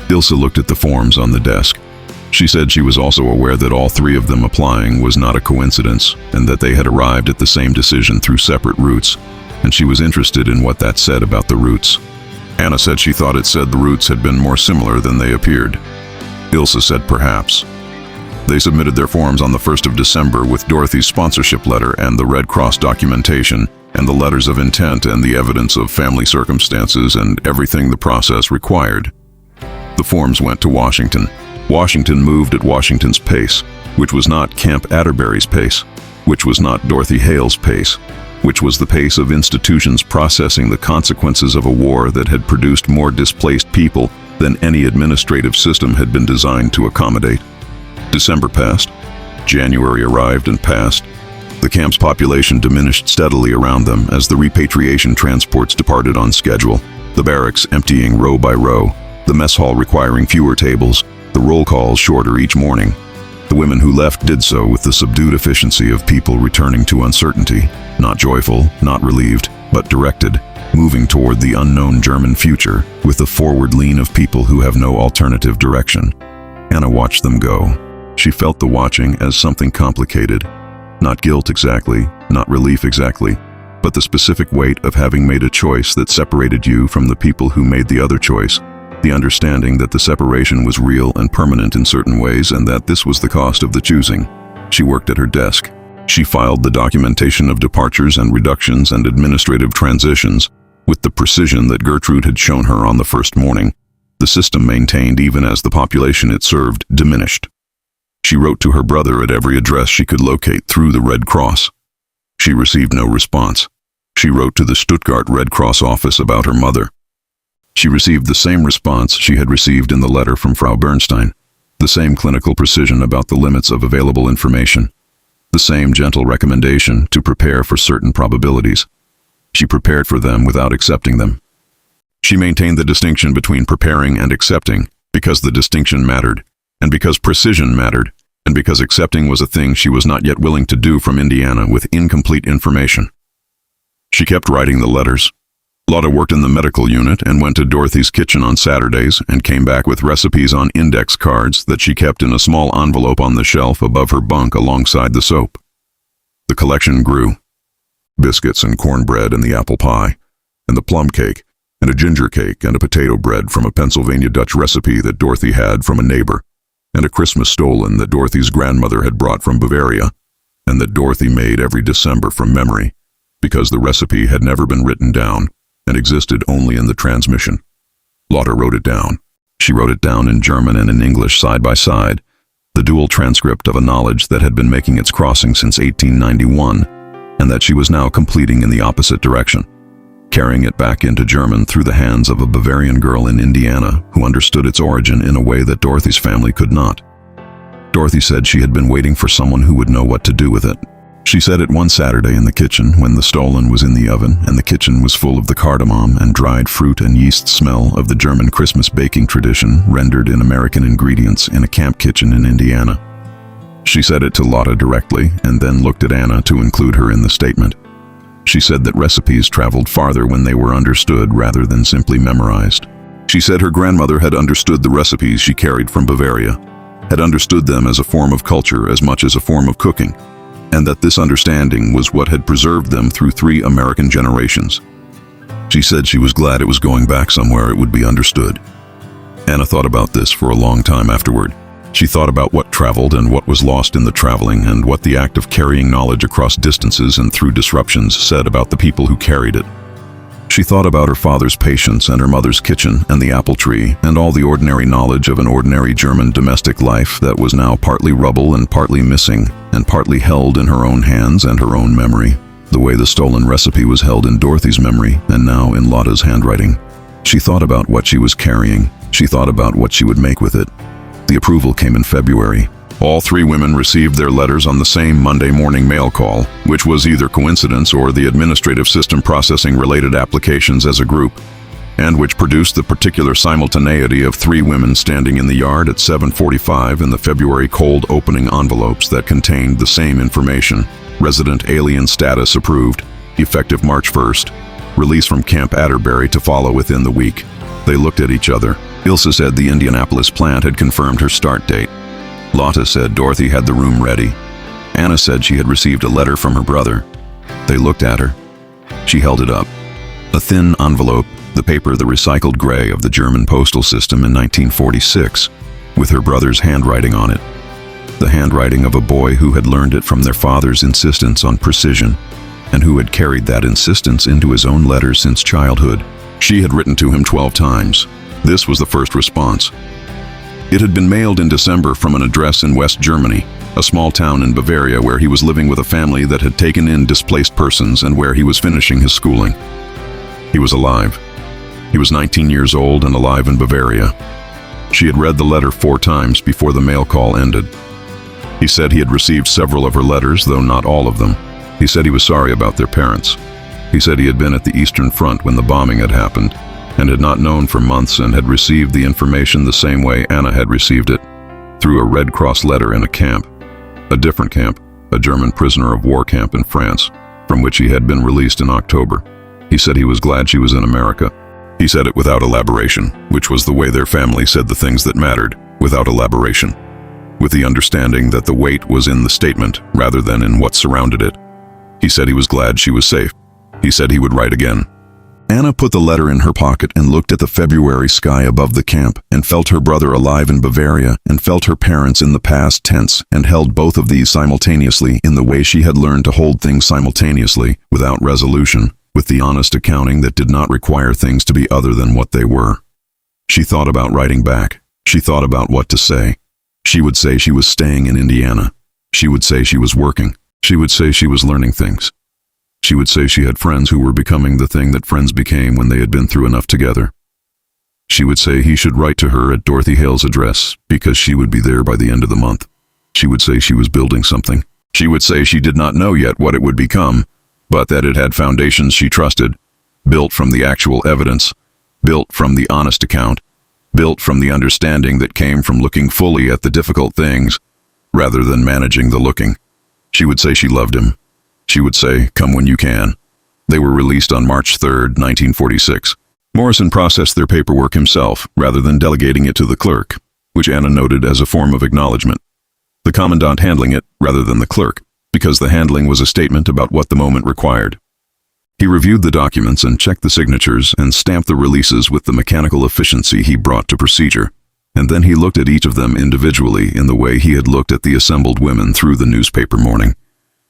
Ilsa looked at the forms on the desk. She said she was also aware that all three of them applying was not a coincidence, and that they had arrived at the same decision through separate routes, and she was interested in what that said about the routes. Anna said she thought it said the routes had been more similar than they appeared. Ilsa said perhaps. They submitted their forms on the 1st of December with Dorothy's sponsorship letter and the Red Cross documentation and the letters of intent and the evidence of family circumstances and everything the process required. The forms went to Washington. Washington moved at Washington's pace, which was not Camp Atterbury's pace, which was not Dorothy Hale's pace, which was the pace of institutions processing the consequences of a war that had produced more displaced people than any administrative system had been designed to accommodate. December passed. January arrived and passed. The camp's population diminished steadily around them as the repatriation transports departed on schedule, the barracks emptying row by row, the mess hall requiring fewer tables, the roll calls shorter each morning. The women who left did so with the subdued efficiency of people returning to uncertainty, not joyful, not relieved, but directed, moving toward the unknown German future with the forward lean of people who have no alternative direction. Anna watched them go. She felt the watching as something complicated, not guilt exactly, not relief exactly, but the specific weight of having made a choice that separated you from the people who made the other choice, the understanding that the separation was real and permanent in certain ways and that this was the cost of the choosing. She worked at her desk. She filed the documentation of departures and reductions and administrative transitions with the precision that Gertrude had shown her on the first morning. The system maintained even as the population it served diminished. She wrote to her brother at every address she could locate through the Red Cross. She received no response. She wrote to the Stuttgart Red Cross office about her mother. She received the same response she had received in the letter from Frau Bernstein, the same clinical precision about the limits of available information, the same gentle recommendation to prepare for certain probabilities. She prepared for them without accepting them. She maintained the distinction between preparing and accepting because the distinction mattered, and because precision mattered, and because accepting was a thing she was not yet willing to do from Indiana with incomplete information. She kept writing the letters. Lotta worked in the medical unit and went to Dorothy's kitchen on Saturdays and came back with recipes on index cards that she kept in a small envelope on the shelf above her bunk alongside the soap. The collection grew. Biscuits and cornbread and the apple pie, and the plum cake, and a ginger cake and a potato bread from a Pennsylvania Dutch recipe that Dorothy had from a neighbor, and a Christmas stollen that Dorothy's grandmother had brought from Bavaria, and that Dorothy made every December from memory, because the recipe had never been written down and existed only in the transmission. Lotta wrote it down. She wrote it down in German and in English side by side, the dual transcript of a knowledge that had been making its crossing since 1891, and that she was now completing in the opposite direction, carrying it back into German through the hands of a Bavarian girl in Indiana who understood its origin in a way that Dorothy's family could not. Dorothy said she had been waiting for someone who would know what to do with it. She said it one Saturday in the kitchen when the stollen was in the oven and the kitchen was full of the cardamom and dried fruit and yeast smell of the German Christmas baking tradition rendered in American ingredients in a camp kitchen in Indiana. She said it to Lotta directly and then looked at Anna to include her in the statement. She said that recipes traveled farther when they were understood rather than simply memorized. She said her grandmother had understood the recipes she carried from Bavaria, had understood them as a form of culture as much as a form of cooking, and that this understanding was what had preserved them through 3 American generations. She said she was glad it was going back somewhere it would be understood. Anna thought about this for a long time afterward. She thought about what traveled and what was lost in the traveling and what the act of carrying knowledge across distances and through disruptions said about the people who carried it. She thought about her father's patience and her mother's kitchen and the apple tree and all the ordinary knowledge of an ordinary German domestic life that was now partly rubble and partly missing and partly held in her own hands and her own memory, the way the stolen recipe was held in Dorothy's memory and now in Lotta's handwriting. She thought about what she was carrying. She thought about what she would make with it. The approval came in February. All 3 women received their letters on the same Monday morning mail call, which was either coincidence or the administrative system processing related applications as a group, and which produced the particular simultaneity of 3 women standing in the yard at 7:45 in the February cold opening envelopes that contained the same information: resident alien status approved, effective March 1st, release from Camp Atterbury to follow within the week. They looked at each other. Ilsa said the Indianapolis plant had confirmed her start date. Lotta said Dorothy had the room ready. Anna said she had received a letter from her brother. They looked at her. She held it up. A thin envelope, the paper the recycled gray of the German postal system in 1946, with her brother's handwriting on it. The handwriting of a boy who had learned it from their father's insistence on precision, and who had carried that insistence into his own letters since childhood. She had written to him 12 times. This was the first response. It had been mailed in December from an address in West Germany, a small town in Bavaria where he was living with a family that had taken in displaced persons and where he was finishing his schooling. He was alive. He was 19 years old and alive in Bavaria. She had read the letter 4 times before the mail call ended. He said he had received several of her letters, though not all of them. He said he was sorry about their parents. He said he had been at the Eastern Front when the bombing had happened, and had not known for months and had received the information the same way Anna had received it, through a Red Cross letter in a camp, a different camp, a German prisoner of war camp in France, from which he had been released in October. He said he was glad she was in America. He said it without elaboration, which was the way their family said the things that mattered, without elaboration, with the understanding that the weight was in the statement rather than in what surrounded it. He said he was glad she was safe. He said he would write again. Anna put the letter in her pocket and looked at the February sky above the camp and felt her brother alive in Bavaria and felt her parents in the past tense and held both of these simultaneously in the way she had learned to hold things simultaneously, without resolution, with the honest accounting that did not require things to be other than what they were. She thought about writing back. She thought about what to say. She would say she was staying in Indiana. She would say she was working. She would say she was learning things. She would say she had friends who were becoming the thing that friends became when they had been through enough together. She would say he should write to her at Dorothy Hale's address because she would be there by the end of the month. She would say she was building something. She would say she did not know yet what it would become, but that it had foundations she trusted, built from the actual evidence, built from the honest account, built from the understanding that came from looking fully at the difficult things rather than managing the looking. She would say she loved him. She would say, "Come when you can." They were released on March 3, 1946. Morrison processed their paperwork himself, rather than delegating it to the clerk, which Anna noted as a form of acknowledgement. The commandant handling it, rather than the clerk, because the handling was a statement about what the moment required. He reviewed the documents and checked the signatures and stamped the releases with the mechanical efficiency he brought to procedure, and then he looked at each of them individually in the way he had looked at the assembled women through the newspaper morning.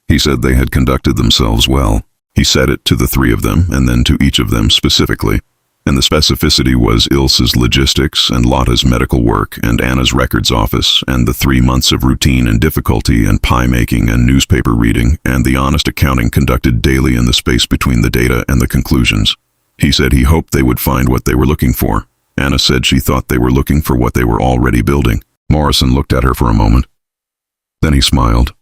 He said they had conducted themselves well. He said it to the three of them and then to each of them specifically, and the specificity was Ilse's logistics and Lotta's medical work and Anna's records office and the 3 months of routine and difficulty and pie making and newspaper reading and the honest accounting conducted daily in the space between the data and the conclusions. He said he hoped they would find what they were looking for. Anna said she thought they were looking for what they were already building. Morrison looked at her for a moment. Then he smiled.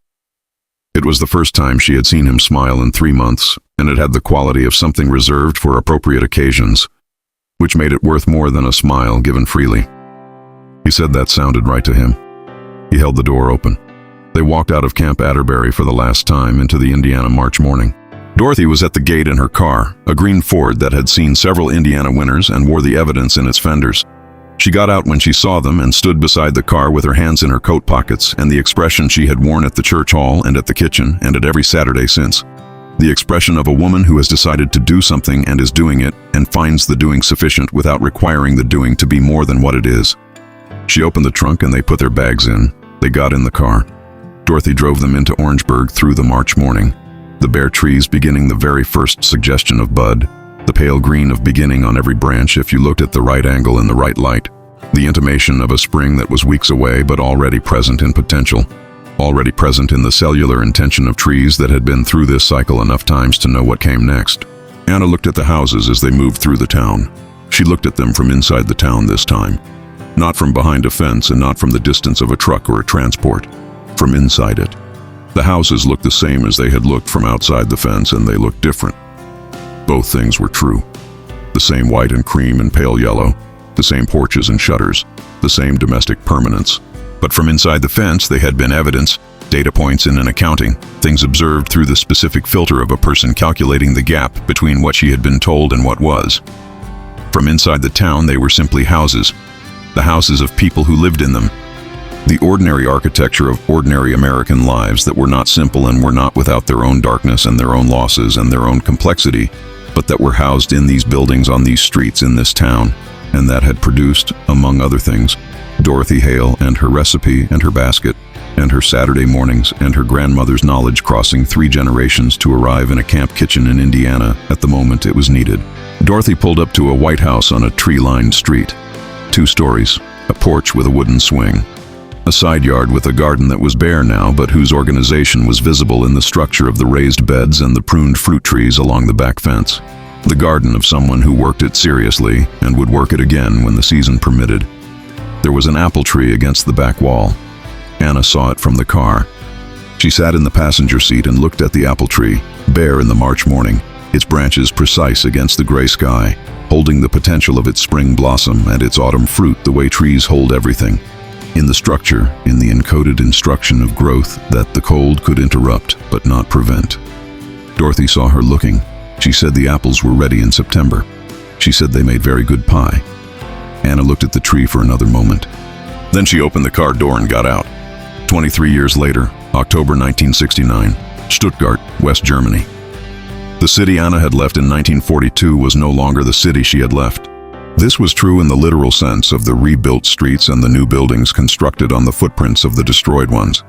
It was the first time she had seen him smile in 3 months, and it had the quality of something reserved for appropriate occasions, which made it worth more than a smile given freely. He said that sounded right to him. He held the door open. They walked out of Camp Atterbury for the last time into the Indiana March morning. Dorothy was at the gate in her car, a green Ford that had seen several Indiana winners and wore the evidence in its fenders. She got out when she saw them and stood beside the car with her hands in her coat pockets and the expression she had worn at the church hall and at the kitchen and at every Saturday since. The expression of a woman who has decided to do something and is doing it and finds the doing sufficient without requiring the doing to be more than what it is. She opened the trunk and they put their bags in. They got in the car. Dorothy drove them into Orangeburg through the March morning. The bare trees beginning the very first suggestion of bud, the pale green of beginning on every branch if you looked at the right angle in the right light, the intimation of a spring that was weeks away but already present in potential, already present in the cellular intention of trees that had been through this cycle enough times to know what came next. Anna looked at the houses as they moved through the town. She looked at them from inside the town this time, not from behind a fence and not from the distance of a truck or a transport, from inside it. The houses looked the same as they had looked from outside the fence, and they looked different. Both things were true. The same white and cream and pale yellow, the same porches and shutters, the same domestic permanence. But from inside the fence they had been evidence, data points in an accounting, things observed through the specific filter of a person calculating the gap between what she had been told and what was. From inside the town they were simply houses, the houses of people who lived in them. The ordinary architecture of ordinary American lives that were not simple and were not without their own darkness and their own losses and their own complexity, but that were housed in these buildings on these streets in this town, and that had produced, among other things, Dorothy Hale and her recipe and her basket, and her Saturday mornings and her grandmother's knowledge crossing 3 generations to arrive in a camp kitchen in Indiana at the moment it was needed. Dorothy pulled up to a white house on a tree-lined street. 2 stories, a porch with a wooden swing. A side yard with a garden that was bare now but whose organization was visible in the structure of the raised beds and the pruned fruit trees along the back fence. The garden of someone who worked it seriously and would work it again when the season permitted. There was an apple tree against the back wall. Anna saw it from the car. She sat in the passenger seat and looked at the apple tree, bare in the March morning, its branches precise against the gray sky, holding the potential of its spring blossom and its autumn fruit the way trees hold everything. In the structure, in the encoded instruction of growth that the cold could interrupt but not prevent. Dorothy saw her looking. She said the apples were ready in September. She said they made very good pie. Anna looked at the tree for another moment. Then she opened the car door and got out. 23 years later, October 1969, Stuttgart, West Germany. The city Anna had left in 1942 was no longer the city she had left. This was true in the literal sense of the rebuilt streets and the new buildings constructed on the footprints of the destroyed ones.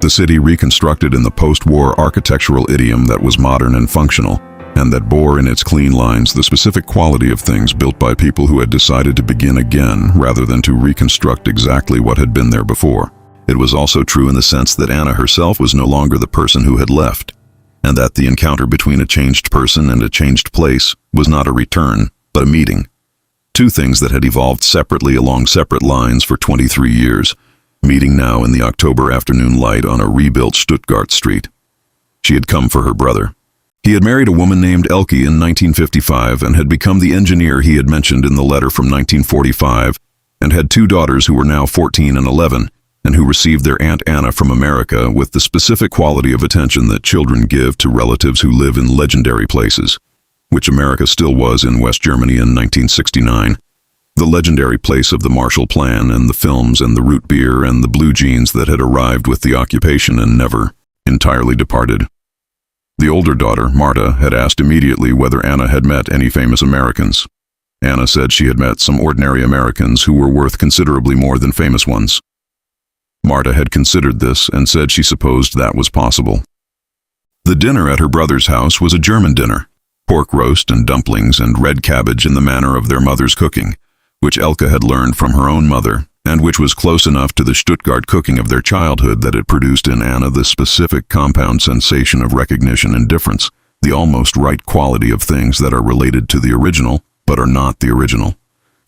The city reconstructed in the post-war architectural idiom that was modern and functional, and that bore in its clean lines the specific quality of things built by people who had decided to begin again rather than to reconstruct exactly what had been there before. It was also true in the sense that Anna herself was no longer the person who had left, and that the encounter between a changed person and a changed place was not a return, but a meeting. 2 things that had evolved separately along separate lines for 23 years, meeting now in the October afternoon light on a rebuilt Stuttgart street. She had come for her brother. He had married a woman named Elke in 1955 and had become the engineer he had mentioned in the letter from 1945, and had 2 daughters who were now 14 and 11, and who received their Aunt Anna from America with the specific quality of attention that children give to relatives who live in legendary places, which America still was in West Germany in 1969. The legendary place of the Marshall Plan and the films and the root beer and the blue jeans that had arrived with the occupation and never entirely departed. The older daughter, Marta, had asked immediately whether Anna had met any famous Americans. Anna said she had met some ordinary Americans who were worth considerably more than famous ones. Marta had considered this and said she supposed that was possible. The dinner at her brother's house was a German dinner, pork roast and dumplings and red cabbage in the manner of their mother's cooking, which Elke had learned from her own mother, and which was close enough to the Stuttgart cooking of their childhood that it produced in Anna the specific compound sensation of recognition and difference, the almost right quality of things that are related to the original, but are not the original.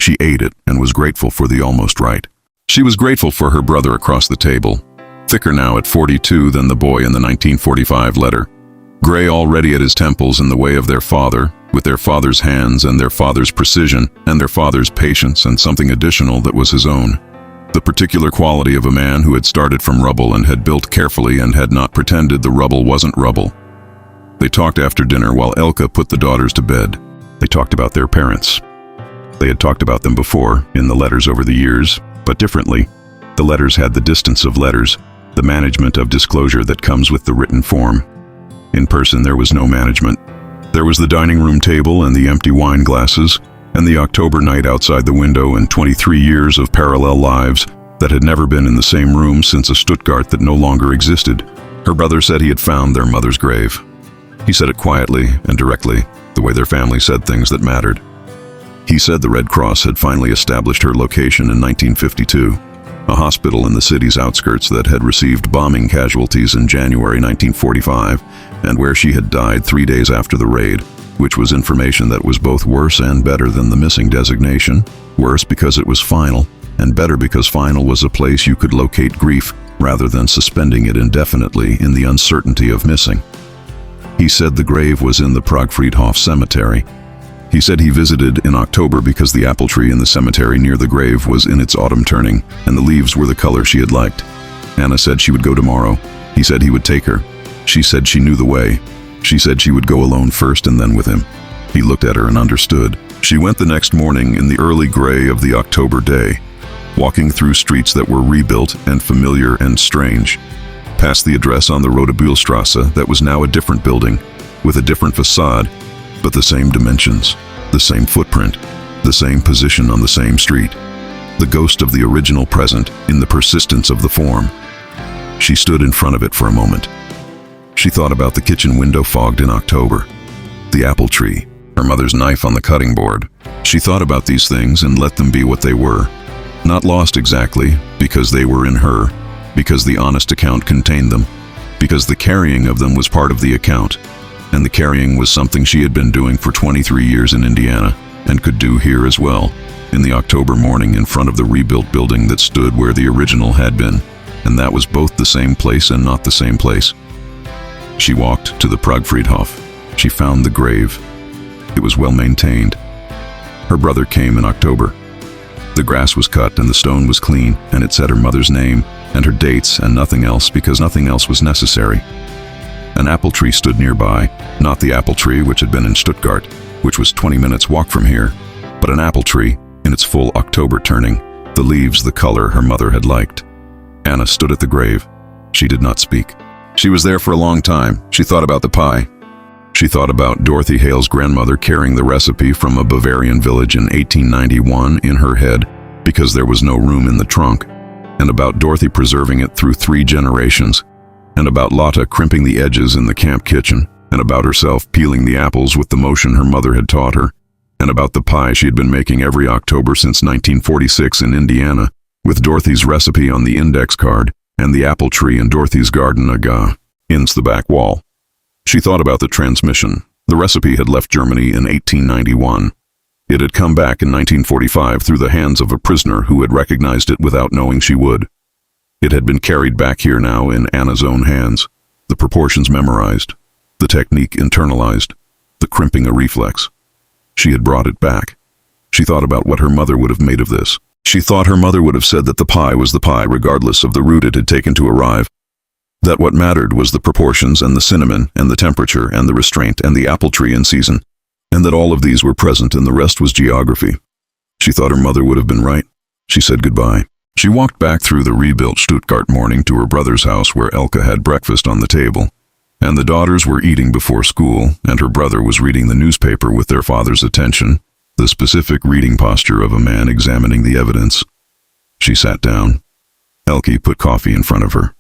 She ate it and was grateful for the almost right. She was grateful for her brother across the table, thicker now at 42 than the boy in the 1945 letter, gray already at his temples in the way of their father, with their father's hands and their father's precision and their father's patience and something additional that was his own. The particular quality of a man who had started from rubble and had built carefully and had not pretended the rubble wasn't rubble. They talked after dinner while Elke put the daughters to bed. They talked about their parents. They had talked about them before, in the letters over the years, but differently. The letters had the distance of letters, the management of disclosure that comes with the written form. In person there was no management. There was the dining room table and the empty wine glasses, and the October night outside the window and 23 years of parallel lives that had never been in the same room since a Stuttgart that no longer existed. Her brother said he had found their mother's grave. He said it quietly and directly, the way their family said things that mattered. He said the Red Cross had finally established her location in 1952, a hospital in the city's outskirts that had received bombing casualties in January 1945, and where she had died 3 days after the raid, which was information that was both worse and better than the missing designation, worse because it was final, and better because final was a place you could locate grief rather than suspending it indefinitely in the uncertainty of missing. He said the grave was in the Pragerfriedhof cemetery. He said he visited in October because the apple tree in the cemetery near the grave was in its autumn turning, and the leaves were the color she had liked. Anna said she would go tomorrow. He said he would take her. She said she knew the way. She said she would go alone first and then with him. He looked at her and understood. She went the next morning in the early gray of the October day, walking through streets that were rebuilt and familiar and strange, past the address on the Rote-Bühlstrasse that was now a different building, with a different facade, but the same dimensions, the same footprint, the same position on the same street, the ghost of the original present in the persistence of the form. She stood in front of it for a moment. She thought about the kitchen window fogged in October, the apple tree, her mother's knife on the cutting board. She thought about these things and let them be what they were. Not lost exactly, because they were in her, because the honest account contained them, because the carrying of them was part of the account, and the carrying was something she had been doing for 23 years in Indiana, and could do here as well, in the October morning in front of the rebuilt building that stood where the original had been, and that was both the same place and not the same place. She walked to the Pragerfriedhof. She found the grave. It was well maintained. Her brother came in October. The grass was cut and the stone was clean, and it said her mother's name and her dates and nothing else, because nothing else was necessary. An apple tree stood nearby, not the apple tree which had been in Stuttgart, which was 20 minutes walk from here, but an apple tree in its full October turning, the leaves the color her mother had liked. Anna stood at the grave. She did not speak. She was there for a long time. She thought about the pie. She thought about Dorothy Hale's grandmother carrying the recipe from a Bavarian village in 1891 in her head because there was no room in the trunk, and about Dorothy preserving it through 3 generations, and about Lotta crimping the edges in the camp kitchen, and about herself peeling the apples with the motion her mother had taught her, and about the pie she had been making every October since 1946 in Indiana, with Dorothy's recipe on the index card, and the apple tree in Dorothy's garden against the back wall. She thought about the transmission. The recipe had left Germany in 1891. It had come back in 1945 through the hands of a prisoner who had recognized it without knowing she would. It had been carried back here now in Anna's own hands, the proportions memorized, the technique internalized, the crimping a reflex. She had brought it back. She thought about what her mother would have made of this. She thought her mother would have said that the pie was the pie regardless of the route it had taken to arrive. That what mattered was the proportions and the cinnamon and the temperature and the restraint and the apple tree in season, and that all of these were present and the rest was geography. She thought her mother would have been right. She said goodbye. She walked back through the rebuilt Stuttgart morning to her brother's house where Elke had breakfast on the table, and the daughters were eating before school, and her brother was reading the newspaper with their father's attention, the specific reading posture of a man examining the evidence. She sat down. Elke put coffee in front of her.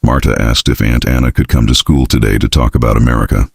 Marta asked if Aunt Anna could come to school today to talk about America.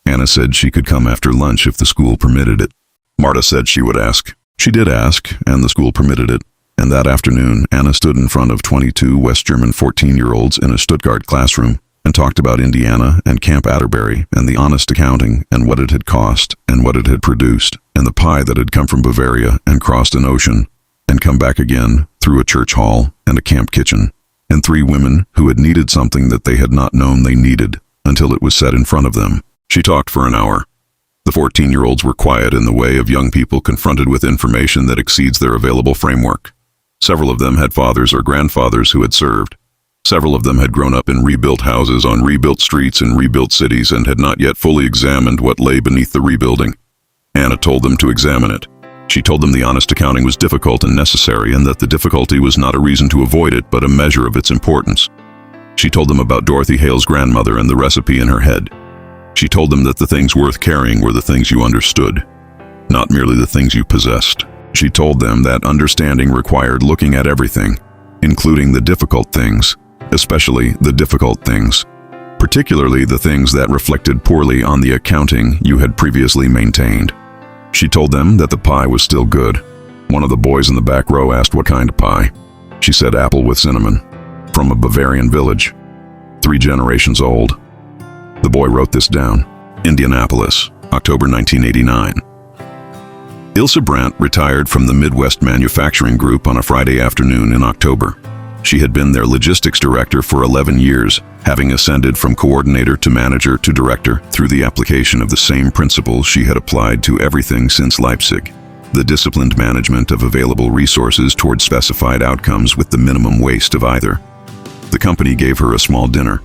Anna said she could come after lunch if the school permitted it. Marta said she would ask. She did ask, and the school permitted it. And that afternoon, Anna stood in front of 22 West German 14-year-olds in a Stuttgart classroom and talked about Indiana and Camp Atterbury and the honest accounting and what it had cost and what it had produced and the pie that had come from Bavaria and crossed an ocean and come back again through a church hall and a camp kitchen, and 3 women who had needed something that they had not known they needed until it was set in front of them. She talked for an hour. The 14-year-olds were quiet in the way of young people confronted with information that exceeds their available framework. Several of them had fathers or grandfathers who had served. Several of them had grown up in rebuilt houses on rebuilt streets in rebuilt cities and had not yet fully examined what lay beneath the rebuilding. Anna told them to examine it. She told them the honest accounting was difficult and necessary, and that the difficulty was not a reason to avoid it, but a measure of its importance. She told them about Dorothy Hale's grandmother and the recipe in her head. She told them that the things worth carrying were the things you understood, not merely the things you possessed. She told them that understanding required looking at everything, including the difficult things, especially the difficult things, particularly the things that reflected poorly on the accounting you had previously maintained. She told them that the pie was still good. One of the boys in the back row asked what kind of pie. She said apple with cinnamon, from a Bavarian village, 3 generations old. The boy wrote this down. Indianapolis, October 1989. Ilse Brandt retired from the Midwest Manufacturing Group on a Friday afternoon in October. She had been their logistics director for 11 years, having ascended from coordinator to manager to director through the application of the same principles she had applied to everything since Leipzig, the disciplined management of available resources toward specified outcomes with the minimum waste of either. The company gave her a small dinner.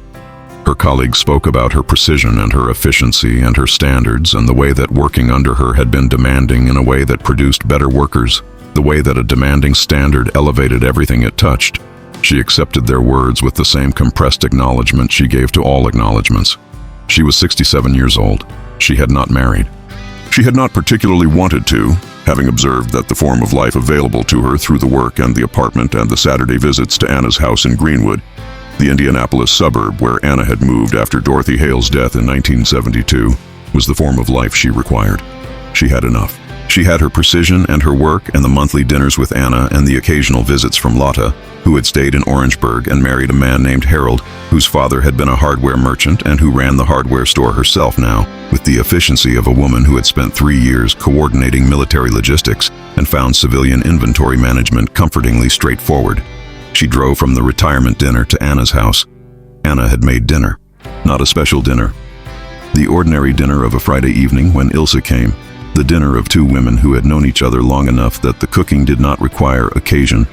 Her colleagues spoke about her precision and her efficiency and her standards and the way that working under her had been demanding in a way that produced better workers, the way that a demanding standard elevated everything it touched. She accepted their words with the same compressed acknowledgement she gave to all acknowledgements. She was 67 years old. She had not married. She had not particularly wanted to, having observed that the form of life available to her through the work and the apartment and the Saturday visits to Anna's house in Greenwood, the Indianapolis suburb where Anna had moved after Dorothy Hale's death in 1972, was the form of life she required. She had enough. She had her precision and her work and the monthly dinners with Anna and the occasional visits from Lotta, who had stayed in Orangeburg and married a man named Harold, whose father had been a hardware merchant and who ran the hardware store herself now, with the efficiency of a woman who had spent 3 years coordinating military logistics and found civilian inventory management comfortingly straightforward. She drove from the retirement dinner to Anna's house. Anna had made dinner, not a special dinner. The ordinary dinner of a Friday evening when Ilse came, the dinner of 2 women who had known each other long enough that the cooking did not require occasion,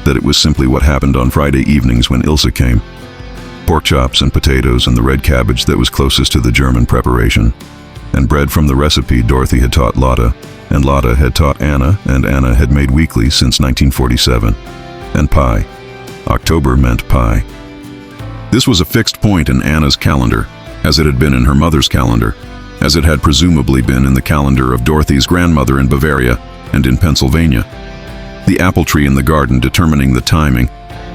that it was simply what happened on Friday evenings when Ilse came. Pork chops and potatoes and the red cabbage that was closest to the German preparation, and bread from the recipe Dorothy had taught Lotta, and Lotta had taught Anna, and Anna had made weekly since 1947. And pie. October meant pie. This was a fixed point in Anna's calendar, as it had been in her mother's calendar, as it had presumably been in the calendar of Dorothy's grandmother in Bavaria and in Pennsylvania. The apple tree in the garden determining the timing,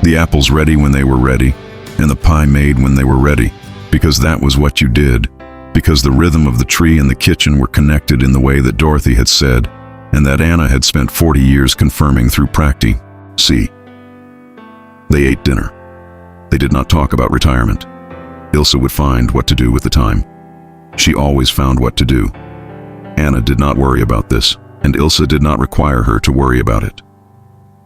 the apples ready when they were ready, and the pie made when they were ready, because that was what you did, because the rhythm of the tree and the kitchen were connected in the way that Dorothy had said, and that Anna had spent 40 years confirming through practice. See. They ate dinner. They did not talk about retirement. Ilse would find what to do with the time. She always found what to do. Anna did not worry about this, and Ilse did not require her to worry about it.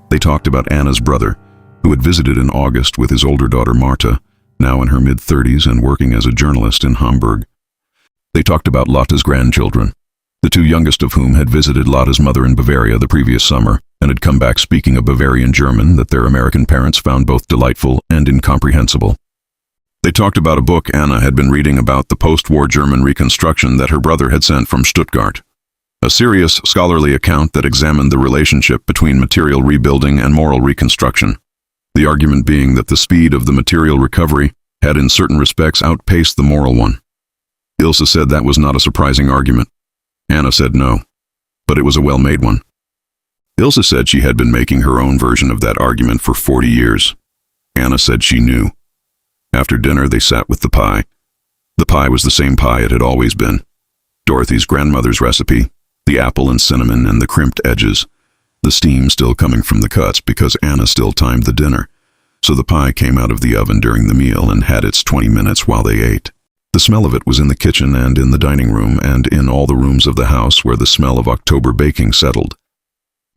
They talked about Anna's brother, who had visited in August with his older daughter Marta, now in her mid-30s and working as a journalist in Hamburg. They talked about Lotta's grandchildren, the 2 youngest of whom had visited Lotta's mother in Bavaria the previous summer, and had come back speaking a Bavarian German that their American parents found both delightful and incomprehensible. They talked about a book Anna had been reading about the post-war German reconstruction that her brother had sent from Stuttgart. A serious, scholarly account that examined the relationship between material rebuilding and moral reconstruction. The argument being that the speed of the material recovery had in certain respects outpaced the moral one. Ilse said that was not a surprising argument. Anna said no, but it was a well-made one. Ilse said she had been making her own version of that argument for 40 years. Anna said she knew. After dinner, they sat with the pie. The pie was the same pie it had always been. Dorothy's grandmother's recipe, the apple and cinnamon and the crimped edges, the steam still coming from the cuts because Anna still timed the dinner, so the pie came out of the oven during the meal and had its 20 minutes while they ate. The smell of it was in the kitchen and in the dining room and in all the rooms of the house where the smell of October baking settled.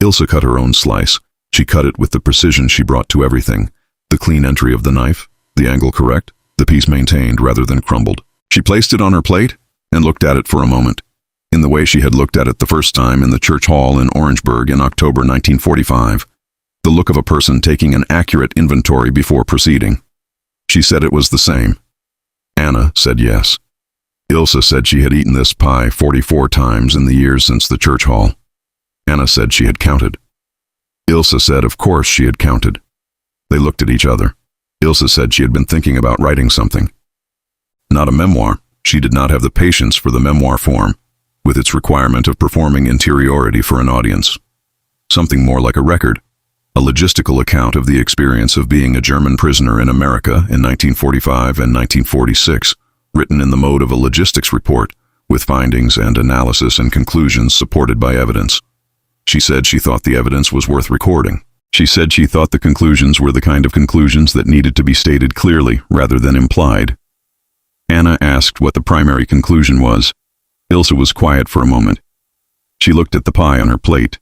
Ilse cut her own slice. She cut it with the precision she brought to everything, the clean entry of the knife, the angle correct, the piece maintained rather than crumbled. She placed it on her plate and looked at it for a moment, in the way she had looked at it the first time in the church hall in Orangeburg in October 1945, the look of a person taking an accurate inventory before proceeding. She said it was the same. Anna said yes. Ilse said she had eaten this pie 44 times in the years since the church hall. Anna said she had counted. Ilse said of course she had counted. They looked at each other. Ilse said she had been thinking about writing something. Not a memoir. She did not have the patience for the memoir form, with its requirement of performing interiority for an audience. Something more like a record, a logistical account of the experience of being a German prisoner in America in 1945 and 1946, written in the mode of a logistics report, with findings and analysis and conclusions supported by evidence. She said she thought the evidence was worth recording. She said she thought the conclusions were the kind of conclusions that needed to be stated clearly rather than implied. Anna asked what the primary conclusion was. Ilse was quiet for a moment. She looked at the pie on her plate.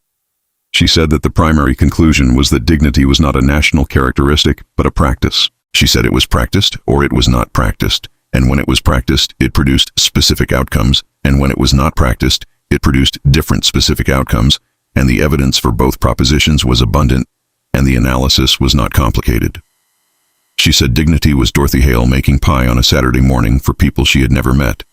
She said that the primary conclusion was that dignity was not a national characteristic, but a practice. She said it was practiced or it was not practiced, and when it was practiced, it produced specific outcomes, and when it was not practiced, it produced different specific outcomes, and the evidence for both propositions was abundant, and the analysis was not complicated. She said dignity was Dorothy Hale making pie on a Saturday morning for people she had never met.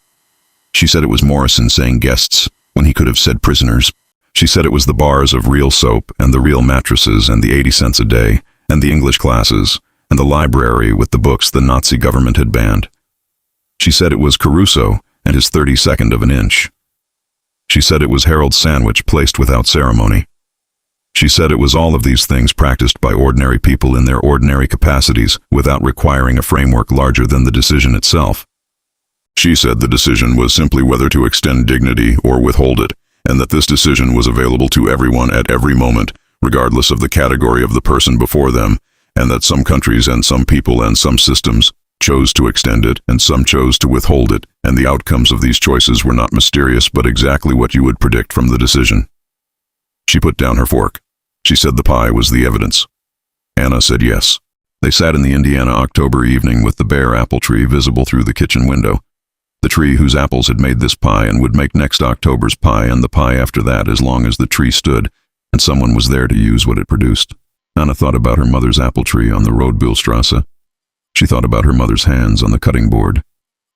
She said it was Morrison saying guests when he could have said prisoners. She said it was the bars of real soap and the real mattresses and the 80 cents a day and the English classes and the library with the books the Nazi government had banned. She said it was Caruso and his 32nd of an inch. She said it was Harold's sandwich placed without ceremony. She said it was all of these things practiced by ordinary people in their ordinary capacities without requiring a framework larger than the decision itself. She said the decision was simply whether to extend dignity or withhold it, and that this decision was available to everyone at every moment, regardless of the category of the person before them, and that some countries and some people and some systems chose to extend it and some chose to withhold it, and the outcomes of these choices were not mysterious but exactly what you would predict from the decision. She put down her fork. She said the pie was the evidence. Anna said yes. They sat in the Indiana October evening with the bare apple tree visible through the kitchen window. The tree whose apples had made this pie and would make next October's pie and the pie after that as long as the tree stood and someone was there to use what it produced. Anna thought about her mother's apple tree on the Rodbühlstrasse. She thought about her mother's hands on the cutting board.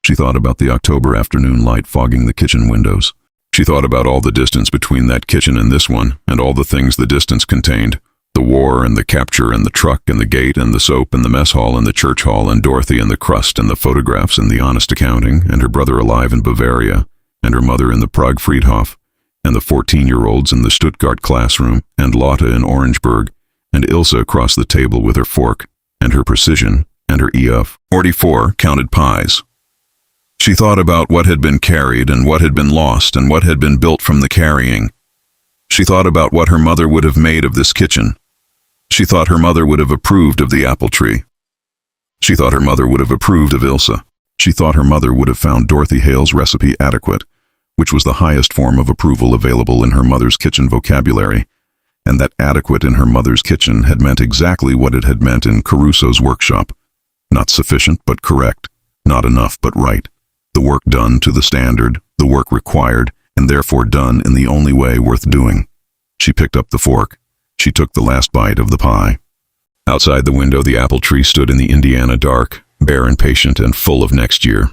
She thought about the October afternoon light fogging the kitchen windows. She thought about all the distance between that kitchen and this one, and all the things the distance contained. The war and the capture and the truck and the gate and the soap and the mess hall and the church hall and Dorothy and the crust and the photographs and the honest accounting and her brother alive in Bavaria and her mother in the Prague Friedhof and the 14-year-olds in the Stuttgart classroom and Lotte in Orangeburg and Ilse across the table with her fork and her precision and her EF 44 counted pies. She thought about what had been carried and what had been lost and what had been built from the carrying. She thought about what her mother would have made of this kitchen. She thought her mother would have approved of the apple tree. She thought her mother would have approved of Ilse. She thought her mother would have found Dorothy Hale's recipe adequate, which was the highest form of approval available in her mother's kitchen vocabulary, and that adequate in her mother's kitchen had meant exactly what it had meant in Caruso's workshop. Not sufficient, but correct. Not enough, but right. The work done to the standard, the work required, and therefore done in the only way worth doing. She picked up the fork. She took the last bite of the pie. Outside the window, the apple tree stood in the Indiana dark, bare and patient and full of next year.